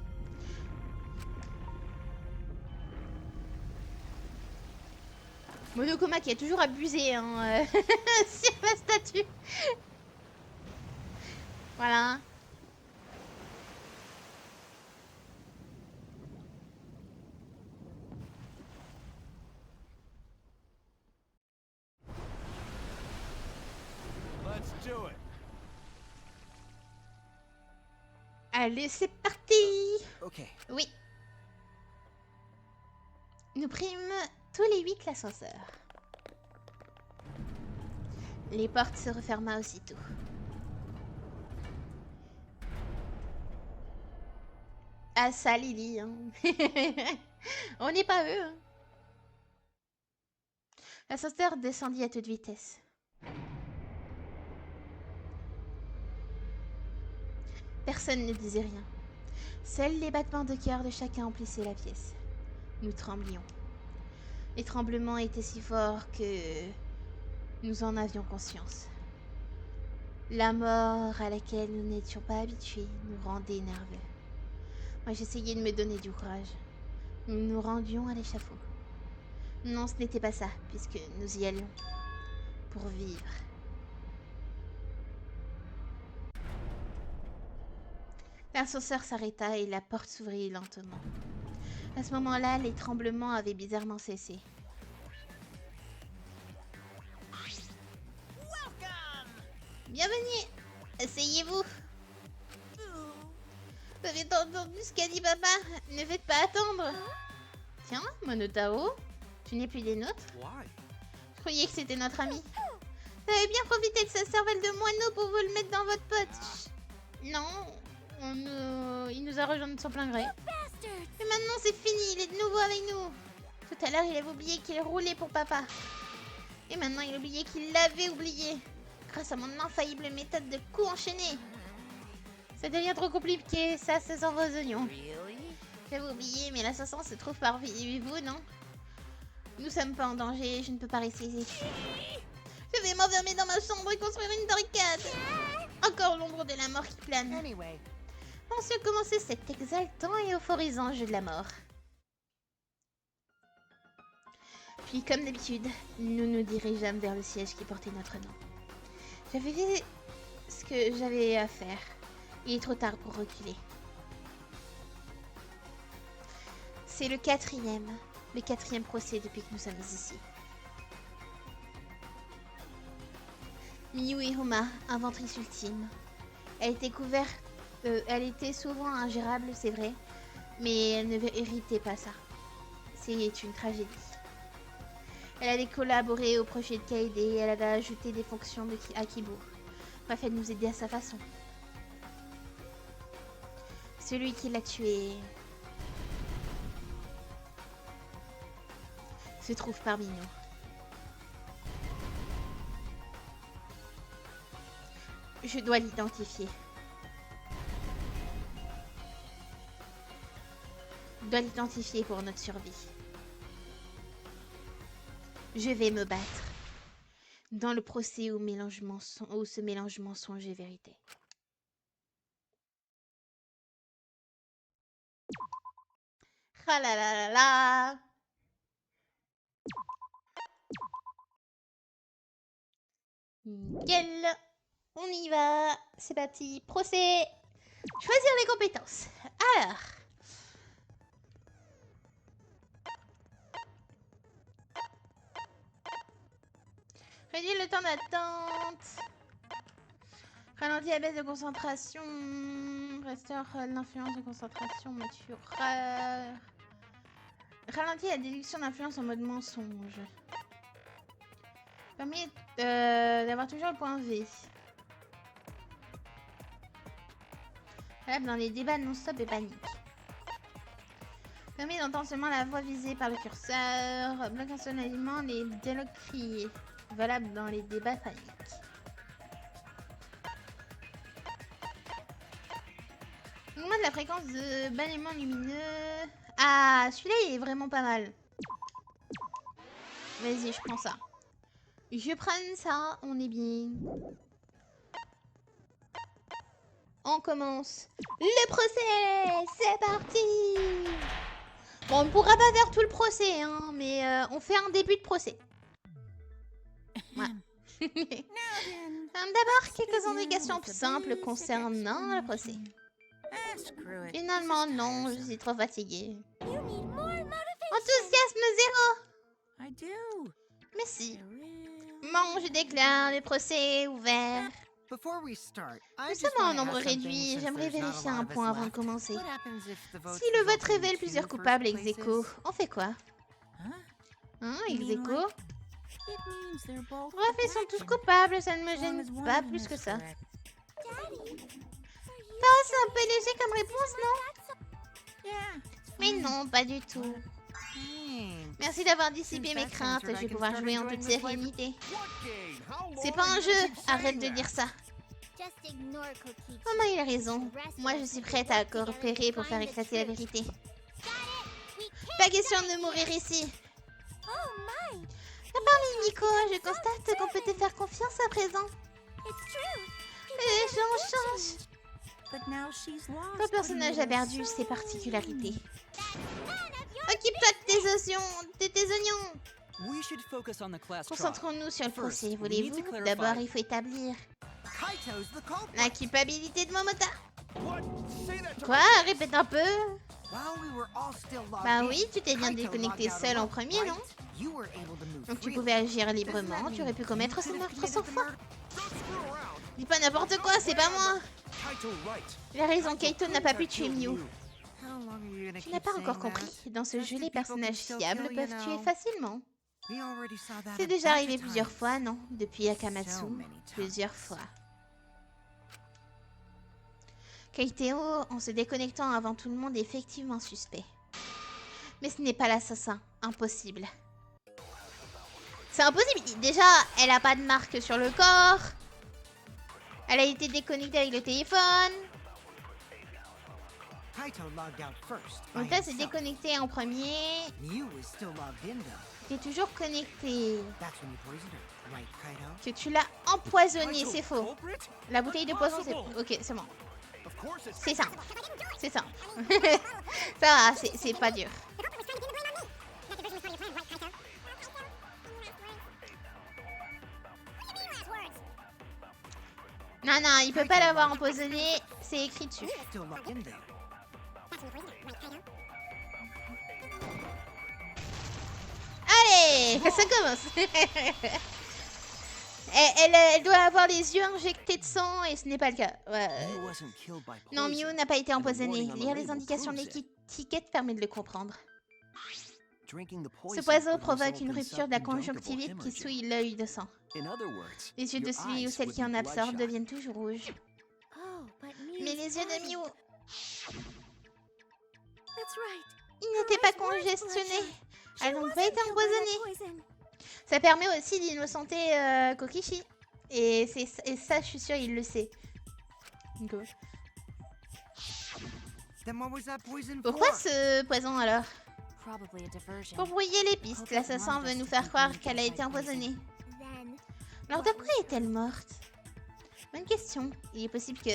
Monokoma qui a toujours abusé hein, sur la statue. Voilà. Let's do it. Allez, c'est parti. Okay. Oui. Nous prîmes tous les 8 l'ascenseur. Les portes se referma aussitôt. Ah ça, Lily. Hein. On n'est pas eux. Hein. L'ascenseur descendit à toute vitesse. Personne ne disait rien. Seuls les battements de cœur de chacun emplissaient la pièce. Nous tremblions. Les tremblements étaient si forts que nous en avions conscience. La mort à laquelle nous n'étions pas habitués nous rendait nerveux. Moi, j'essayais de me donner du courage. Nous nous rendions à l'échafaud. Non, ce n'était pas ça, puisque nous y allions pour vivre. L'ascenseur s'arrêta et la porte s'ouvrit lentement. À ce moment-là, les tremblements avaient bizarrement cessé. Bienvenue. Asseyez-vous. Vous avez entendu ce qu'a dit papa? Ne faites pas attendre. Tiens, Monotao, tu n'es plus des nôtres? Why? Je croyais que c'était notre ami. Vous avez bien profité de sa cervelle de moineau pour vous le mettre dans votre poche. Non, il nous a rejoint de son plein gré. Mais maintenant c'est fini, il est de nouveau avec nous. Tout à l'heure il avait oublié qu'il roulait pour papa. Et maintenant il a oublié qu'il l'avait oublié. Grâce à mon infaillible méthode de coups enchaînés. Ça devient trop compliqué, ça c'est sans vos oignons. J'avais oublié, mais l'assassin se trouve parmi vous, non? Nous sommes pas en danger, je ne peux pas rester ici. Je vais m'enfermer dans ma chambre et construire une barricade. Encore l'ombre de la mort qui plane. Anyway. Pensez commencer cet exaltant et euphorisant jeu de la mort. Puis, comme d'habitude, nous nous dirigeâmes vers le siège qui portait notre nom. J'avais fait ce que j'avais à faire. Il est trop tard pour reculer. C'est le quatrième procès depuis que nous sommes ici. Miyu Hiruma, inventrice ultime. Elle était souvent ingérable, c'est vrai, Mais elle ne méritait pas ça. C'est une tragédie. Elle a collaboré au projet de Kaede et elle a ajouté des fonctions à Kibour. Bref, elle nous aidait à sa façon. Celui qui l'a tué se trouve parmi nous. Je dois l'identifier. Je dois l'identifier pour notre survie. Je vais me battre dans le procès où se mélange mensonge et vérité. Ah là là là là. Nickel. On y va. C'est parti. Procès. Choisir les compétences. Alors. Réduire le temps d'attente. Ralentit la baisse de concentration. Restaure l'influence de concentration. Mature. Ralentit la déduction d'influence en mode mensonge. Permet d'avoir toujours le point V. Valable dans les débats non-stop et panique. Permet d'entendre seulement la voix visée par le curseur. Bloque instantanément les dialogues criés. Valable dans les débats paniques. Augmente la fréquence de balalement lumineux. Ah, celui-là il est vraiment pas mal. Vas-y, je prends ça. Je prends ça, on est bien. On commence le procès. C'est parti. Bon, on ne pourra pas faire tout le procès, hein, mais on fait un début de procès. Ouais. D'abord, quelques indications simples concernant le procès. Finalement, non, je suis trop fatiguée. Enthousiasme zéro. Mais si. Bon, je déclare le procès ouvert. Nous sommes en nombre réduit. J'aimerais vérifier un point avant de commencer. Si le vote révèle plusieurs coupables ex aequo, on fait quoi? Hein, ex aequo? Bref, ils sont tous coupables, ça ne me gêne pas plus que ça. C'est un peu léger comme réponse, non? Mais non, pas du tout. Merci d'avoir dissipé mes craintes, je vais pouvoir jouer en toute sérénité. C'est pas un jeu, arrête de dire ça. Maman, il a raison. Moi, je suis prête à coopérer pour faire éclater la vérité. Pas question de mourir ici. À part Mimiko, je constate qu'on peut te faire confiance à présent. Les gens changent. Ton personnage a perdu ses particularités. Occupe-toi de tes oignons. Concentrons-nous sur le procès, voulez-vous? D'abord, il faut établir la culpabilité de Momota. Quoi? Répète un peu. Bah oui, tu t'es bien déconnecté seul en premier, non? Donc tu pouvais agir librement, tu aurais pu commettre ce meurtre sans foi. Dis pas n'importe quoi, c'est pas moi. Il a raison, Kaito n'a pas pu tuer Miu. Tu n'as pas encore compris. Dans ce jeu, les personnages fiables peuvent tuer facilement. C'est déjà arrivé plusieurs fois, non? Depuis Akamatsu, plusieurs fois. Kaito, en se déconnectant avant tout le monde, est effectivement suspect. Mais ce n'est pas l'assassin. Impossible. C'est impossible. Déjà, elle a pas de marque sur le corps. Elle a été déconnectée avec le téléphone. Donc là, c'est déconnecté en premier. Tu es toujours connecté. Que tu l'as empoisonné, c'est faux. La bouteille de poison, c'est... Ok, c'est bon. C'est simple. C'est simple. Ça va, c'est pas dur. Non, non, il peut pas l'avoir empoisonné. C'est écrit dessus. Allez, ça commence. Elle doit avoir les yeux injectés de sang et ce n'est pas le cas. Mew wasn't killed by Non, poison. Mew n'a pas été empoisonné. warning on the Lire les label indications de proves it. l'étiquette permet de le comprendre. Drinking the Ce poison poison could provoque result une in rupture de la subconjunctival conjonctivite qui hemorrhaging. souille l'œil de sang. In other words, Les yeux de your celui ou eyes celle would qui en be absorbe bloodshot. deviennent toujours rouges. Oh, but Mew's Mais les yeux de body. Mew, That's right. ils n'étaient pas Her eyes weren't congestionnés. bloodshot. She Elles n'ont pas wasn't été killed by empoisonnées. that poison. Ça permet aussi d'innocenter Kokishi. Et ça, je suis sûre, il le sait. Go. Then what was that poison Pourquoi for? ce poison alors? Probably a diversion. Pour brouiller les pistes, l'assassin veut nous faire croire qu'elle a été empoisonnée. Then, Alors de quoi est-elle morte? Bonne question. Il est possible que...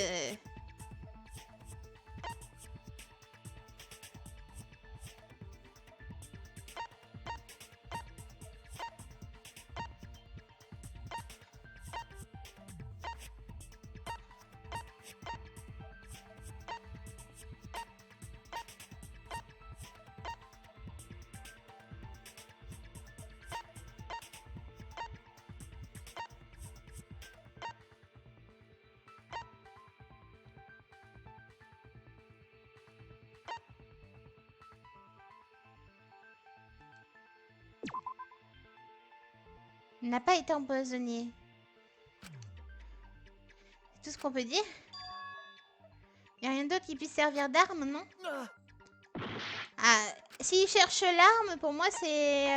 n'a pas été empoisonné. C'est tout ce qu'on peut dire? Y a rien d'autre qui puisse servir d'arme, non? Ah, s'il cherche l'arme, pour moi c'est...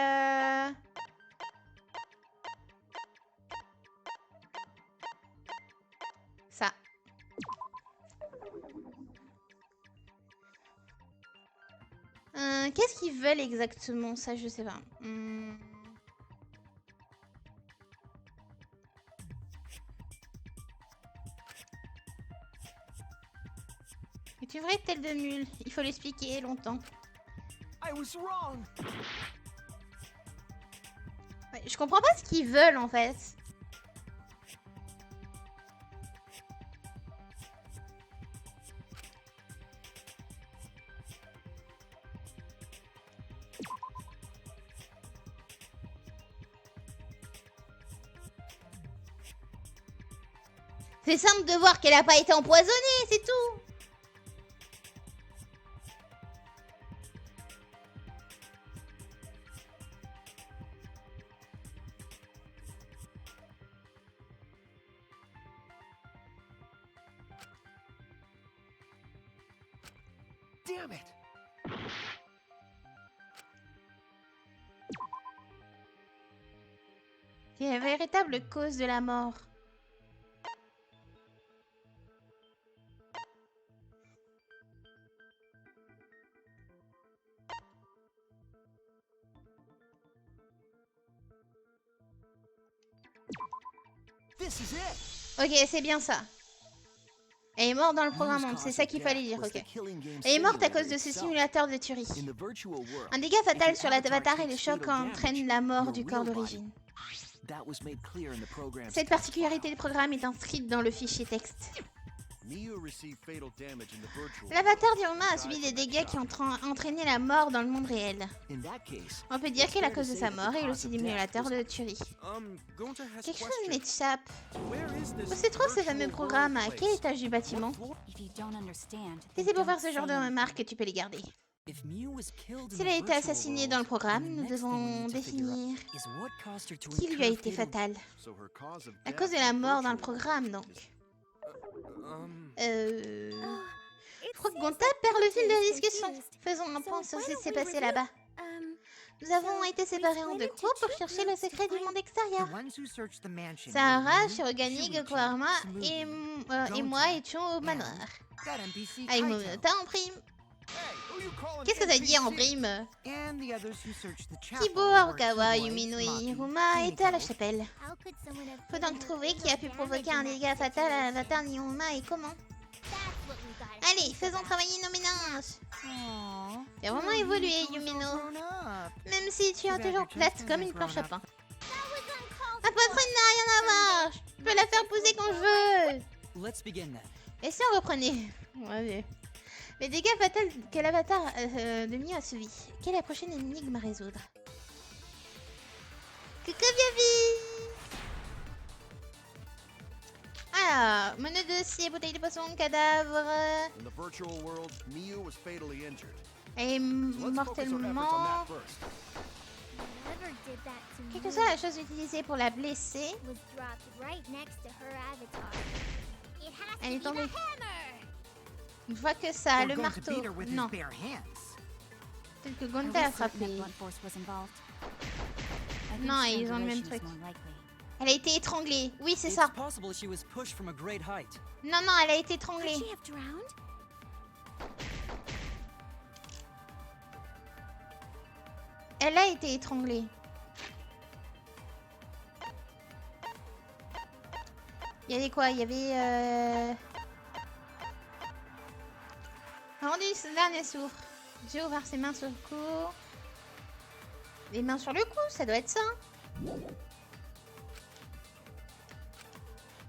ça. Qu'est-ce qu'ils veulent exactement? Ça, je sais pas. C'est une vraie tête de mule. Il faut l'expliquer longtemps. I was wrong. Ouais, je comprends pas ce qu'ils veulent en fait. C'est simple de voir qu'elle a pas été empoisonnée, c'est tout. Damn it. C'est la véritable cause de la mort. This is it. Ok, c'est bien ça. Elle est morte dans le programme, Mew's c'est cause ça of qu'il fallait death dire, was ok. the killing game Elle est morte à cause de simulator ce itself. simulateur de tuerie. In the virtual world, Un dégât fatal if sur your avatar l'avatar et le takes choc fatal entraînent damage, la mort your du corps real body. d'origine. That was made clear in the program's Cette test particularité file. du programme est inscrite dans le fichier texte. Mew received fatal damage in the virtual L'avatar world. d'Iruma a subi des dégâts qui ont entraîné la mort dans le monde réel. In that case, On peut dire que la cause de sa mort est le simulateur de tuerie. Gonta has Quelque chose question. m'échappe. Where is this Où se trouve ce virtual fameux world programme? À place? quel étage du bâtiment? If you don't understand, Si c'est pour faire ce genre de remarques, tu peux les garder. if Mew was killed in S'il the a été virtual assassiné world, dans le programme, then the nous next thing we devons need to figure out définir is what caused her to qui lui a incur été fatal- fatal. So her cause of La death cause de in la the mort dans le virtual programme, world donc. is- it Je crois que seems Gonta like perd le fil de la Gonta is discussion. confused. Faisons un point So sur why ce qui don't s'est we passé review? là-bas. Nous avons été séparés en deux groupes pour chercher le secret du monde extérieur. The ones who searched the mansion Sahara, were Mew, Shirogane, Shuichi, Gokuharuma et, Smoothie, et moi étions au and manoir. that NPC Avec Kaito, Momota en prime. Hey, who you calling Qu'est-ce que ça dit en NPC? prime? and the others who searched the chapel Kibo, were Harukawa, Kimoe, Yumino et Maki, Hiruma étaient à la Kimiko, chapelle. How could someone have Faut given donc her trouver qui a pu fatal provoquer damage un in dégât that fatal à situation? l'avatar Nihonma et comment. That's what we gotta Allez, think faisons about. travailler nos ménages. Aw, Tu as vraiment your évolué, Yumiko's all Yumino. grown up. Même si tu es Too bad toujours your plate chest comme hasn't une planche à grown pain. That was uncalled Ma poitrine n'a rien à voir. Je peux la faire pousser quand je veux. Let's begin then. Et si on reprenait? Ouais, mais... Les dégâts fatals que l'avatar de Mew a subi. Quelle est la prochaine énigme à résoudre? Coucou Viavi! ça? Monnaie de dossier, bouteille de poisson, cadavre. In the virtual world, Miyu was fatally injured. Elle est So let's focus our efforts on mortellement. that first. Whoever did that to Quelle me que soit la chose utilisée pour la blesser, was dropped right next to her avatar. It has elle est to be tombée. the hammer. Une fois que ça a We're le going to marteau. beat her with his Non, bare hands. peut-être que Are we Gonta a certain that frappé. blunt force was involved? I think Non, ils ont le même strangulation is truc. more likely. Elle a été étranglée. Oui, c'est It's ça. possible she was pushed from a great height. Non, non, elle a été Could étranglée. she have drowned? Elle a été étranglée. Il y avait quoi? Il y avait... Rendu ce dernier souffle. J'ai ouvert ses mains sur le cou. Les mains sur le cou, ça doit être ça. In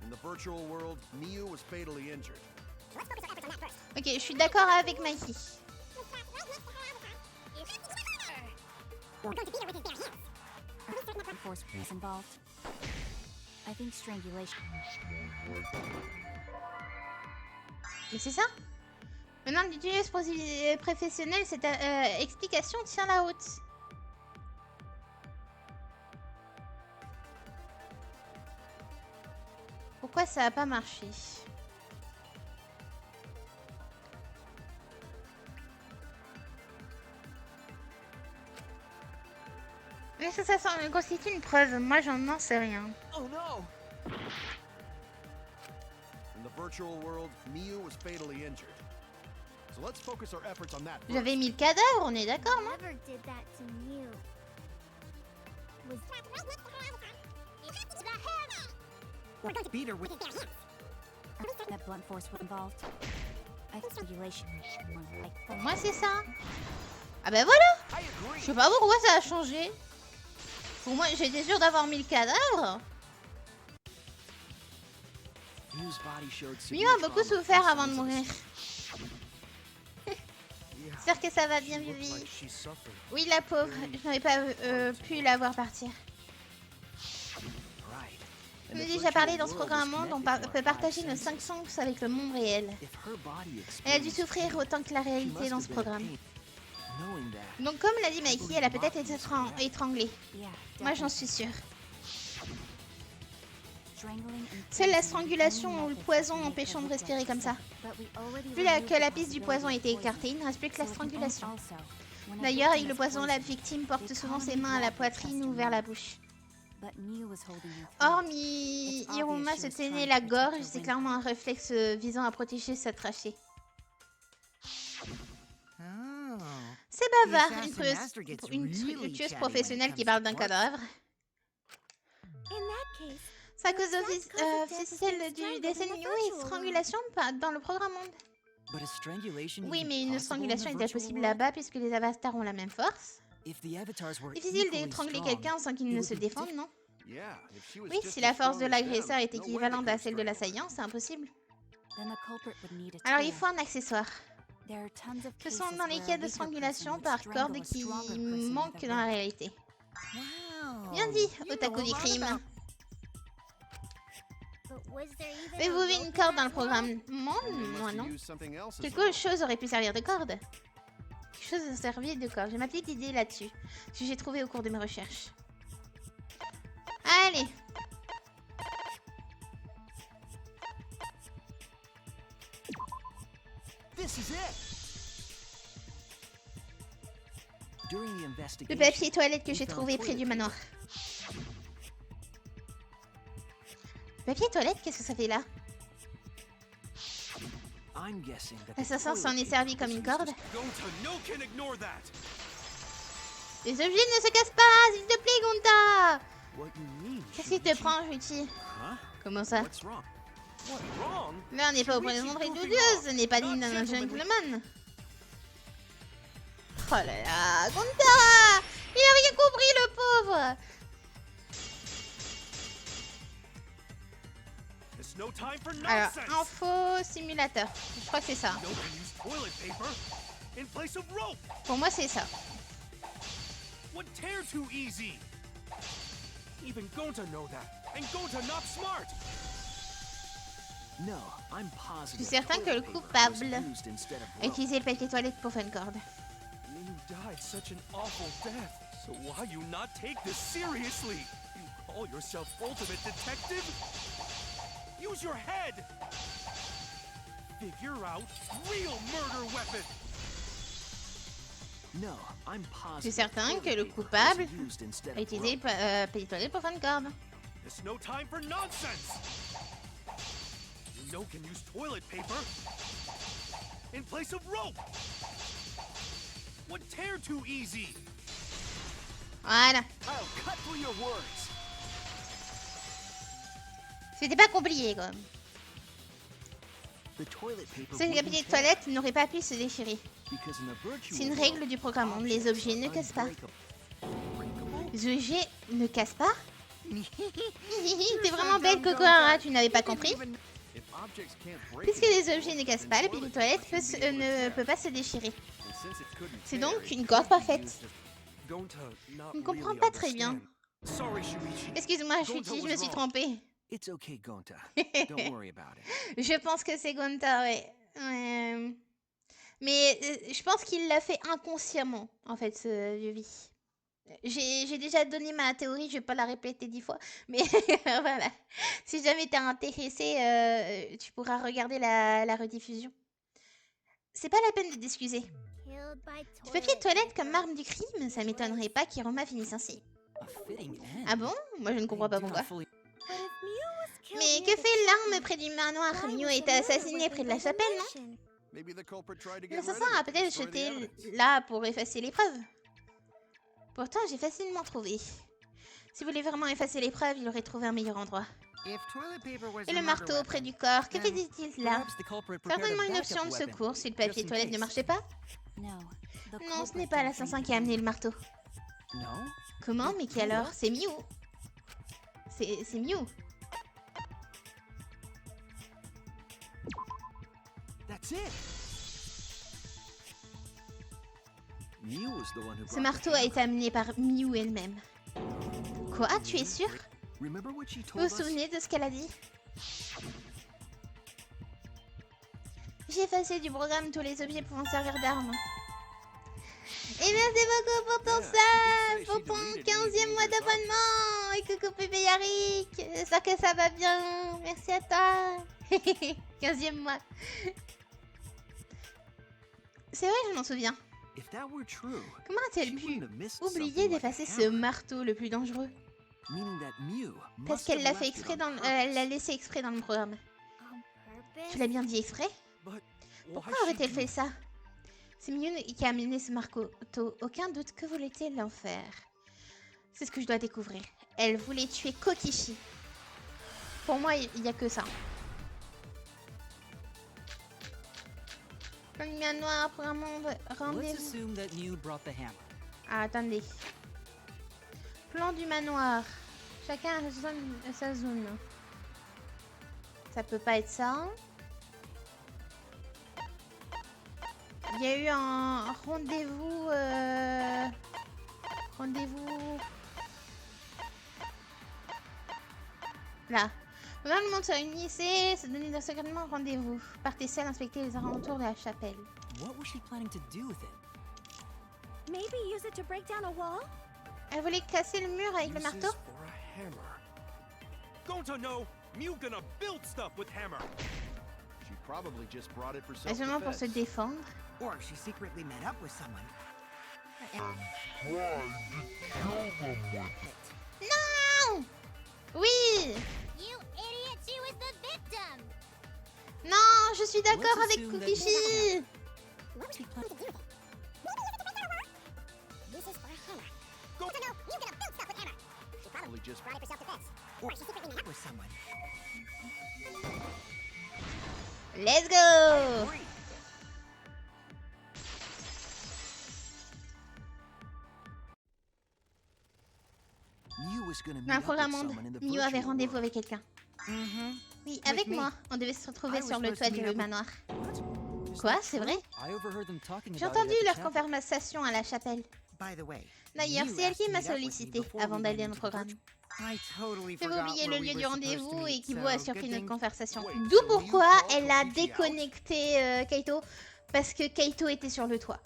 the virtual world, Miyu was fatally injured. Ok, je suis d'accord avec Mikey. Blunt force was involved. I think strangulation. Mais c'est ça? Maintenant, l'utiliser professionnel, cette explication tient la route. Pourquoi ça a pas marché? Est-ce que ça constitue une preuve? Moi, j'en sais rien. Oh no! In the virtual world, Miyu was fatally injured. So let's focus our efforts on that first. J'avais mis le cadavre, on est d'accord, non? Whoever did that to Mew was Beat her with That blunt force was involved. I think strangulation is more likely. Pour moi, c'est ça. Ah bah voilà! I agree. Je sais pas pourquoi ça a changé. Pour moi, j'étais sûre d'avoir mis le cadavre. Mew's body showed Miu severe a beaucoup trauma souffert from avant de signs of mourir. Yeah, J'espère que ça va bien, she looked Vivi. like she suffered. Oui, la pauvre. Je n'avais pas pu la voir partir. Right. Comme j'ai déjà parlé dans ce programme Monde, on peut partager nos 5 sens avec le monde réel. If her body Elle a dû experienced souffrir autant que la she réalité must dans have ce been in programme. pain. Knowing that, Donc comme l'a dit Mikey, elle a peut-être été étranglée. Yeah, Moi, j'en suis sûre. strangling and Seule la poisoning strangulation only ou le methods poison to make empêchant her de look respirer like comme ça. But we already Vu removed que the la piste du poison a été possibility of écartée, il ne reste plus que la poison. So it can strangulation. also, when a D'ailleurs, victim avec le is poison, la poisoned, victime porte souvent ses mains à la poitrine ou vers la bouche. but Mew was holding her throat. Hormis Hiruma se tenait la gorge, c'est clairement un réflexe visant à protéger sa trachée. Oh. C'est bavard, The une assassin master gets really tueuse chatty professionnelle when it qui comes parle to d'un blood. cadavre. In that case, C'est à cause That's cause of death officielle gets du strangled décès in de the Miu et virtual strangulation dans le programme Monde. but is strangulation Oui, even mais une possible in strangulation the est-elle virtual possible world? là-bas puisque les avatars ont la même force? If the avatars were Difficile equally d'étrangler strong, quelqu'un sans qu'il it ne would se be défende, non? Yeah, if she was Oui, just si la as force de strong as l'agresseur them, est no way they équivalente à could celle de strangle. l'assaillant, c'est impossible. Then the culprit would need a Alors il tool. faut un accessoire. There are tons of Ce sont cases dans les where cas a de weaker strangulation person par would strangle corde a qui stronger person with manquent a dans la rope. réalité. Wow. Bien dit, You Otaku know du a lot crime. about- but was there even Avez-vous a vu rope une in corde dans that le programme world? Monde? They must Moi have non. used something else as a Quelque rope. chose aurait pu servir de corde. Quelque chose a servi de corde. J'ai ma petite idée là-dessus. Que j'ai trouvé au cours de mes recherches. Allez. This is it. During the Le investigation, papier toilette que we j'ai found trouvé près toilet du paper. manoir. Papier toilette, qu'est-ce que ça fait là? I'm guessing that the L'assassin s'en toilet est servi paper comme une was used corde. as- Gonta, no can ignore that. Les objets ne se cassent pas, s'il te plaît, Gonta! What you mean? Qu'est-ce qui te Shuichi? prend, Juichi? Huh? Comment ça? What's wrong? What wrong? Là, on n'est pas au point de Shuichi montrer goofing douteuse, off. ce n'est pas Not digne d'un gentlemanly. gentleman. Oh là là, Gonta! Il a rien compris, le pauvre! It's no time for Alors, nonsense. info simulateur. Je crois que c'est ça. No can use toilet paper in place of rope. Pour moi, c'est ça. Would tear too easy. Even Gonta know that, and Gonta not smart. No, I'm Je suis positive. certain que le toilet paper was coupable used instead of a rope. utilisé le papier toilette pour Funcord. You died such an awful death. So why you not take this seriously? You call yourself ultimate detective? Use your head. Figure out real murder weapon. No, I'm Je suis positive. certain toilet que le paper coupable was used instead a of utilisé rope. le papier toilette pour Funcord. There's no time for nonsense. You know can use toilet paper in place of rope. Would tear too easy. Voilà. I'll cut through your words. C'était pas compliqué quand même. The toilet paper Ce wouldn't papier tear toilette n'aurait pas pu se déchirer. because in a virtual C'est une world, règle du programme. Les objets ne cassent pas. Les objets ne cassent pas? T'es vraiment belle, Coco, hein, tu n'avais pas compris? If objects can't break Puisque les objets ne cassent pas, le papier toilette ne peut pas se déchirer. and since it couldn't C'est tear, donc it une corde parfaite. Gonta not Je ne comprends really pas très bien. understand. Sorry, Shuichi. Excuse-moi, Shuichi, je me suis trompée. It's okay, Gonta. Don't worry about it. Je pense que c'est Gonta, ouais. Ouais. Mais je pense qu'il l'a fait inconsciemment, en fait, ce Yumi. J'ai déjà donné ma théorie, je vais pas la répéter 10 fois. Mais voilà. Si jamais t'es intéressé, tu pourras regarder la rediffusion. C'est pas la peine de t'excuser. Killed by Du papier de toilette comme arme du crime, ça m'étonnerait pas qu'Iroma finisse ainsi. A fitting end. Ah bon? Moi je ne comprends pas Do not pourquoi. fully- But if Mew was killed Mais near que the fait l'arme chapel, près du manoir? why Mew was a the été murder assassiné près de la weapon chapelle, non? resolution? Maybe the culprit tried to get L'assassin rid of a it, peut-être destroy the jeté evidence. là pour effacer les preuves. Pourtant, j'ai facilement trouvé. S'il voulait vraiment effacer les preuves, il aurait trouvé un meilleur endroit. If toilet paper was Et the le murder marteau weapon, près du corps, que then faisait-il là? perhaps the culprit prepared a Certainement une backup option de weapon, secours si le papier just in toilette ne case. marchait pas. No. The Non, ce culprit n'est pas didn't l'assassin bring qui a the amené le marteau. No? Comment? Mais qui alors? C'est Mew. C'est Mew. That's it. Mew was the one who Ce brought the marteau a hammer. été amené par Mew elle-même. Quoi? Tu es sûr? Remember what she Vous told vous us? souvenez de ce qu'elle a dit? J'ai effacé du programme tous les objets pouvant servir d'arme. Et merci beaucoup pour ton sub, pour ton 15e mois d'abonnement. Et coucou bébé Yarik, j'espère que ça va bien. Merci à toi. 15e mois. C'est vrai, je m'en souviens. If that were true, Comment a-t-elle she pu wouldn't have missed oublier something like a d'effacer ce hammer, marteau le plus dangereux? meaning that Mew Parce must qu'elle have l'a fait left it exprès on dans purpose. elle l'a laissé exprès dans le programme. On purpose? Tu l'as bien dit exprès? But Pourquoi why she aurait-elle do fait ça? C'est Mew qui a amené ce marteau. Aucun doute. Que voulait-elle en faire? C'est ce que je dois découvrir. Elle voulait tuer Kokishi. Pour moi, il n'y a que ça. Lumière noire pour un monde. Let's Rendez-vous. assume that Mew brought the hammer. Ah, attendez. Plan du manoir. Chacun a sa zone. Ça peut pas être ça. Il y a eu un rendez-vous. Rendez-vous. Là. Pendant le monde se réunissait, se donnait secrètement rendez-vous. Partez seul inspecter les alentours de la chapelle. What was she planning to do with it? Maybe use it to break down a wall? Elle voulait casser le mur avec le uses marteau. for a hammer? Gonta, no! Mew gonna build stuff with hammer. She probably just brought it for Et seulement pour se self-defense. défendre. Or she secretly met up with someone. Non! Oui! You idiot, she was the victim! Non, je suis d'accord Let's avec assume that- Kokishi. What was she planning to do with it? Maybe use it to break down a wall? This is for a hammer. Go- No, you gonna build stuff with hammer. She probably Probably just brought it for self-defense. Or she secretly met up With someone. Let's go! Agree. Mew was gonna meet Dans un up with programme monde, someone in the Mew avait virtual rendez-vous world. avec quelqu'un. Mm-hmm. Oui, With avec me. moi. On devait se retrouver I was sur le supposed toit to du meet up with- manoir. What? Is Quoi, that c'est true? vrai? I overheard them talking J'ai about it entendu at the leur chapel. conversation à la chapelle. By the way, D'ailleurs, you c'est elle qui asked m'a to meet up with me sollicité before avant we d'aller went dans le into the programme. I totally Fais-vous forgot oublier le where we lieu du were supposed to rendez-vous et meet, Kibo so a good surpris notre thing- conversation. Wait, D'où so you pourquoi called elle a Kokichi out? déconnecté Kaito. Parce que Kaito était sur le toit.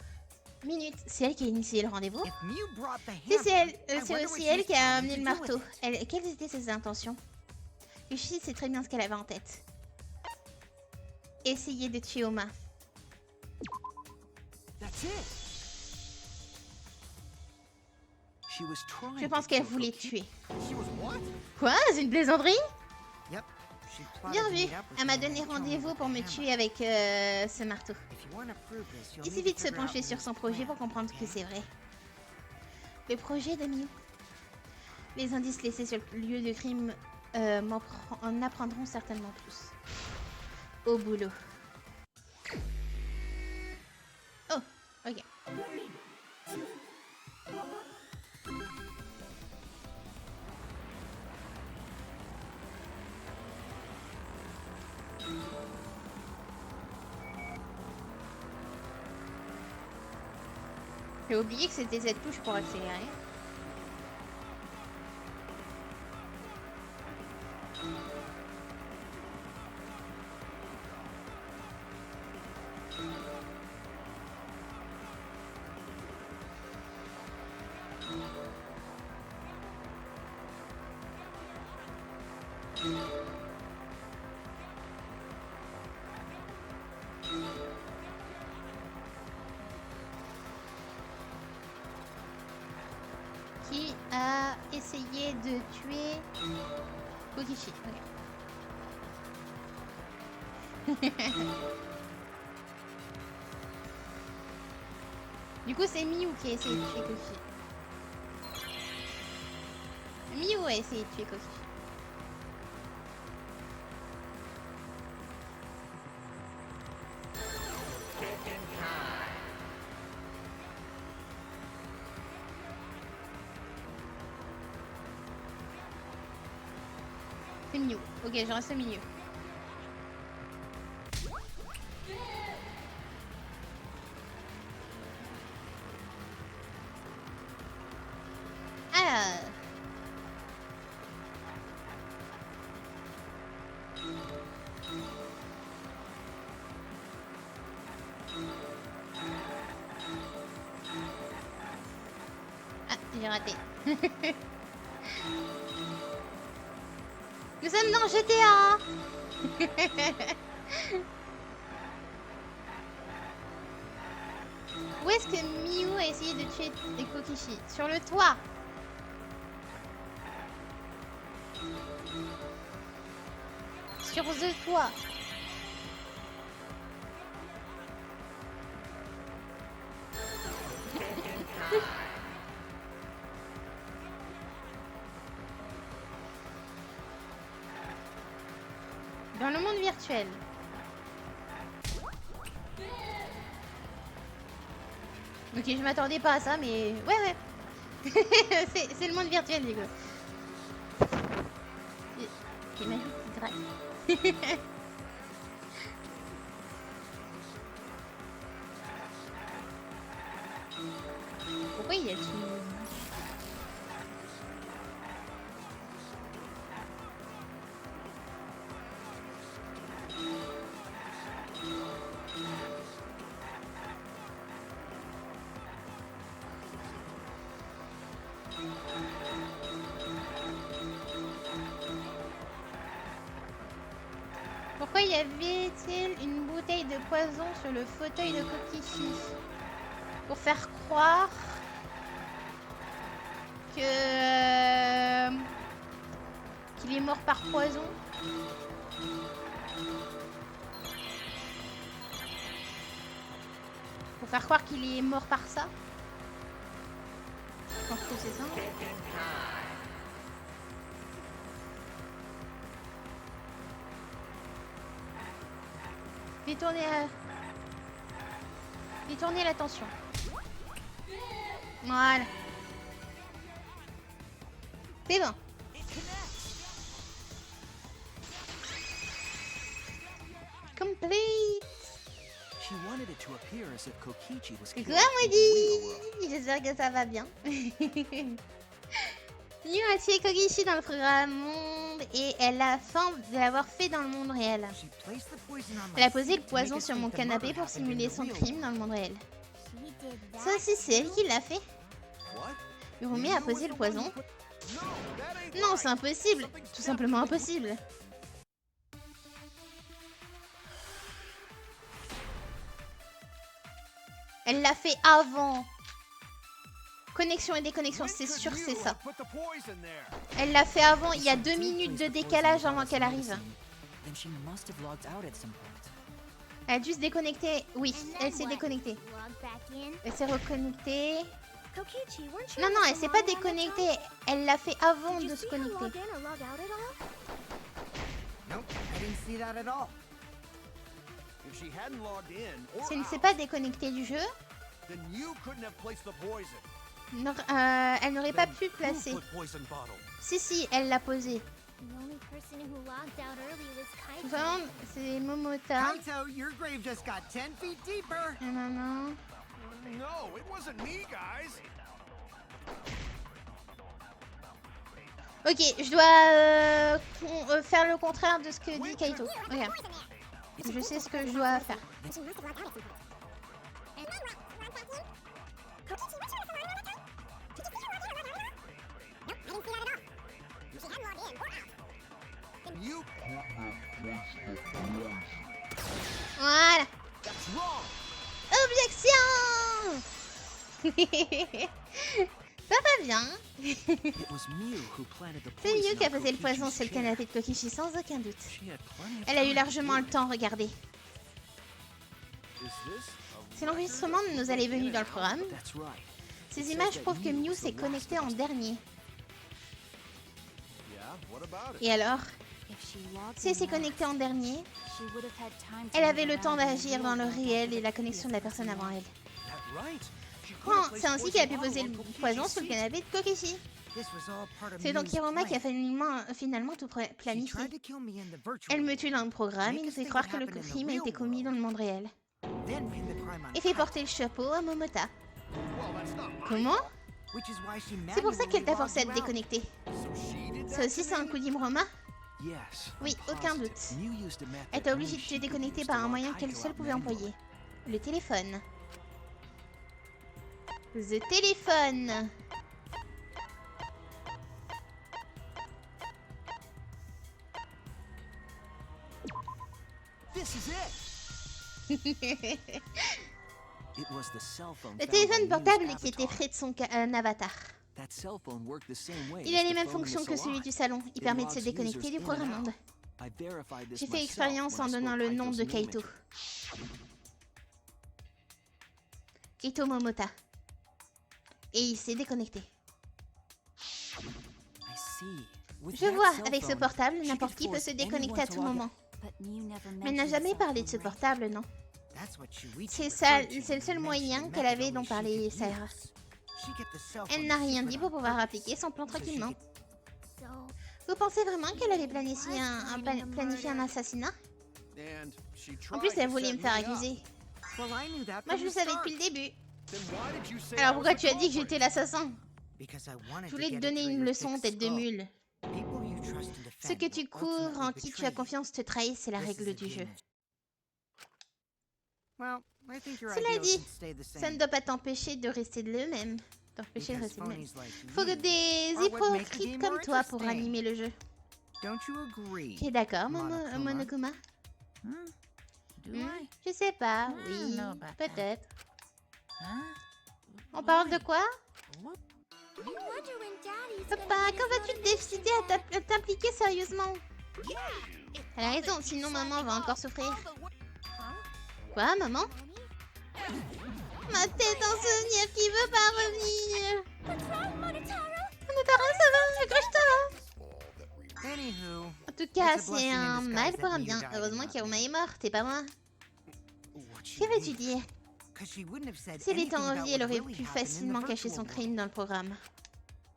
Minute, c'est elle qui a initié le rendez-vous. If Mew brought the Si, c'est hamper, elle, I c'est wonder aussi what she elle was qui a planning amené to le do with marteau. it. Quelles étaient ses intentions? Yushi sait très bien ce qu'elle avait en tête. Essayer de tuer Oma. That's it. She was trying Je to pense qu'elle kill voulait Kokichi. tuer. She was what? Quoi? C'est une plaisanterie? Yep. She plotted Bien to vu. meet up with Elle m'a me donné and kill me rendez-vous with pour the me hammer. tuer avec ce marteau. If you want to prove this, you'll Il need suffit to de se figure out pencher sur Mew's son projet pour plan, comprendre que okay? c'est vrai. Le projet de Mew. Les indices laissés sur le lieu de crime en apprendront certainement plus. Au boulot. Oh, ok. J'ai oublié que c'était cette touche pour accélérer. Qui a essayé de tuer Kokichi. Ok. Du coup, c'est Miu qui a essayé de tuer Kokichi. Miu a essayé de tuer Kokichi. C'est Miu. Ok, je reste au milieu. Alors. Ah, j'ai raté. Nous sommes dans GTA. Où est-ce que Miu a essayé de tuer Kokichi? Sur le toit. Sur le toit. Dans le monde virtuel. Ok, je m'attendais pas à ça, mais ouais. c'est le monde virtuel, les gars. C'est magique, c'est grave. Pourquoi il y a tout... Pourquoi y avait-il une bouteille de poison sur le fauteuil de Kokichi? Pour faire croire que qu'il est mort par poison. Pour faire croire qu'il est mort par ça. Je pense que c'est ça. Détournez l'attention. Voilà. C'est bon. Complete. She wanted it to appear as if Kokichi was C'est killed quoi, in the Wheel Maudit? World. J'espère que ça va bien. Miu a tué Kokichi dans le programme monde et elle a faim de l'avoir fait dans le monde réel. She placed the poison on Elle a my posé seat le to poison make us sur think mon the canapé murder pour happened in simuler the son real crime dans le monde réel. She did that. Ça aussi, c'est elle qui l'a fait. What? Urumi a posé le poison. No, that ain't Non, right. c'est impossible. Tout simplement impossible. Elle l'a fait avant. Connexion et déconnexion, c'est sûr, c'est ça. Put the poison there. Elle l'a fait avant, il y a If she 2 did minutes place de the poison décalage in avant Alice's qu'elle arrive. medicine, then she must have logged out at some point. Elle a dû se déconnecter. Oui, And elle then s'est what? déconnectée. Log back in. Elle s'est reconnectée. Kokichi, weren't you Non, in non, the elle s'est pas salon all the déconnectée. time? Elle l'a fait avant Did de you se see her log connecter. in or log out at all? Nope, I didn't see that at all. If she hadn't logged in or Si elle ne s'est out, pas déconnectée du jeu, then you couldn't have placed the poison. elle n'aurait pas pu Who placer. put poison bottle? Si, si, elle l'a posé. The only person who logged out early was Kaito. Vraiment, c'est Momota. Kaito, your grave just got 10 feet deeper. Non, non, non. No, it wasn't me, guys. Ok, je dois faire le contraire de ce que dit Kaito. Regarde, je sais ce que je dois faire. And then what? Log back in? Kokichi, weren't you in the salon all the time? Did you see her log in or log out at all? Nope, I didn't see that at all. If she hadn't logged in or out. You. Voilà. That's wrong. Objection. Ça va bien. It was Miu who planted the C'est poison Miu qui a on posé le poison Kokichi's sur le chair. canapé de Kokichi sans aucun doute. She had plenty of Elle a eu time to largement do le it. temps, regardez. Is this C'est l'enregistrement de nos allées venues dans le programme. That's right. Ces images prouvent que Miu s'est connectée en dernier. Yeah, what about it? Et alors, If she logged si elle s'est in connectée en dernier, she would have had time to elle move avait le temps around in the d'agir dans real le world réel after et la the connexion de la personne avant elle. That right. She could Oh, have c'est placed ainsi qu'elle a pu poison poser le bottle on Kokichi's poison sur le seat. canapé de Kokichi. This was all part of C'est donc Miu's Hiroma qui a plan. finalement tout She planifié. tried to kill me in the virtual Elle me world, tue dans le programme et nous fait croire que le crime a été commis dans le monde réel. then pin the crime on Et fait Kaito, porter le chapeau à Momota. Well, that's not right. Comment? which is why she C'est pour ça manually qu'elle t'a logged forcé à you te out. déconnecter. So she did Ça that aussi, to c'est un me? coup d'Imroma? Yes, Oui, I'm aucun positive. doute. Miu used a method Elle t'a only obligé de te she could déconnecter use par to un lock moyen qu'elle Kaito seule out pouvait manually. employer. Le téléphone. The téléphone. This is it. It was the cell phone Le found téléphone by Miu's portable qui était avatar. près de son avatar. That cell phone worked the same way Il as a les the mêmes phone in the fonctions que celui salon. du salon. Il It permet de se logs déconnecter users du in and programme out. monde. I verified this J'ai fait myself l'expérience when en I donnant spoke le nom Kaito's de name Kaito. into it. Kaito Momota. Et il s'est déconnecté. I see. With Je that vois, cell avec ce phone, portable, she n'importe could qui peut force se déconnecter à anyone to tout log moment. out. But Miu never Mais elle n'a mentioned jamais cell parlé de phone, ce right? portable, non. That's what Shuichi C'est referred to le seul when moyen mentioning qu'elle avait method d'en only she parler, could Saira. use. She kept the cell Elle phone n'a rien secret dit on pour pouvoir purpose, appliquer son plan so she tranquillement. could- So, Vous pensez vraiment qu'elle avait planifié un assassinat? And she En tried plus, elle to voulait set me faire me up. accuser. Well, I knew that Moi, from je le the savais start, depuis le début. Then why did you say I Alors was pourquoi the tu as dit que culprit? j'étais l'assassin? because I wanted Je to voulais te get it donner through une your leçon, thick tête de skull. mule. People you trust and Ceux que defend tu will cours, ultimately en qui tu betray as you. confiance te trahissent, c'est la This is règle a du jeu. game. Well, I think your Cela ideals dit, should stay the Ça same. ne doit pas t'empêcher de rester de le même. T'empêcher de Because rester de même. phonies like Faut que you des are what make the hypocrites game comme more toi pour interesting. animer le jeu. Don't you agree? Tu es d'accord, Monokuma? Monokuma? Do Hmm, I? Je sais pas, I oui, don't know about that. peut-être. Huh? On parle de quoi? I wonder when Daddy's Papa, gonna quand get vas-tu his décider à t'impliquer sérieusement? Elle a raison, sinon maman va encore souffrir. Quoi, maman? Ma tête en souvenir qui veut pas revenir. Monotaro, ça va? Accroche-toi. Anywho, En tout cas, It's a c'est blessing in un disguise mal that pour un Miu bien. died Heureusement in qu'Iruma est morte, et pas moi. what she Que veux-tu means. dire? 'Cause she wouldn't have said Si elle était anything en about vie, elle what aurait really pu happened in the facilement cacher virtual son world. crime dans le programme.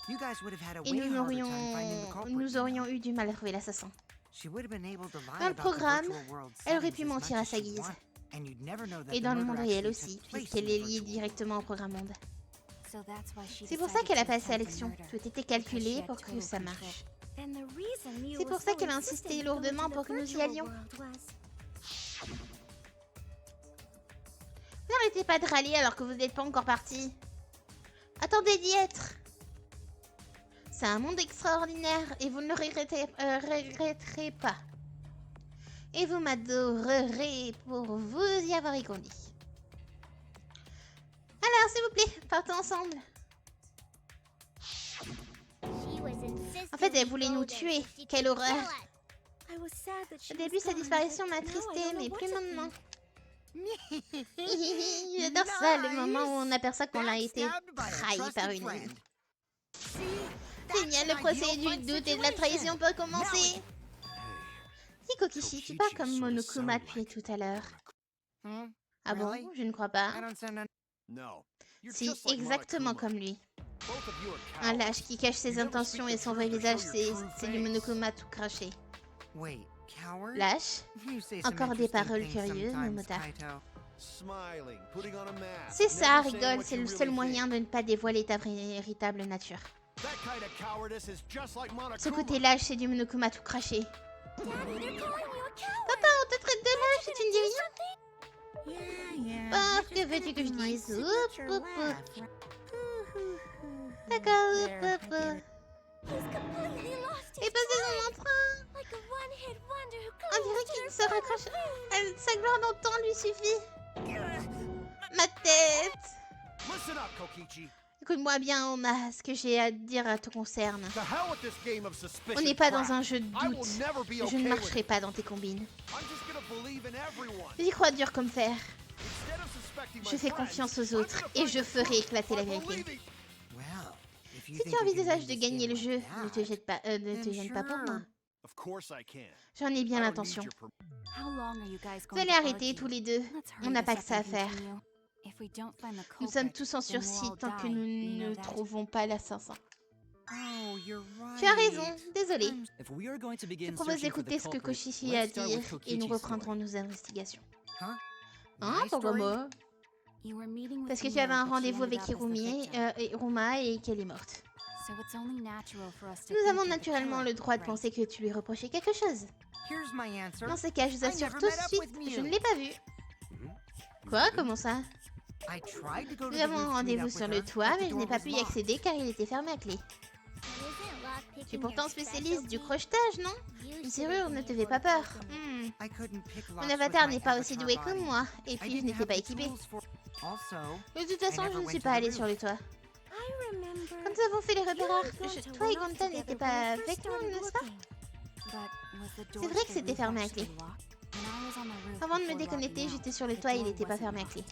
You guys would have had a Et way nous harder time finding the culprit, nous you aurions know. eu du mal à trouver l'assassin. She would have been able to lie Dans le about the programme, virtual world Elle aurait settings pu as mentir much à as sa she guise. wanted. And you'd never know that Et the dans le murder monde réel actually aussi, took place puisqu'elle in est the liée virtual directement au programme monde. So that's why she C'est pour ça decided qu'elle a to passé à attempt the l'action. murder. Tout était Because she calculé had pour que total ça control. marche. And the reason Mew C'est was pour ça so qu'elle a insistent insisté to go lourdement into the pour que nous y virtual allions. world was- Vous n'arrêtez pas de râler alors que vous n'êtes pas encore parti. Attendez d'y être. C'est un monde extraordinaire et vous ne le regretterez pas. Et vous m'adorerez pour vous y avoir conduit. Alors, s'il vous plaît, partons ensemble. She was insisting En fait, elle we voulait go nous there tuer. so she Quelle could horreur. kill us. I was sad that she Au was début, sa gone, disparition but m'a now I attristé, don't know mais what plus to maintenant. think. J'adore ça, le moment où on Nice. aperçoit qu'on a été Backstabbed by a trahi par trusted une amie. friend. See? That's Génial, an le procès ideal du fun doute et de la trahison situation. peut commencer. Hey, Si, Kokishi, tu parles comme Monokuma depuis tout à l'heure. Hmm? Ah bon? Really? Je ne crois pas. I don't sound no. You're Si, just like exactement Monokuma. comme lui. Both of you are Un cowards. lâche qui cache ses You never intentions speak et the son truth vrai to visage, show your c'est true du face. Monokuma tout craché. Wait, coward? Lâche. You say some Encore des interesting paroles things curieuses, sometimes, Momota. Kaito. Smiling, putting on a mask. C'est ça, never saying rigole, what c'est you le really seul moyen think. de ne pas dévoiler ta véritable nature. That kind of cowardice is just like Monokuma. Ce côté lâche, c'est du Monokuma tout craché. Daddy, they're calling you a coward. Papa, on te traite de lâche et tu ne dis rien? Yeah, Ah, que veux-tu que je dise? Oup, oup, oup. D'accord, oup, oup, oup. He's completely lost Et his passé son emprunt. like a one-hit wonder who On dirait qu'il se raccroche. Sa gloire dans le temps lui suffit. Ma tête. Listen up, Kokichi. Écoute-moi bien, Oma, ce que j'ai à te dire te concerne. To hell with this game of suspicion On n'est pas dans crap. un jeu de I will doute. never be Je okay ne with marcherai pas dans tes combines. I'm just gonna believe in everyone. J'y crois dur comme fer. Instead of suspecting Je my fais friends, confiance aux I'm autres gonna et find je the ferai truth éclater la by vérité. believing. Well, if you Si think tu you can envisages win de this gagner game le like jeu, that, ne te then gêne pas pour moi. sure. Of course I can. J'en ai bien I don't need l'intention. your permission. How long are you guys Vous going allez to arrêter argue? tous les deux. Let's On hurry n'a this pas que up ça à and faire. continue. If we don't find the Nous sommes culprit, tous en then we'll sursis all tant que die, nous you know ne that. trouvons pas l'assassin. Oh, you're right. Tu as raison, désolé. I'm If we are going to Je begin propose searching for the d'écouter ce que culprit, Koshishi a à let's start dire with et nous Kokichi's reprendrons story. nos investigations. Huh? Hein, My pourquoi story? moi? You were meeting with Parce que tu Mia, avais un but she rendez-vous ended avec up as the Hirumi, victim. et Ruma et qu'elle est morte. So it's only natural for us to Nous think avons you're the naturellement killer, le droit de right? penser que tu lui reprochais quelque chose. Here's my answer. Dans ces cas, je vous I assure never tout met de up suite, with Mew. je ne l'ai pas vu. Quoi? Comment ça? I tried to go to Nous the avons un roof to meet rendez-vous up sur with le her, toit, but the mais je n'ai door pas was pu y locked. accéder car il était fermé à clé. Isn't lockpicking Tu es pourtant your spécialiste du specialty? crochetage, non? You Une should serrure have ne been te fait able pas to peur. open it. I couldn't pick Mon locks with avatar my n'est pas aussi avatar doué que body. moi, et I puis je didn't n'étais have pas the équipée. tools for- Also, De toute façon, never je ne went suis to pas the allée roof. sur le toit. I remember. Quand nous avons fait les repérages, You and Gonta toi et went off Gonta together n'étaient when pas we first avec nous, started n'est-ce pas? looking. But was the door C'est vrai to que the c'était roof fermé à actually clé. locked? When I was on the roof Avant de me before déconnecter, logging out, j'étais sur le the toit et il door n'était pas wasn't fermé à locked. clé.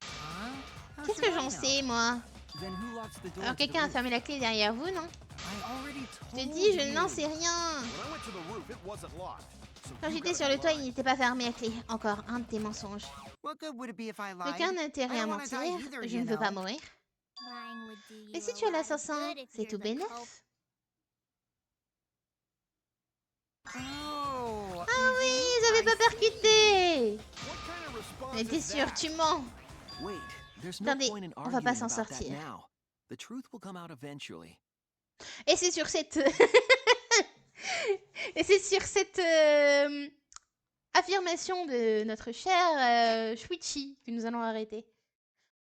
Huh? How Qu'est-ce should que I j'en know? sais, moi? Then who locks the door Alors to the quelqu'un a roof? fermé la clé derrière vous, non? I already Je te told dis, je you. n'en sais rien. When I went to the roof, it wasn't locked. So Quand you j'étais gotta sur be le toit, il lying. n'était pas fermé à clé. Encore un de tes mensonges. What good would it be if I lied? Aucun intérêt I à don't wanna mentir, die either, je you ne veux pas know. mourir. Lying would do Et you si a tu es lot of l'assassin, good if c'est you're tout the bénef. culprit. Oh. Ah oui, ils avaient pas percuté. What kind of response Mais t'es is sûr, that? tu mens. Wait, there's no Attendez, point in on va pas arguing s'en about that sortir. now. The truth will come out eventually. Et c'est sur cette... Et c'est sur cette affirmation de notre cher Shuichi que nous allons arrêter.